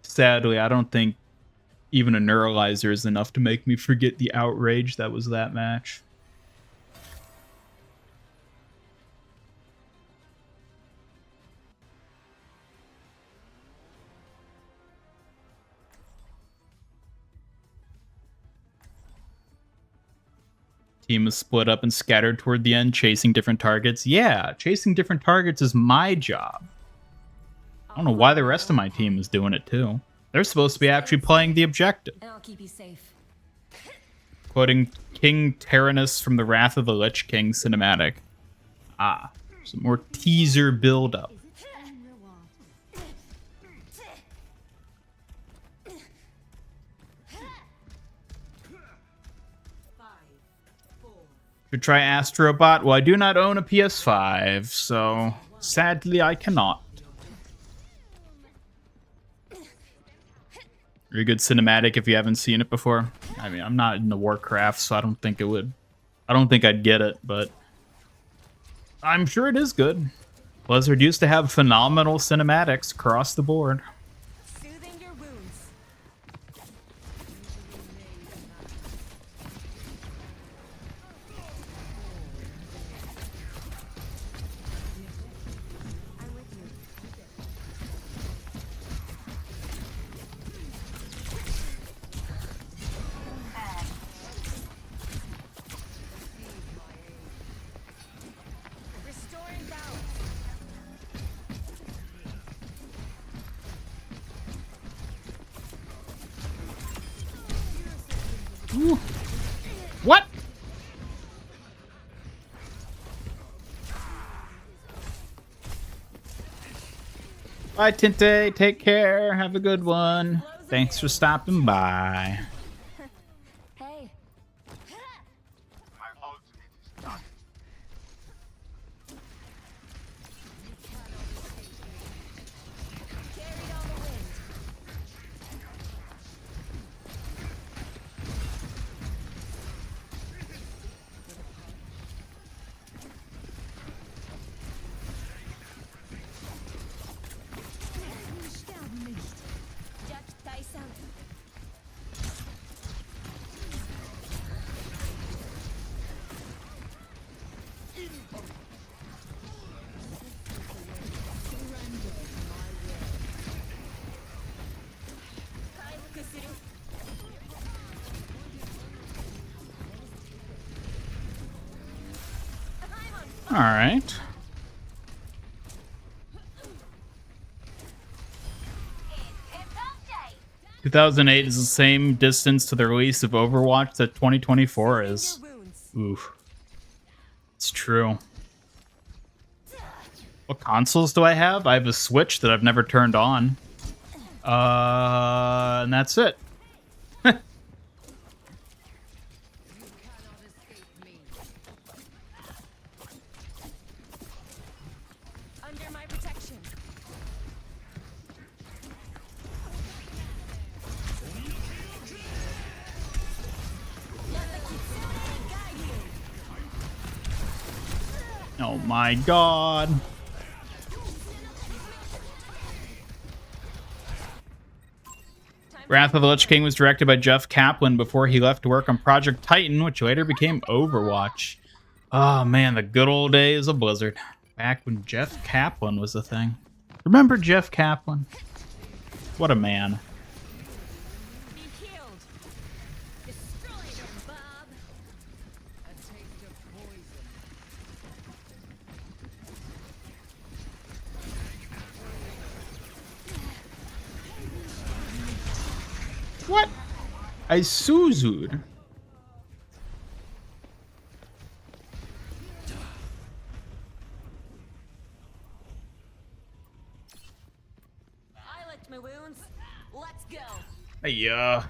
Sadly, I don't think even a neuralizer is enough to make me forget the outrage that was that match. Team was split up and scattered toward the end, chasing different targets. Yeah, chasing different targets is my job. I don't know why the rest of my team is doing it too. They're supposed to be actually playing the objective. And I'll keep you safe. Quoting King Tyrannus from the Wrath of the Lich King cinematic. Ah, some more teaser build-up. Should try Astrobot. Well, I do not own a PS5, so sadly I cannot. Very good cinematic if you haven't seen it before. I mean, I'm not into Warcraft, so I don't think it would. I don't think I'd get it, but I'm sure it is good. Blizzard used to have phenomenal cinematics across the board. Soothing your wounds. Ooh. What? Bye, Tinte. Take care. Have a good one. Thanks for stopping by. Hey. Carried on the wind. Jack Tyson. All right. It's update. 2008 is the same distance to the release of Overwatch that 2024 is. Oof. It's true. What consoles do I have? I have a Switch that I've never turned on. And that's it. Under my protection. Oh my god. Wrath of the Lich King was directed by Jeff Kaplan before he left to work on Project Titan, which later became Overwatch. Oh man, the good old days of Blizzard. Back when Jeff Kaplan was a thing. Remember Jeff Kaplan? What a man. Be healed. Destroy them, Bob. A taste of poison. What? I Suzu'd. I licked my wounds. Let's go. Yeah.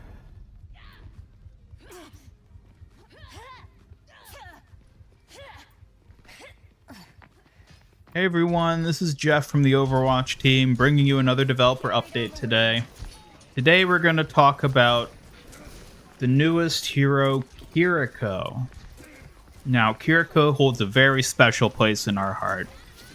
Hey everyone, this is Jeff from the Overwatch team, bringing you another developer update today. Today we're going to talk about the newest hero, Kiriko. Now, Kiriko holds a very special place in our heart.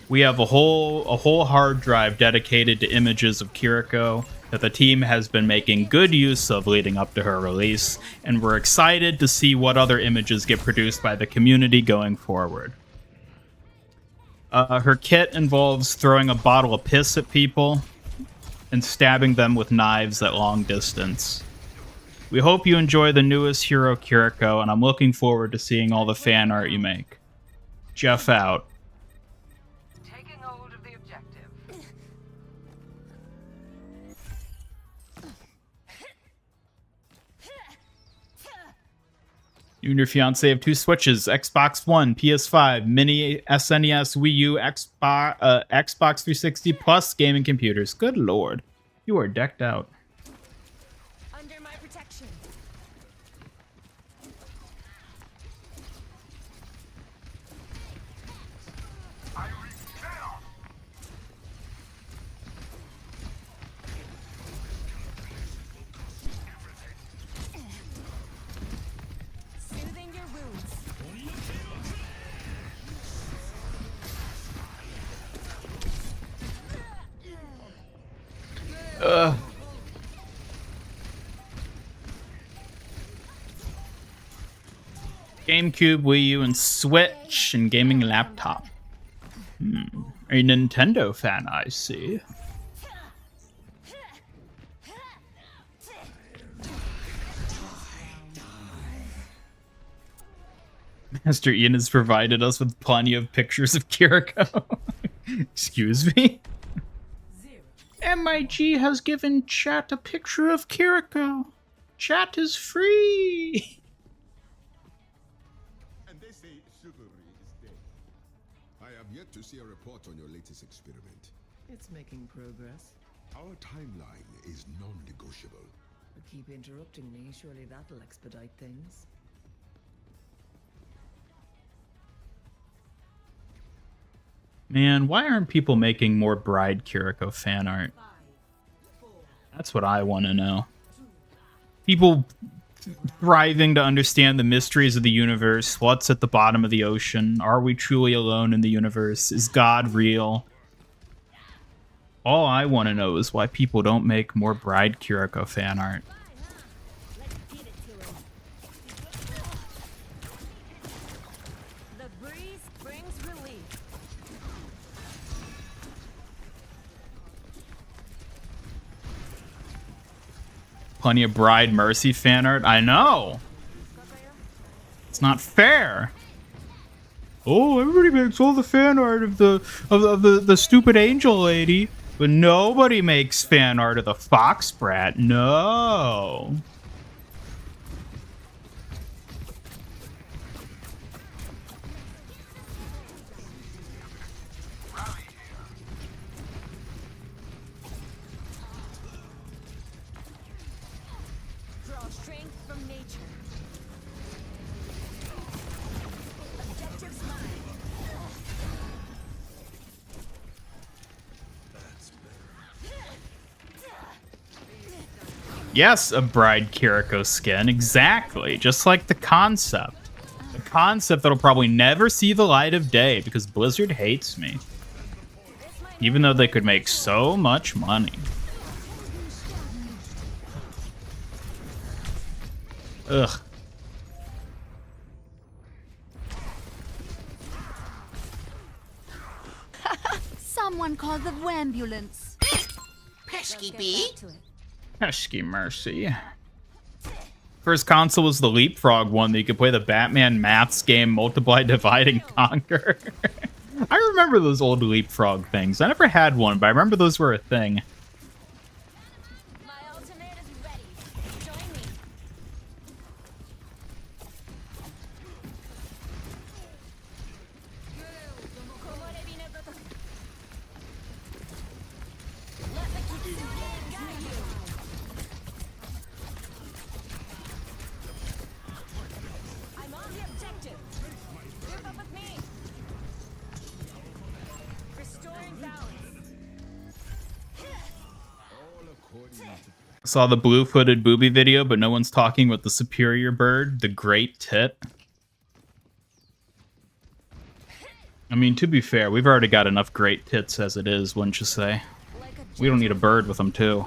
We have a whole hard drive dedicated to images of Kiriko that the team has been making good use of leading up to her release, and we're excited to see what other images get produced by the community going forward. Her kit involves throwing a bottle of piss at people and stabbing them with knives at long distance. We hope you enjoy the newest hero, Kiriko, and I'm looking forward to seeing all the fan art you make. Jeff out. Taking hold of the objective. You and your fiance have two Switches, Xbox One, PS5, Mini, SNES, Wii U, Xbox 360 plus gaming computers. Good lord. You are decked out. Under my protection. Soothing your wounds. GameCube, Wii U, and Switch, and gaming laptop. A Nintendo fan, I see. Master Ian has provided us with plenty of pictures of Kiriko. Excuse me? MIG has given chat a picture of Kiriko. Chat is free. And they say chivalry is dead. I have yet to see a report on your latest experiment. It's making progress. Our timeline is non-negotiable. But keep interrupting me. Surely that'll expedite things. Man, why aren't people making more Bride Kiriko fan art? That's what I want to know. People thriving to understand the mysteries of the universe. What's at the bottom of the ocean? Are we truly alone in the universe? Is God real? All I want to know is why people don't make more Bride Kiriko fan art. The breeze brings relief. Plenty of Bride Mercy fan art. I know. It's not fair. Oh, everybody makes all the fan art of the stupid angel lady, but nobody makes fan art of the fox brat. No. Draw strength from nature. Objectives mine. Yes, a Bride Kiriko skin. Exactly. Just like the concept. The concept that'll probably never see the light of day because Blizzard hates me. Even though they could make so much money. Ugh. Someone call the ambulance. Pesky bee. Pesky mercy. First console was the Leapfrog one that you could play the Batman maths game, multiply, divide, and conquer. I remember those old Leapfrog things. I never had one, but I remember those were a thing. My ultimate is ready. Join me. Let the Kitsune guide you. I'm on the objective. Group up with me. Restoring balance. Saw the blue-footed booby video, but no one's talking about the superior bird, the great tit. I mean, to be fair, we've already got enough great tits as it is, wouldn't you say? We don't need a bird with them, too.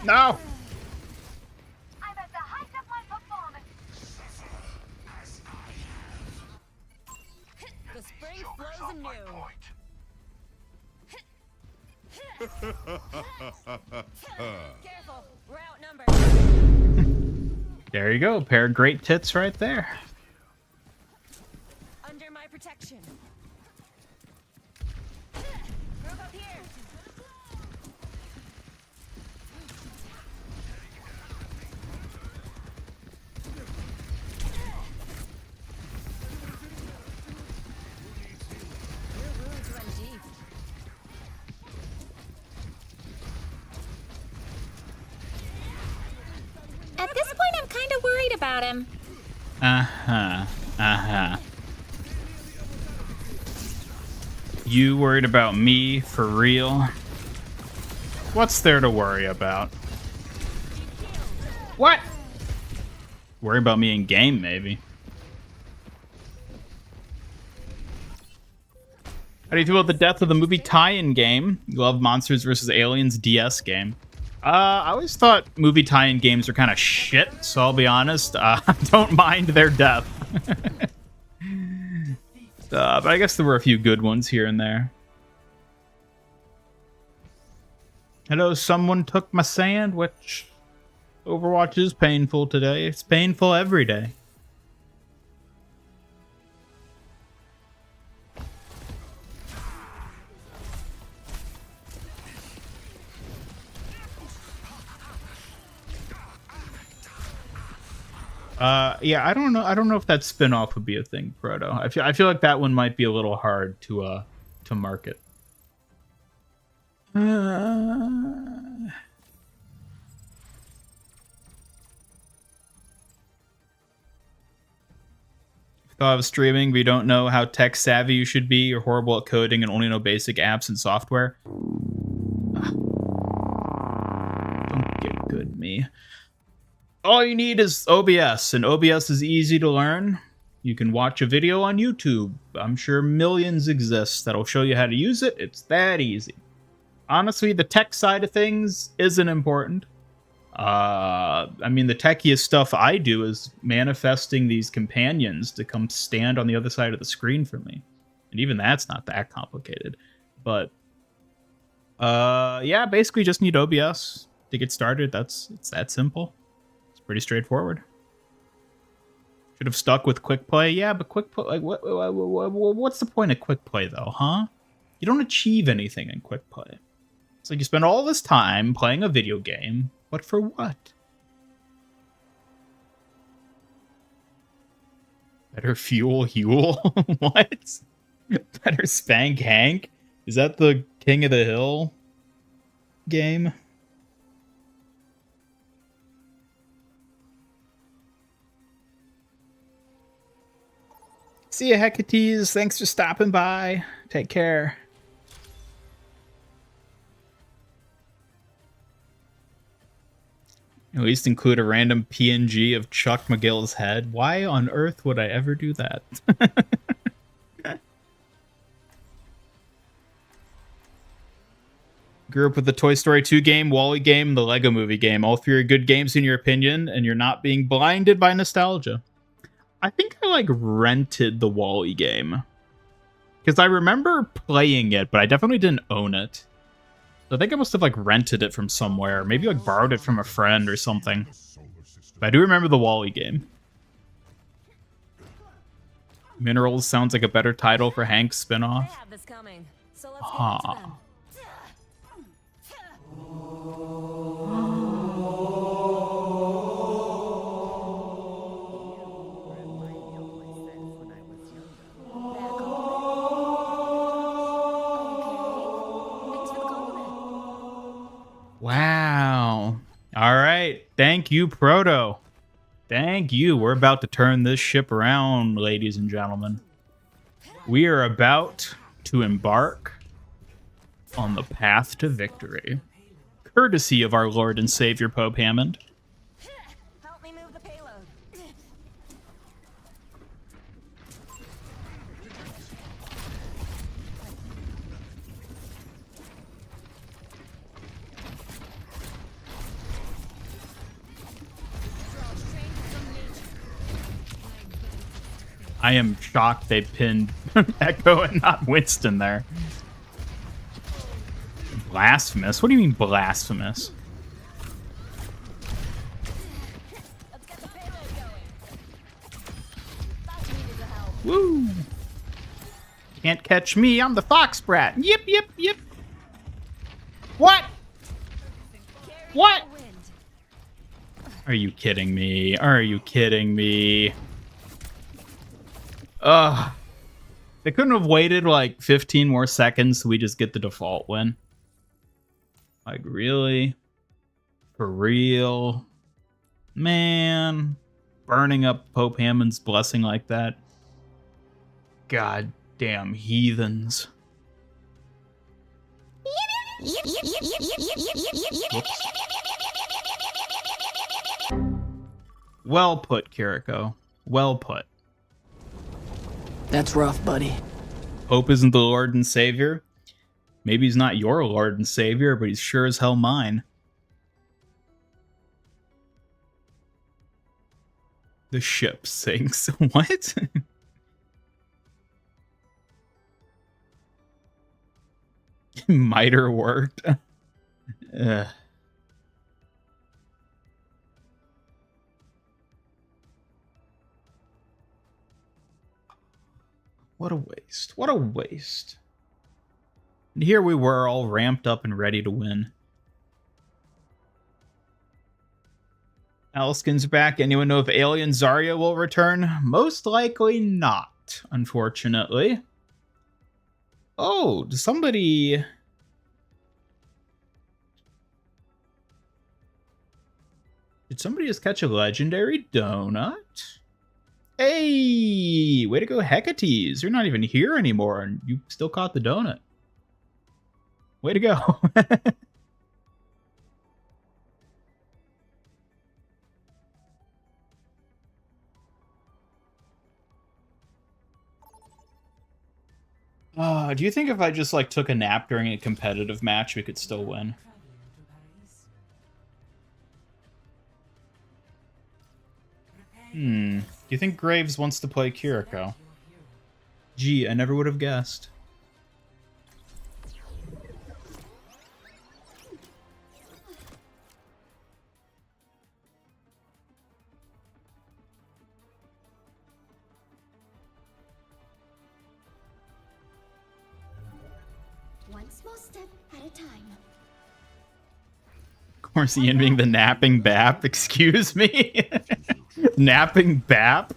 No! I'm at the height of my performance. The spring flows anew. Careful, we're outnumbered. There you go. Pair of great tits right there. Under my protection. Group up here. Your wounds run deep. At this point, I'm kind of worried about him. Uh-huh. Uh-huh. You worried about me, for real? What's there to worry about? What? Worry about me in game, maybe. How do you feel about the death of the movie tie-in game? You love Monsters vs. Aliens DS game. I always thought movie tie-in games are kind of shit, so I'll be honest. I don't mind their death. But I guess there were a few good ones here and there. Hello, someone took my sandwich. Overwatch is painful today. It's painful every day. Yeah, I don't know. I don't know if that spin-off would be a thing, Proto. I feel like that one might be a little hard to market. Thought of streaming, but you don't know how tech savvy you should be. You're horrible at coding and only know basic apps and software. Don't get good, me. All you need is OBS, and OBS is easy to learn. You can watch a video on YouTube. I'm sure millions exist that'll show you how to use it. It's that easy. Honestly, the tech side of things isn't important. I mean, the techiest stuff I do is manifesting these companions to come stand on the other side of the screen for me. And even that's not that complicated. But, yeah, basically just need OBS to get started. It's that simple. It's pretty straightforward. Should have stuck with quick play. Yeah, but quick play, like, what's the point of quick play, though, huh? You don't achieve anything in quick play. It's like you spend all this time playing a video game, but for what? Better fuel Huel? What? Better spank Hank? Is that the King of the Hill game? See ya, Hecates. Thanks for stopping by. Take care. At least include a random PNG of Chuck McGill's head. Why on earth would I ever do that? Grew up with the Toy Story 2 game, WALL-E game, the Lego Movie game. All three are good games in your opinion, and you're not being blinded by nostalgia. I think I, like, rented the WALL-E game. Because I remember playing it, but I definitely didn't own it. I think I must have, like, rented it from somewhere. Maybe, like, borrowed it from a friend or something. But I do remember the WALL-E game. Minerals sounds like a better title for Hank's spinoff. Huh. Wow. All right. Thank you, Proto. Thank you. We're about to turn this ship around, ladies and gentlemen. We are about to embark on the path to victory, courtesy of our Lord and Savior, Pope Hammond. Help me move the payload. I am shocked they pinned Echo and not Winston there. Blasphemous? What do you mean blasphemous? Let's get the payload going. That needed the help. Woo! Can't catch me, I'm the fox brat. Yip, yip, yip. What? What? Are you kidding me? Are you kidding me? Ugh. They couldn't have waited like 15 more seconds so we just get the default win. Like, really? For real? Man. Burning up Pope Hammond's blessing like that. God damn heathens. Well put, Kiriko. Well put. That's rough, buddy. Pope isn't the Lord and Savior. Maybe he's not your Lord and Savior, but he's sure as hell mine. The ship sinks. What? Miter worked. Ugh. What a waste. What a waste. And here we were all ramped up and ready to win. Alskin's back. Anyone know if Alien Zarya will return? Most likely not, unfortunately. Oh, does somebody... Did somebody just catch a legendary donut? Hey, way to go, Hecates. You're not even here anymore, and you still caught the donut. Way to go. Do you think if I just like took a nap during a competitive match, we could still win? Do you think Graves wants to play Kiriko? Gee, I never would have guessed. One small step at a time. Of course, Ian being the napping bap. Excuse me? Napping bap?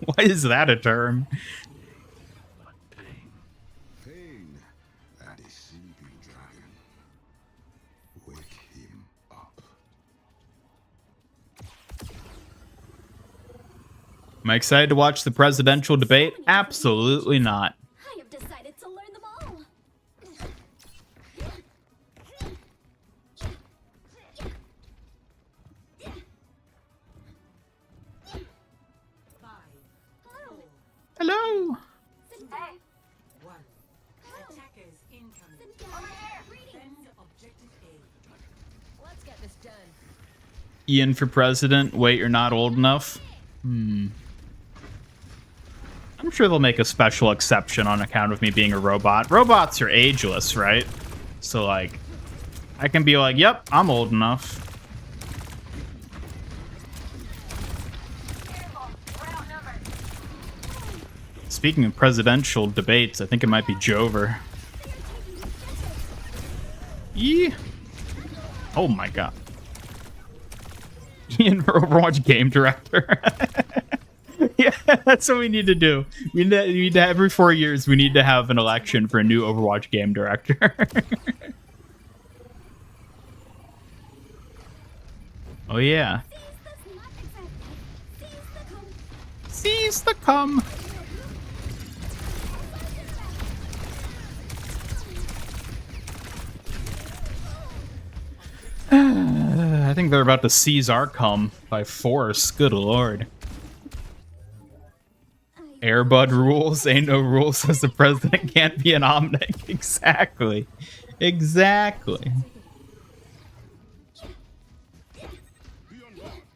Why is that a term? Pain and a sleeping dragon. Wake him up. Am I excited to watch the presidential debate? Absolutely not. I have decided to learn them all. Hello. Let's get this done. Ian for president. Wait, you're not old enough? I'm sure they'll make a special exception on account of me being a robot. Robots are ageless, right? So, like, I can be like, yep, I'm old enough. Speaking of presidential debates, I think it might be Jover. Yee. Oh my god. Ian for Overwatch game director. Yeah, that's what we need to do. We need to every 4 years we need to have an election for a new Overwatch game director. Oh yeah. Seize the cum. I think they're about to seize our cum by force. Good lord. Airbud rules. Ain't no rules says the president can't be an omnic. Exactly. Exactly.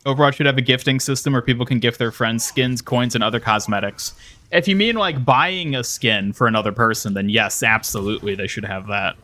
Overwatch should have a gifting system where people can gift their friends skins, coins, and other cosmetics. If you mean like buying a skin for another person, then yes, absolutely, they should have that.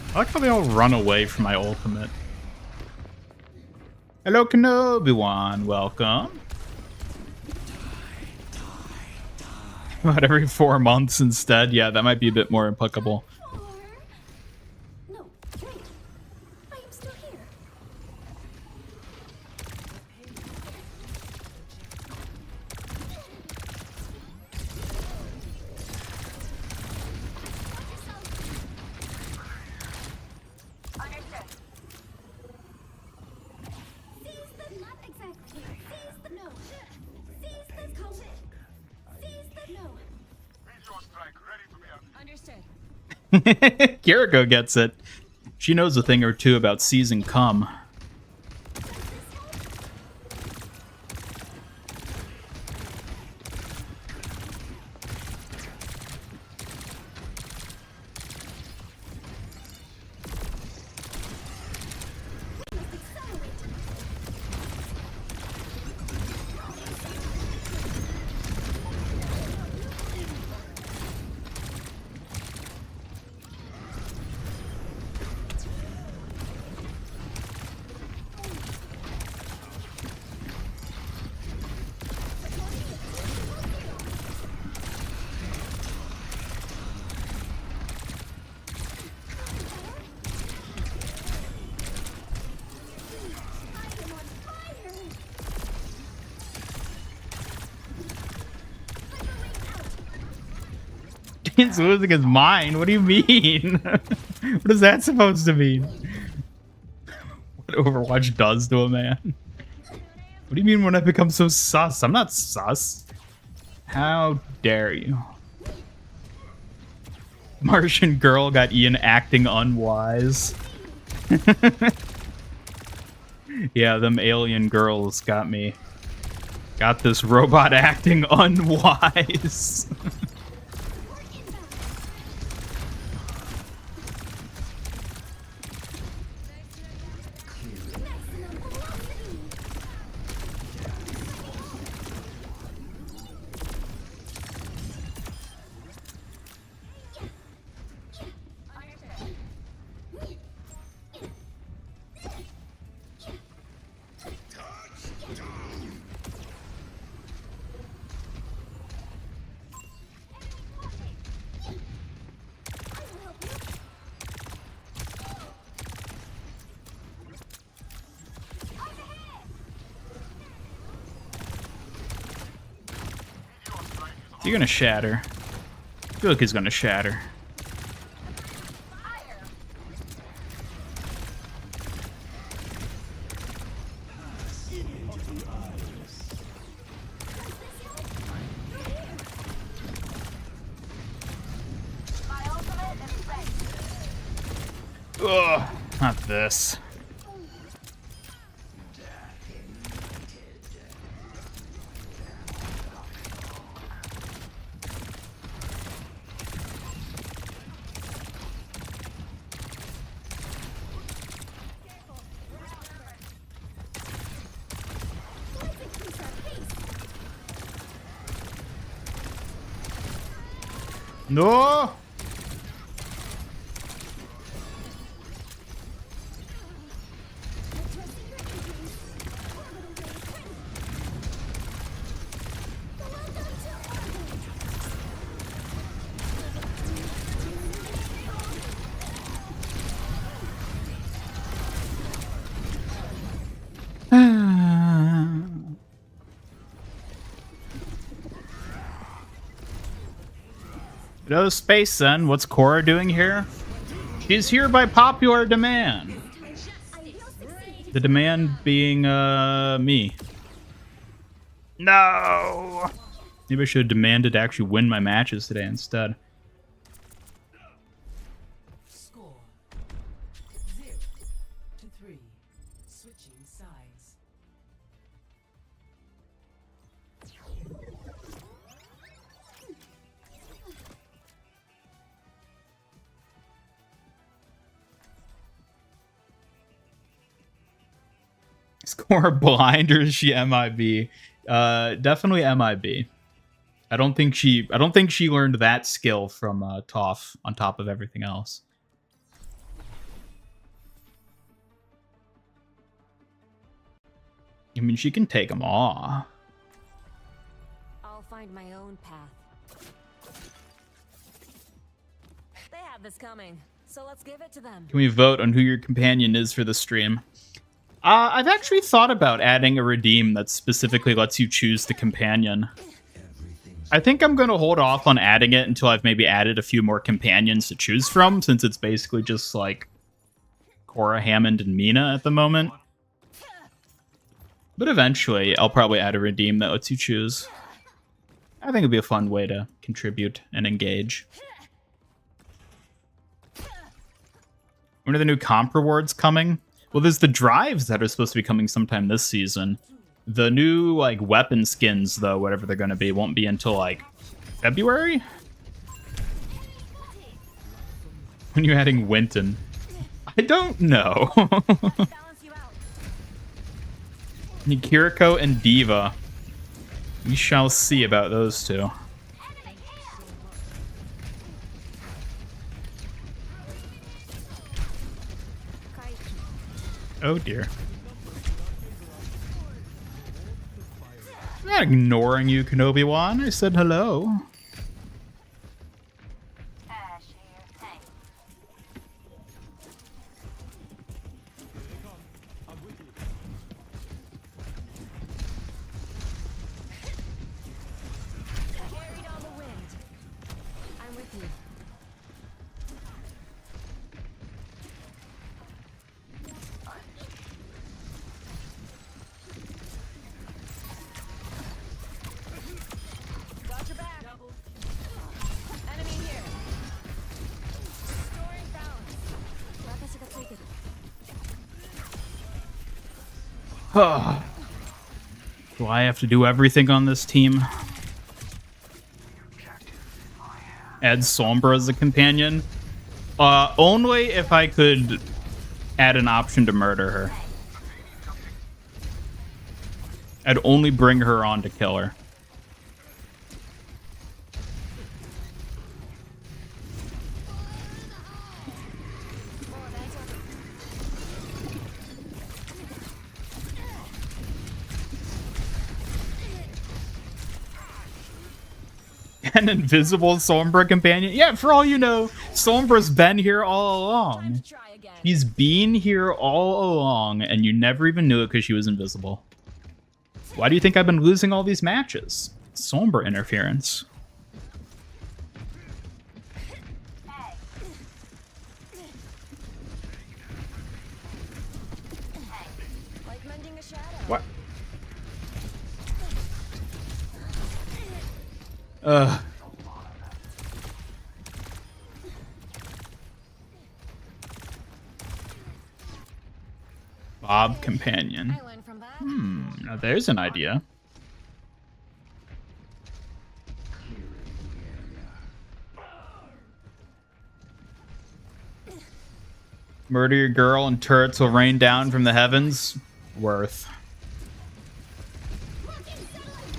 I like how they all run away from my ultimate. Hello, Kenobi-wan. Welcome. About every 4 months instead. Yeah, that might be a bit more applicable. No, wait. I am still here. Understood. Kiriko gets it. She knows a thing or two about season cum. He's losing his mind. What do you mean? What is that supposed to mean? What Overwatch does to a man? What do you mean when I become so sus? I'm not sus. How dare you? Martian girl got Ian acting unwise. Yeah, them alien girls got me. Got this robot acting unwise. You're gonna shatter. I feel like he's gonna shatter. Ugh, not this. No! Hello, Space Sun. What's Cora doing here? She's here by popular demand. The demand being, me. No! Maybe I should have demanded to actually win my matches today instead. Score 0-3. Switching sides. Is Cora blind or is she MIB? Definitely MIB. I don't think she learned that skill from Toph on top of everything else. I mean, she can take them all. I'll find my own path. They have this coming, so let's give it to them. Can we vote on who your companion is for the stream? I've actually thought about adding a redeem that specifically lets you choose the companion. I think I'm going to hold off on adding it until I've maybe added a few more companions to choose from, since it's basically just like Cora, Hammond, and Mina at the moment. But eventually, I'll probably add a redeem that lets you choose. I think it'd be a fun way to contribute and engage. When are the new comp rewards coming? Well, there's the drives that are supposed to be coming sometime this season. The new like weapon skins, though, whatever they're going to be, won't be until like February. When you're adding Winton, I don't know. Kiriko and Diva. We shall see about those two. Oh dear. I'm not ignoring you, Kenobi-wan. I said hello. Do I have to do everything on this team? Add Sombra as a companion? Only if I could add an option to murder her. I'd only bring her on to kill her. An invisible Sombra companion? Yeah, for all you know, Sombra's been here all along. He's been here all along, and you never even knew it because she was invisible. Why do you think I've been losing all these matches? Sombra interference. What? Bob companion. Now there's an idea. Murder your girl and turrets will rain down from the heavens. Worth.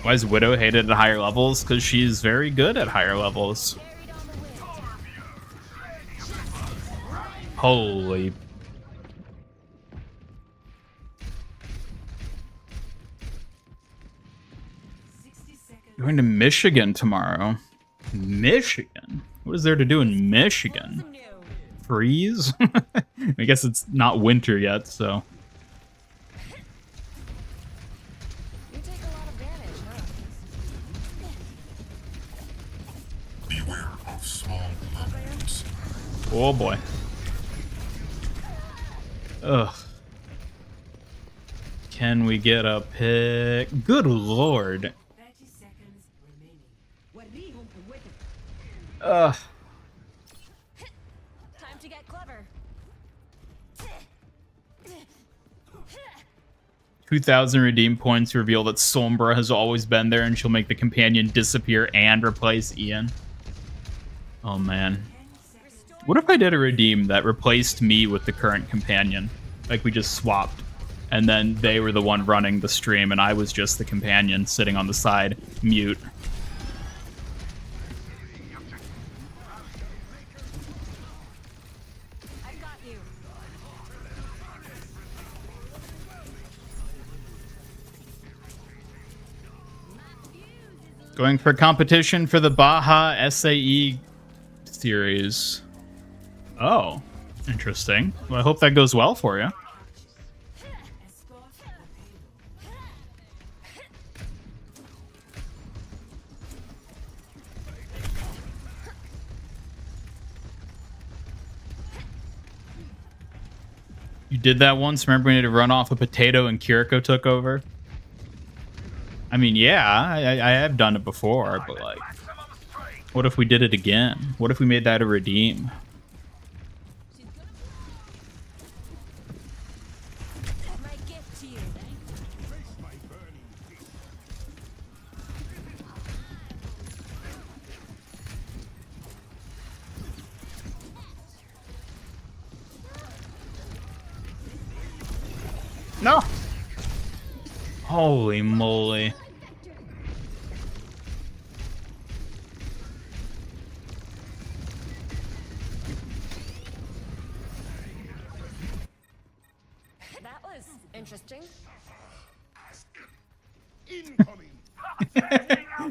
Why is Widow hated at higher levels? Because she's very good at higher levels. Holy. Going to Michigan tomorrow. Michigan? What is there to do in Michigan? Freeze? I guess it's not winter yet, so. Beware of small lumps. Oh boy. Ugh. Can we get a pick? Good lord. Ugh. Time to get clever. 2,000 redeem points reveal that Sombra has always been there and she'll make the companion disappear and replace Ian. Oh man. What if I did a redeem that replaced me with the current companion? Like we just swapped. And then they were the one running the stream and I was just the companion sitting on the side, mute. Going for competition for the Baja SAE series. Oh, interesting. Well, I hope that goes well for you. You did that once? Remember when you had to run off a potato and Kiriko took over? I mean, yeah, I have done it before, but like, what if we did it again? What if we made that a redeem? No. Holy moly. That was interesting.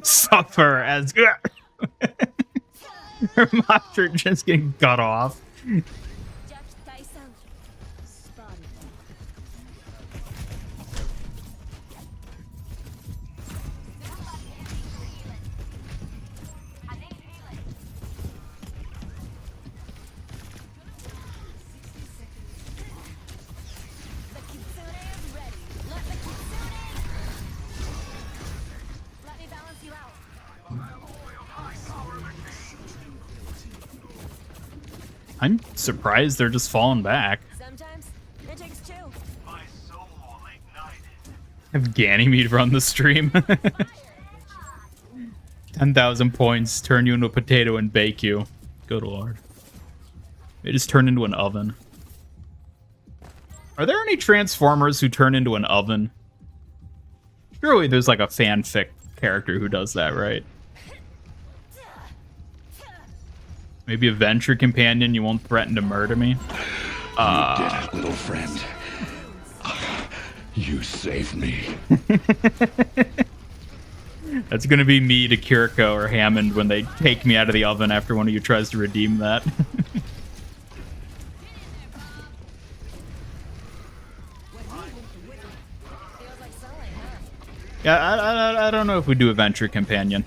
Suffer as her monster just getting cut off. I'm surprised they're just falling back. Sometimes it takes two. Have Ganymede run the stream. 10,000 points, turn you into a potato and bake you. Good lord. They just turn into an oven. Are there any Transformers who turn into an oven? Surely there's like a fanfic character who does that, right? Maybe a venture companion, you won't threaten to murder me? You did it, little friend. You saved me. That's gonna be me to Kiriko or Hammond when they take me out of the oven after one of you tries to redeem that. Yeah, I don't know if we do a venture companion.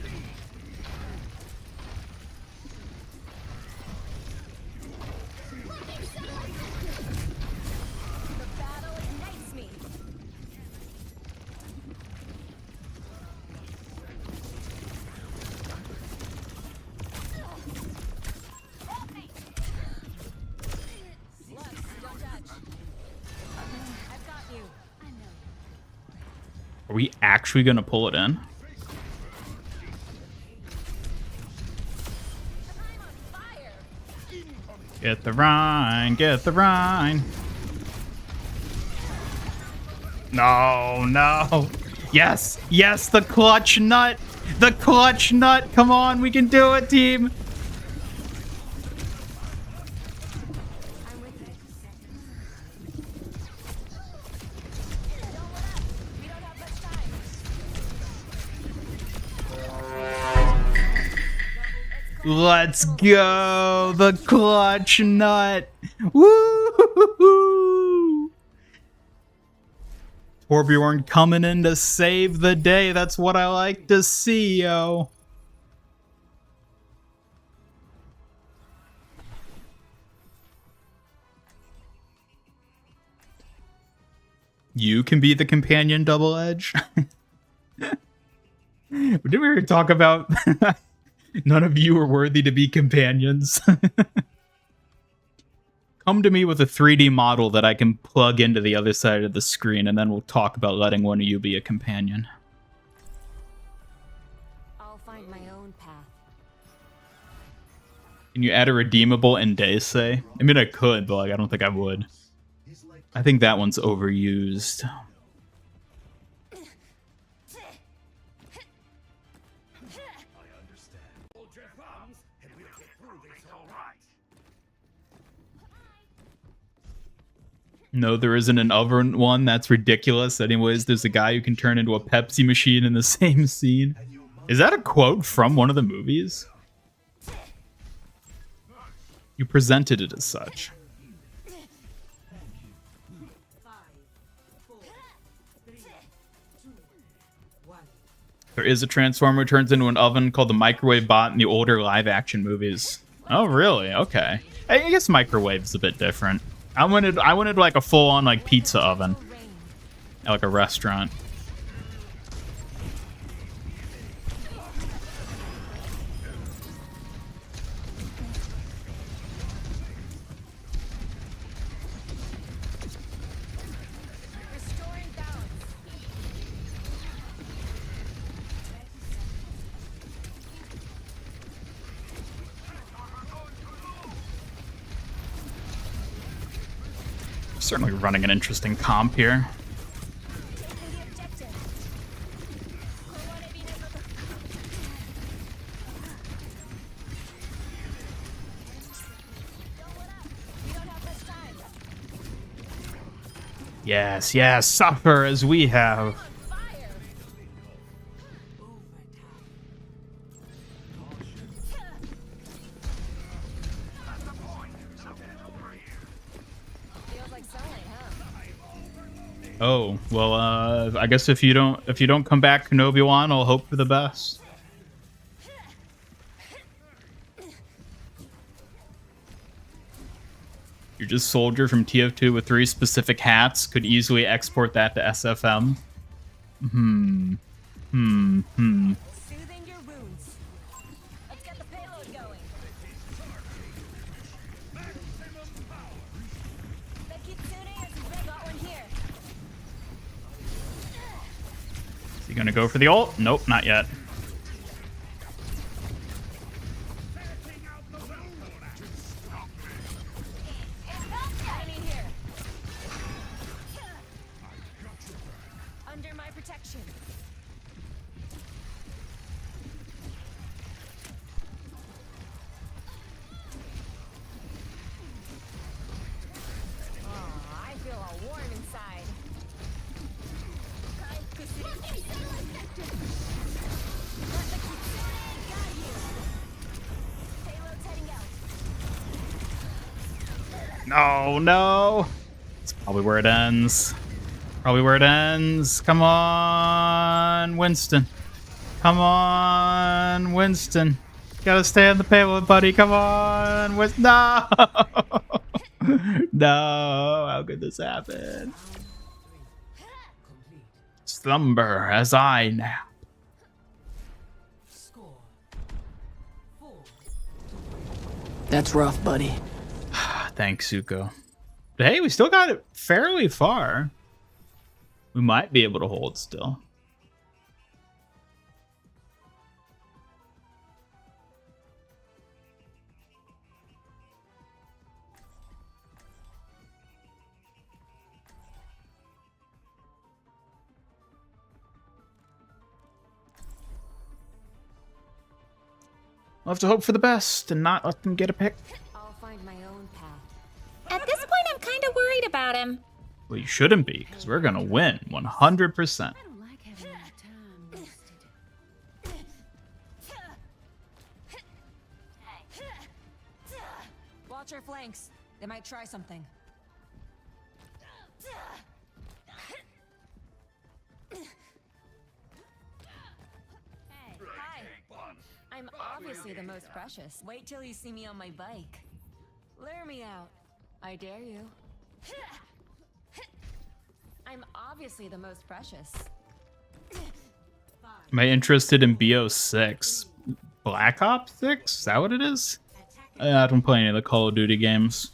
Are we actually gonna pull it in? Get the Rhine, get the Rhine. No, no. Yes, yes, the clutch nut. The clutch nut. Come on, we can do it, team. Let's go, the clutch nut. Woo! Torbjorn coming in to save the day. That's what I like to see, yo. You can be the companion double edge. Didn't we ever talk about none of you are worthy to be companions? Come to me with a 3D model that I can plug into the other side of the screen, and then we'll talk about letting one of you be a companion. I'll find my own path. Can you add a redeemable Indase? I mean, I could, but like, I don't think I would. I think that one's overused. No, there isn't an oven one. That's ridiculous. Anyways, there's a guy who can turn into a Pepsi machine in the same scene. Is that a quote from one of the movies? You presented it as such. There is a Transformer who turns into an oven called the Microwave Bot in the older live-action movies. Oh, really? Okay. I guess Microwave's a bit different. I wanted like a full-on like pizza oven, like a restaurant. Certainly running an interesting comp here. Yes, yes, suffer as we have. Feels like sunlight, huh? Oh, well, I guess if you don't come back, Kenobi-wan, I'll hope for the best. You're just soldier from TF2 with 3 specific hats. Could easily export that to SFM. Soothing your wounds. Let's get the payload going. The Kitsune has got one here. Is he gonna go for the ult? Nope, not yet. Enemy here. Under my protection. Oh, I feel all warm inside. Let the Kitsune guide you. Payload's heading out. No, no. It's probably where it ends. Probably where it ends. Come on, Winston. Come on, Winston. Gotta stay on the payload, buddy. Come on, Winston. No! No, how could this happen? Slumber as I nap. That's rough, buddy. Thanks, Zuko. But hey, we still got it fairly far. We might be able to hold still. We'll have to hope for the best and not let them get a pick. I'll find my own path. At this point, I'm kind of worried about him. Well, you shouldn't be, because we're going to win 100%. Watch our flanks. They might try something. Hey, hi. I'm obviously the most precious. Wait till you see me on my bike. Lure me out. I dare you. I'm obviously the most precious. Am I interested in BO6? Black Ops 6? Is that what it is? I don't play any of the Call of Duty games.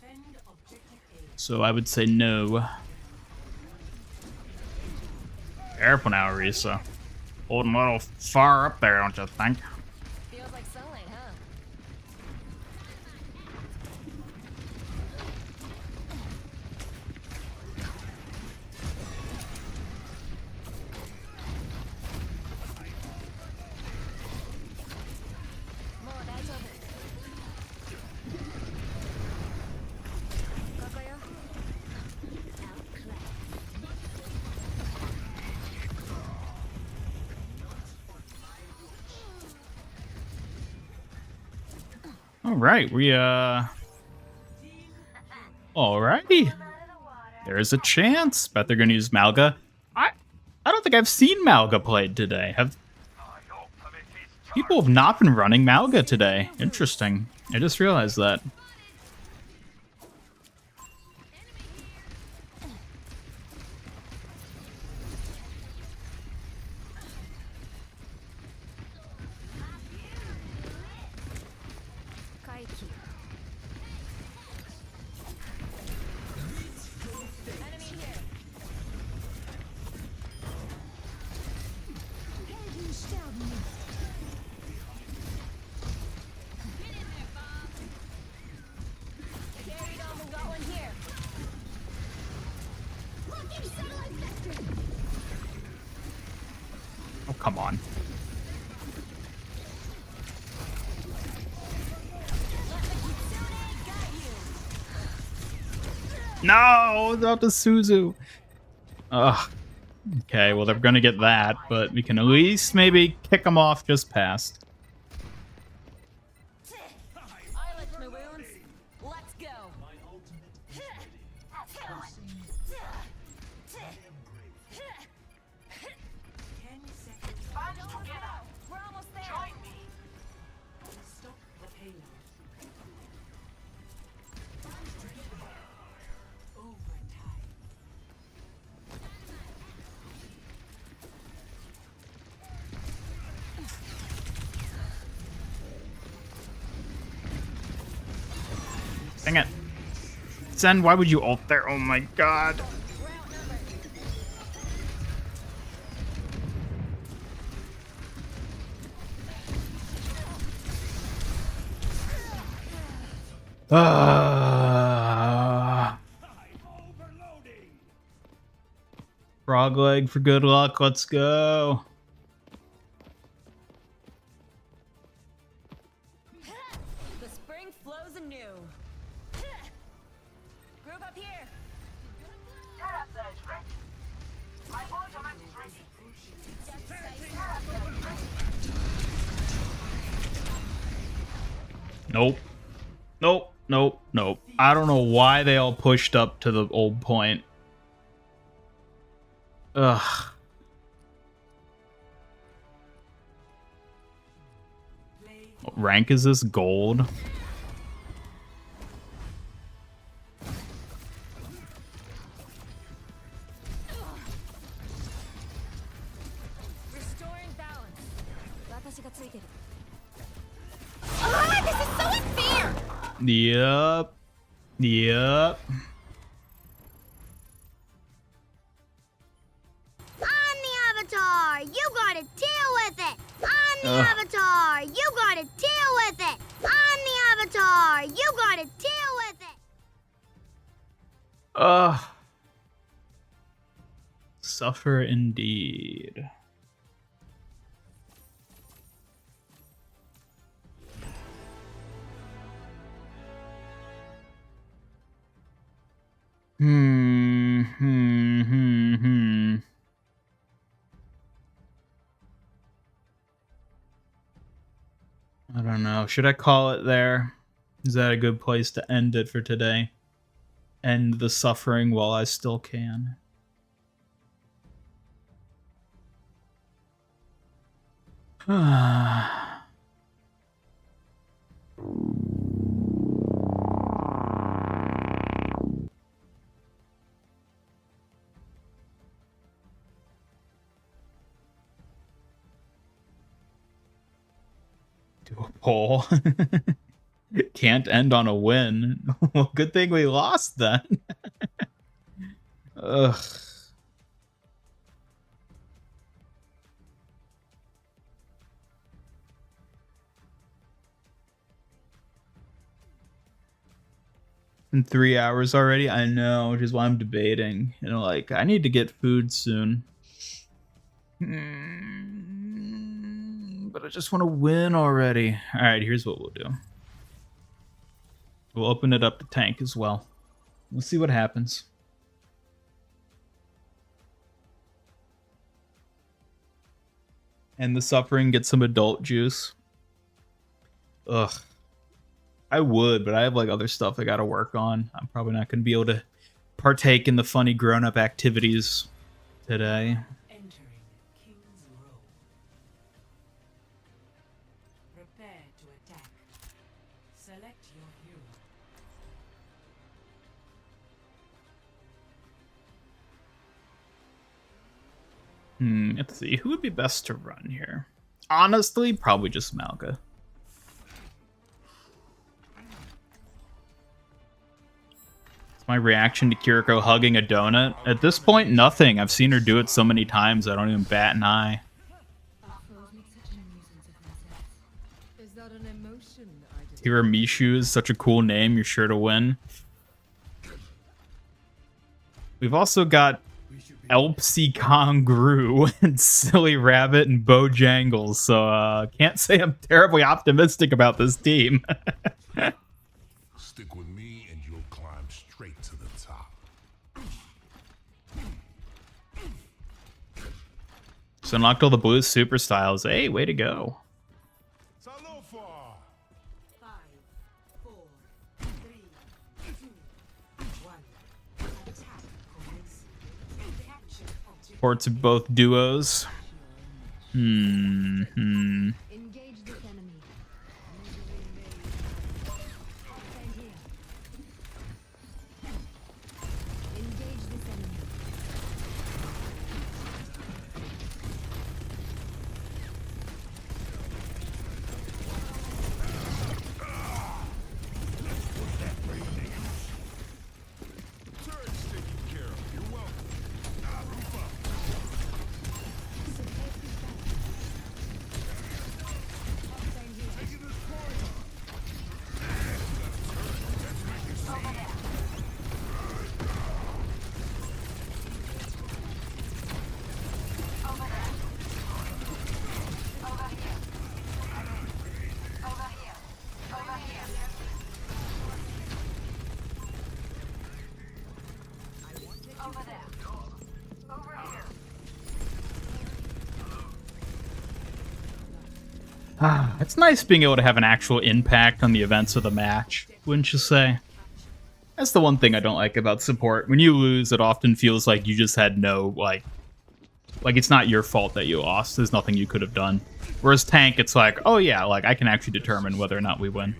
So I would say no. Careful now, Risa. Holding a little far up there, don't you think? Feels like sunlight, huh? More, that's over. Kakayo? All right, alrighty. There's a chance. Bet they're gonna use Malga. I don't think I've seen Malga played today. People have not been running Malga today. Interesting. I just realized that. Kaiki. Enemy here. Carried on, we got one here. Oh, come on. No, not the Suzu. Ugh. Okay, well, they're gonna get that, but we can at least maybe kick them off just past. I licked my wounds. Let's go. We're almost there. Stop the payload. Overtime. Dang it. Zen, why would you ult there? Oh my god. Frog leg for good luck. Let's go. The spring flows anew. Group up here. Nope. Nope. Nope. Nope. I don't know why they all pushed up to the old point. Ugh. What rank is this? Gold? Restoring balance. This is so unfair! Yep. Yep. I'm the Avatar. You gotta deal with it. I'm the Avatar. You gotta deal with it. I'm the Avatar. You gotta deal with it. Suffer indeed. I don't know. Should I call it there? Is that a good place to end it for today? End the suffering while I still can. Do a poll. Can't end on a win. Well, good thing we lost then. Ugh. In 3 hours already? I know, which is why I'm debating. You know, like, I need to get food soon. But I just want to win already. Alright, here's what we'll do. We'll open it up to tank as well. We'll see what happens. And the suffering, get some adult juice. Ugh. I would, but I have like other stuff I gotta work on. I'm probably not gonna be able to partake in the funny grown-up activities today. Entering King's Row. Prepare to attack. Select your hero. Let's see. Who would be best to run here? Honestly, probably just Malga. It's my reaction to Kiriko hugging a donut. At this point, nothing. I've seen her do it so many times, I don't even bat an eye. Tiramishu is such a cool name. You're sure to win. We've also got Elpsy Kongru and Silly Rabbit and Bojangles, so can't say I'm terribly optimistic about this team. Stick with me and you'll climb straight to the top. So unlocked all the blue super styles. Hey, way to go. 5, 4, 3, 2, 1. Attack commence. Capture objective. Ports of both duos. Engage this enemy. Stand here. Engage this enemy. It's nice being able to have an actual impact on the events of the match, wouldn't you say? That's the one thing I don't like about support. When you lose, it often feels like you just had no, like it's not your fault that you lost. There's nothing you could have done. Whereas tank, it's like, oh yeah, like I can actually determine whether or not we win.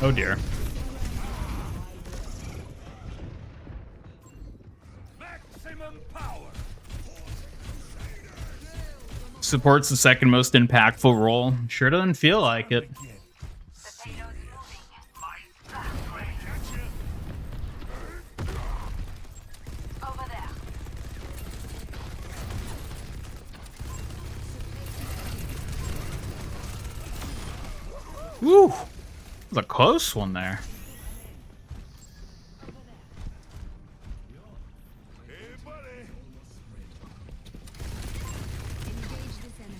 Oh dear. Maximum power. Support's the second most impactful role. Sure doesn't feel like it. Woo! That was a close one there. Engage this enemy.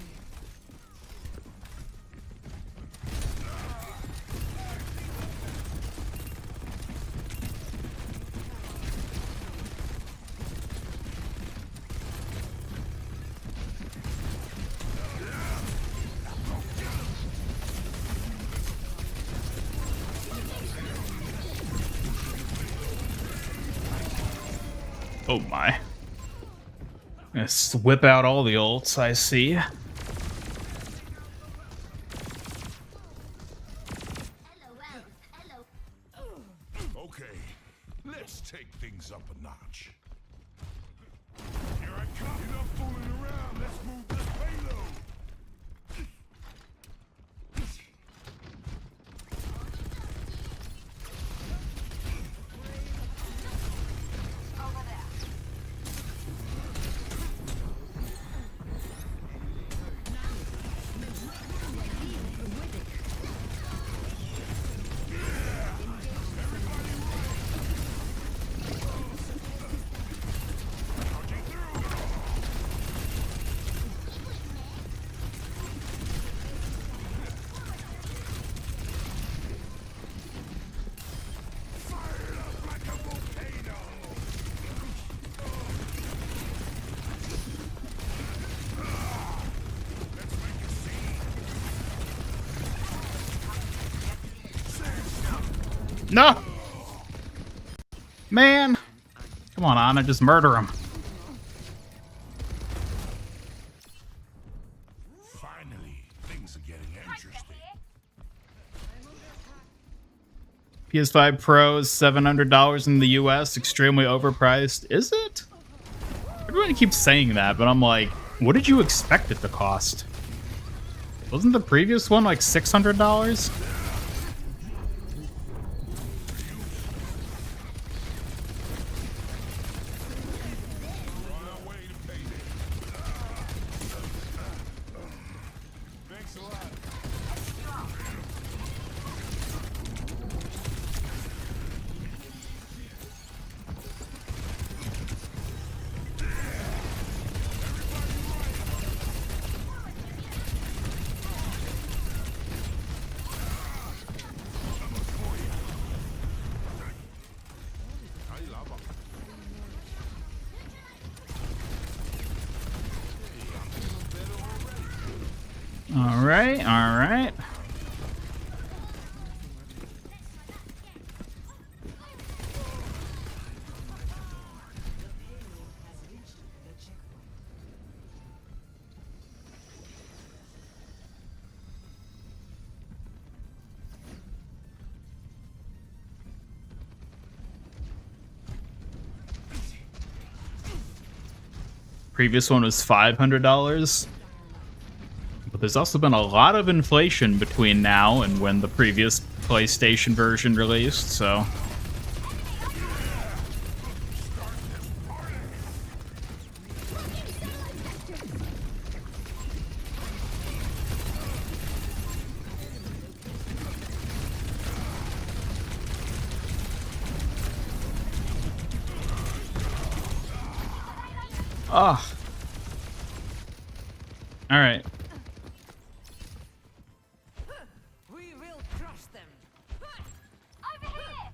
Oh my. Let's whip out all the ults, I see. Hello. Okay, let's take things up a notch. Here I come. Enough fooling around. Let's move this payload. No! Man! Come on, Anna, just murder him. Finally, things are getting interesting. PS5 Pro is $700 in the US, extremely overpriced. Is it? Everyone keeps saying that, but I'm like, what did you expect it to cost? Wasn't the previous one like $600? Thanks a lot. All right, all right. Previous one was $500. But there's also been a lot of inflation between now and when the previous PlayStation version released, so... Oh. All right. We will crush them. Over here!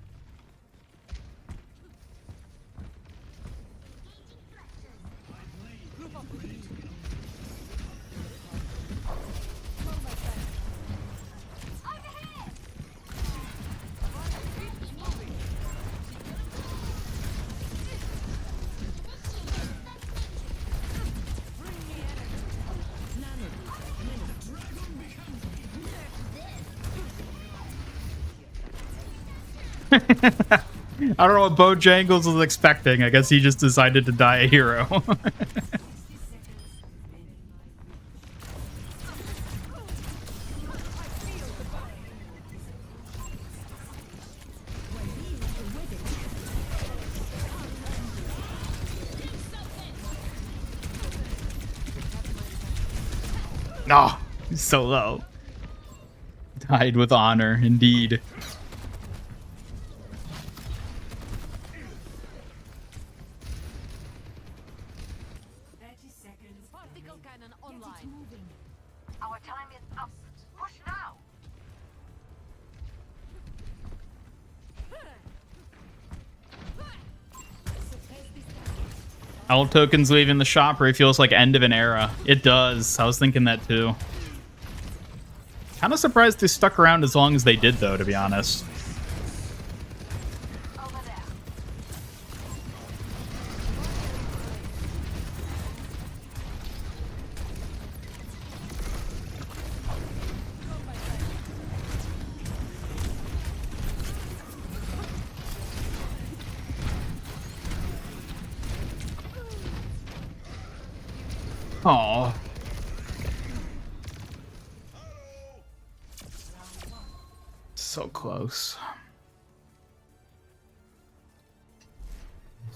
I don't know what Bojangles was expecting. I guess he just decided to die a hero. No, he's so low. Died with honor, indeed. Our time is up. Push now! Owl Token's leaving the shop, or he feels like end of an era. It does. I was thinking that too. Kind of surprised they stuck around as long as they did, though, to be honest. Aww. So close.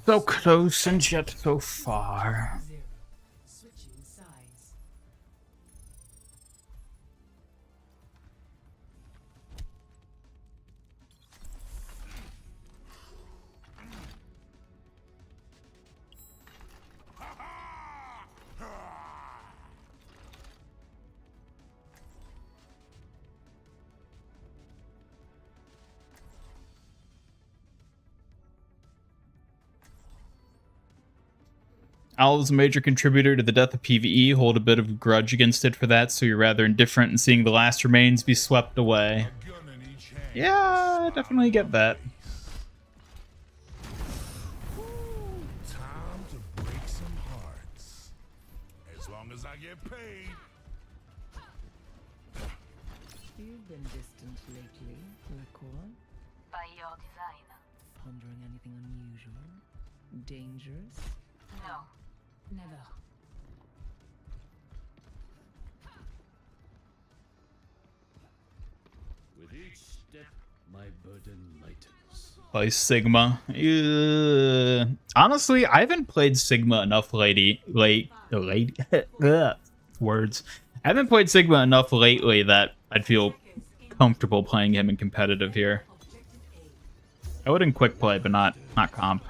So close and yet so far. Switching sides. Owl is a major contributor to the death of PvE. Hold a bit of a grudge against it for that, so you're rather indifferent in seeing the last remains be swept away. Yeah, I definitely get that. Time to break some hearts. As long as I get paid. You've been distant lately, Lacour. By your design. Pondering anything unusual? Dangerous? No. Never. With each step, my burden lightens. By Sigma. Honestly, I haven't played Sigma enough words. I haven't played Sigma enough lately that I'd feel comfortable playing him in competitive here. I would in quick play, but not comp.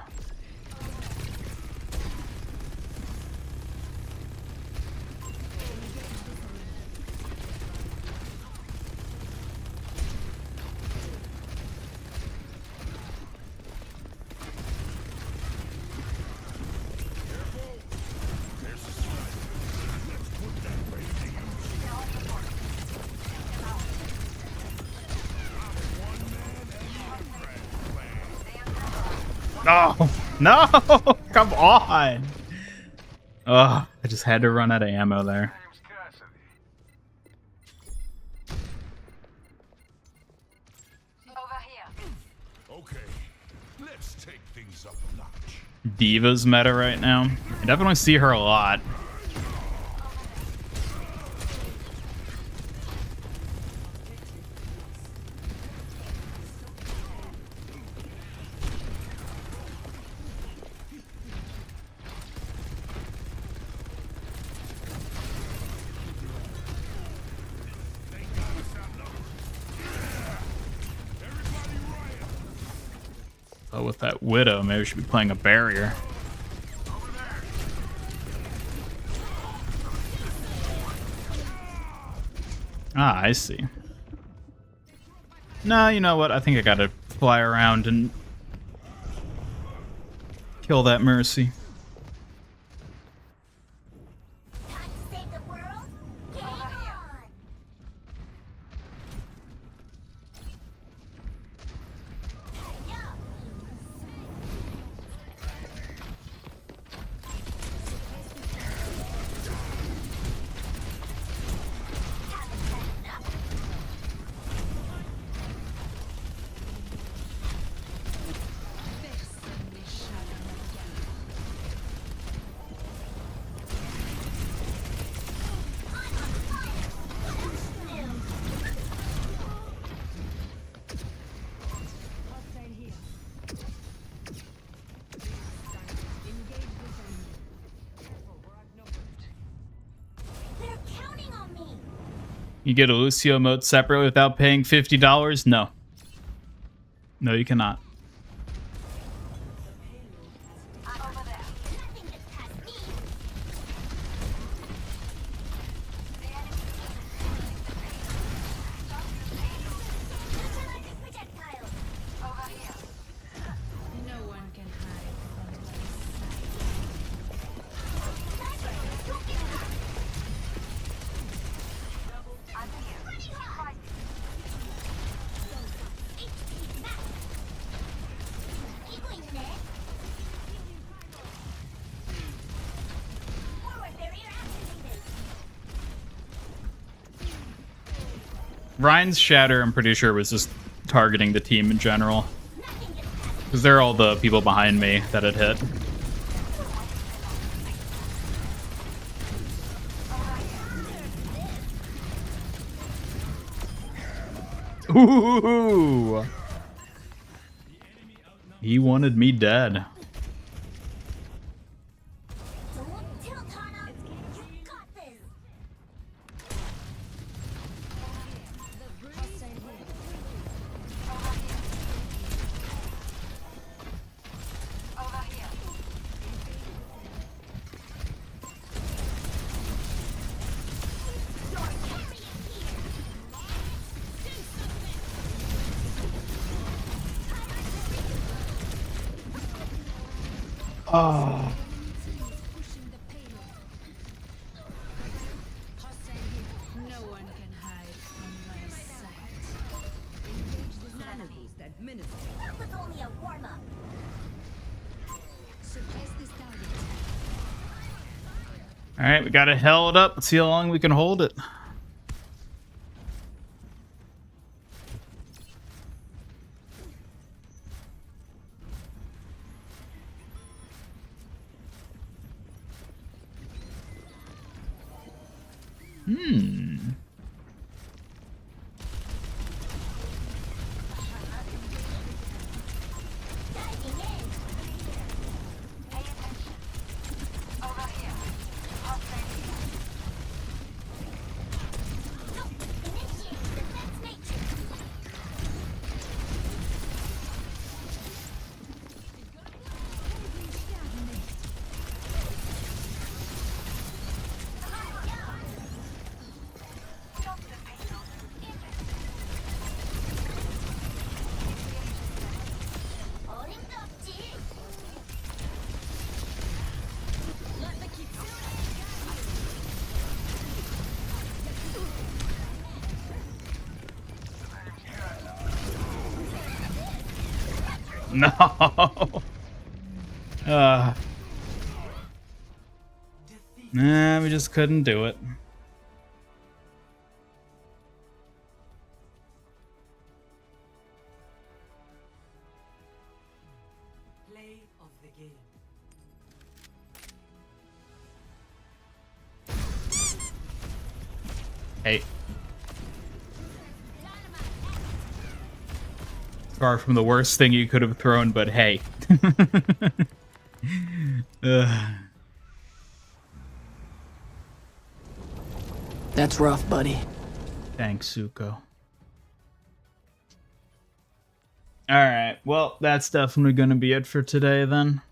Oh, no! Come on! Ugh, I just had to run out of ammo there. Okay, let's take things up a notch. Diva's meta right now. I definitely see her a lot. Oh, with that Widow, maybe we should be playing a barrier. Ah, I see. No, you know what? I think I gotta fly around and kill that Mercy. Time to save the world? Game on! They're counting on me! You get a Lucio emote separately without paying $50? No. No, you cannot. Nothing gets past me! Electric projectiles! No one can hide from my sight. Ryan's Shatter, I'm pretty sure, was just targeting the team in general. Because they're all the people behind me that it hit. Ooh! He wanted me dead. Don't tilt, Hana! You got this! Oh. No one can hide from my sight. Mana boost administered. That was only a warm-up! Suppress this target. Alright, we gotta held up. Let's see how long we can hold it. Diving in! Initiate defense matrix! No. Nah, we just couldn't do it. Play of the game. Hey. Far from the worst thing you could have thrown, but hey. That's rough, buddy. Thanks, Zuko. Alright, well, that's definitely going to be it for today, then.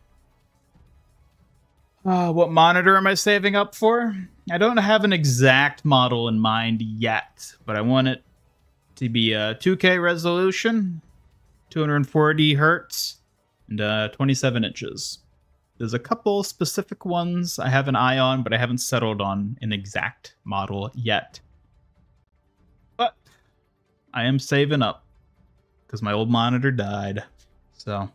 What monitor am I saving up for? I don't have an exact model in mind yet, but I want it to be a 2K resolution, 240 hertz, and 27 inches. There's a couple specific ones I have an eye on, but I haven't settled on an exact model yet. But I am saving up because my old monitor died. So,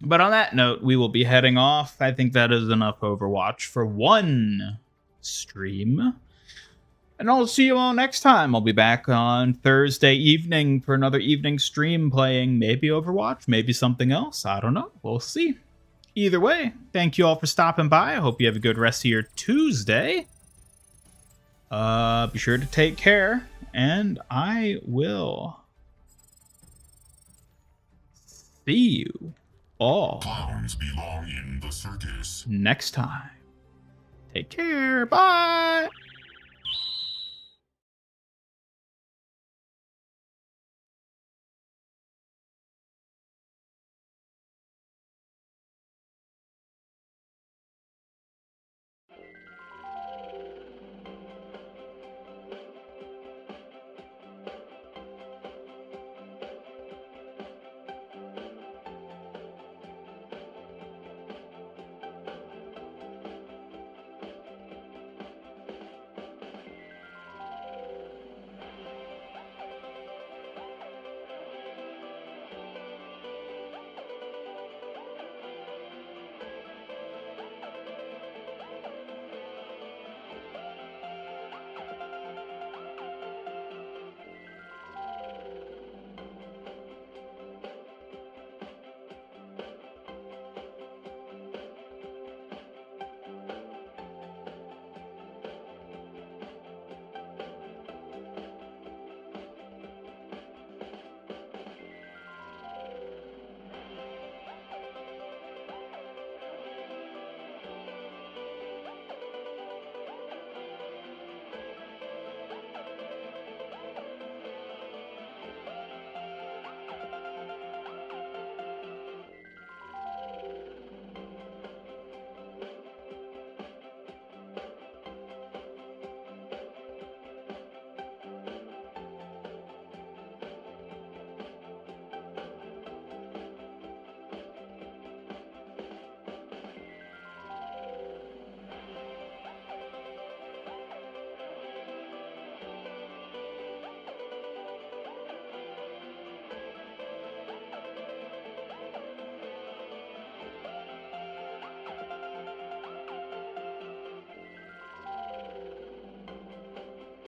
but on that note, we will be heading off. I think that is enough Overwatch for one stream. And I'll see you all next time. I'll be back on Thursday evening for another evening stream playing maybe Overwatch, maybe something else. I don't know. We'll see. Either way, thank you all for stopping by. I hope you have a good rest of your Tuesday. Be sure to take care, and I will see you all Clowns belong in the circus. next time. Take care. Bye.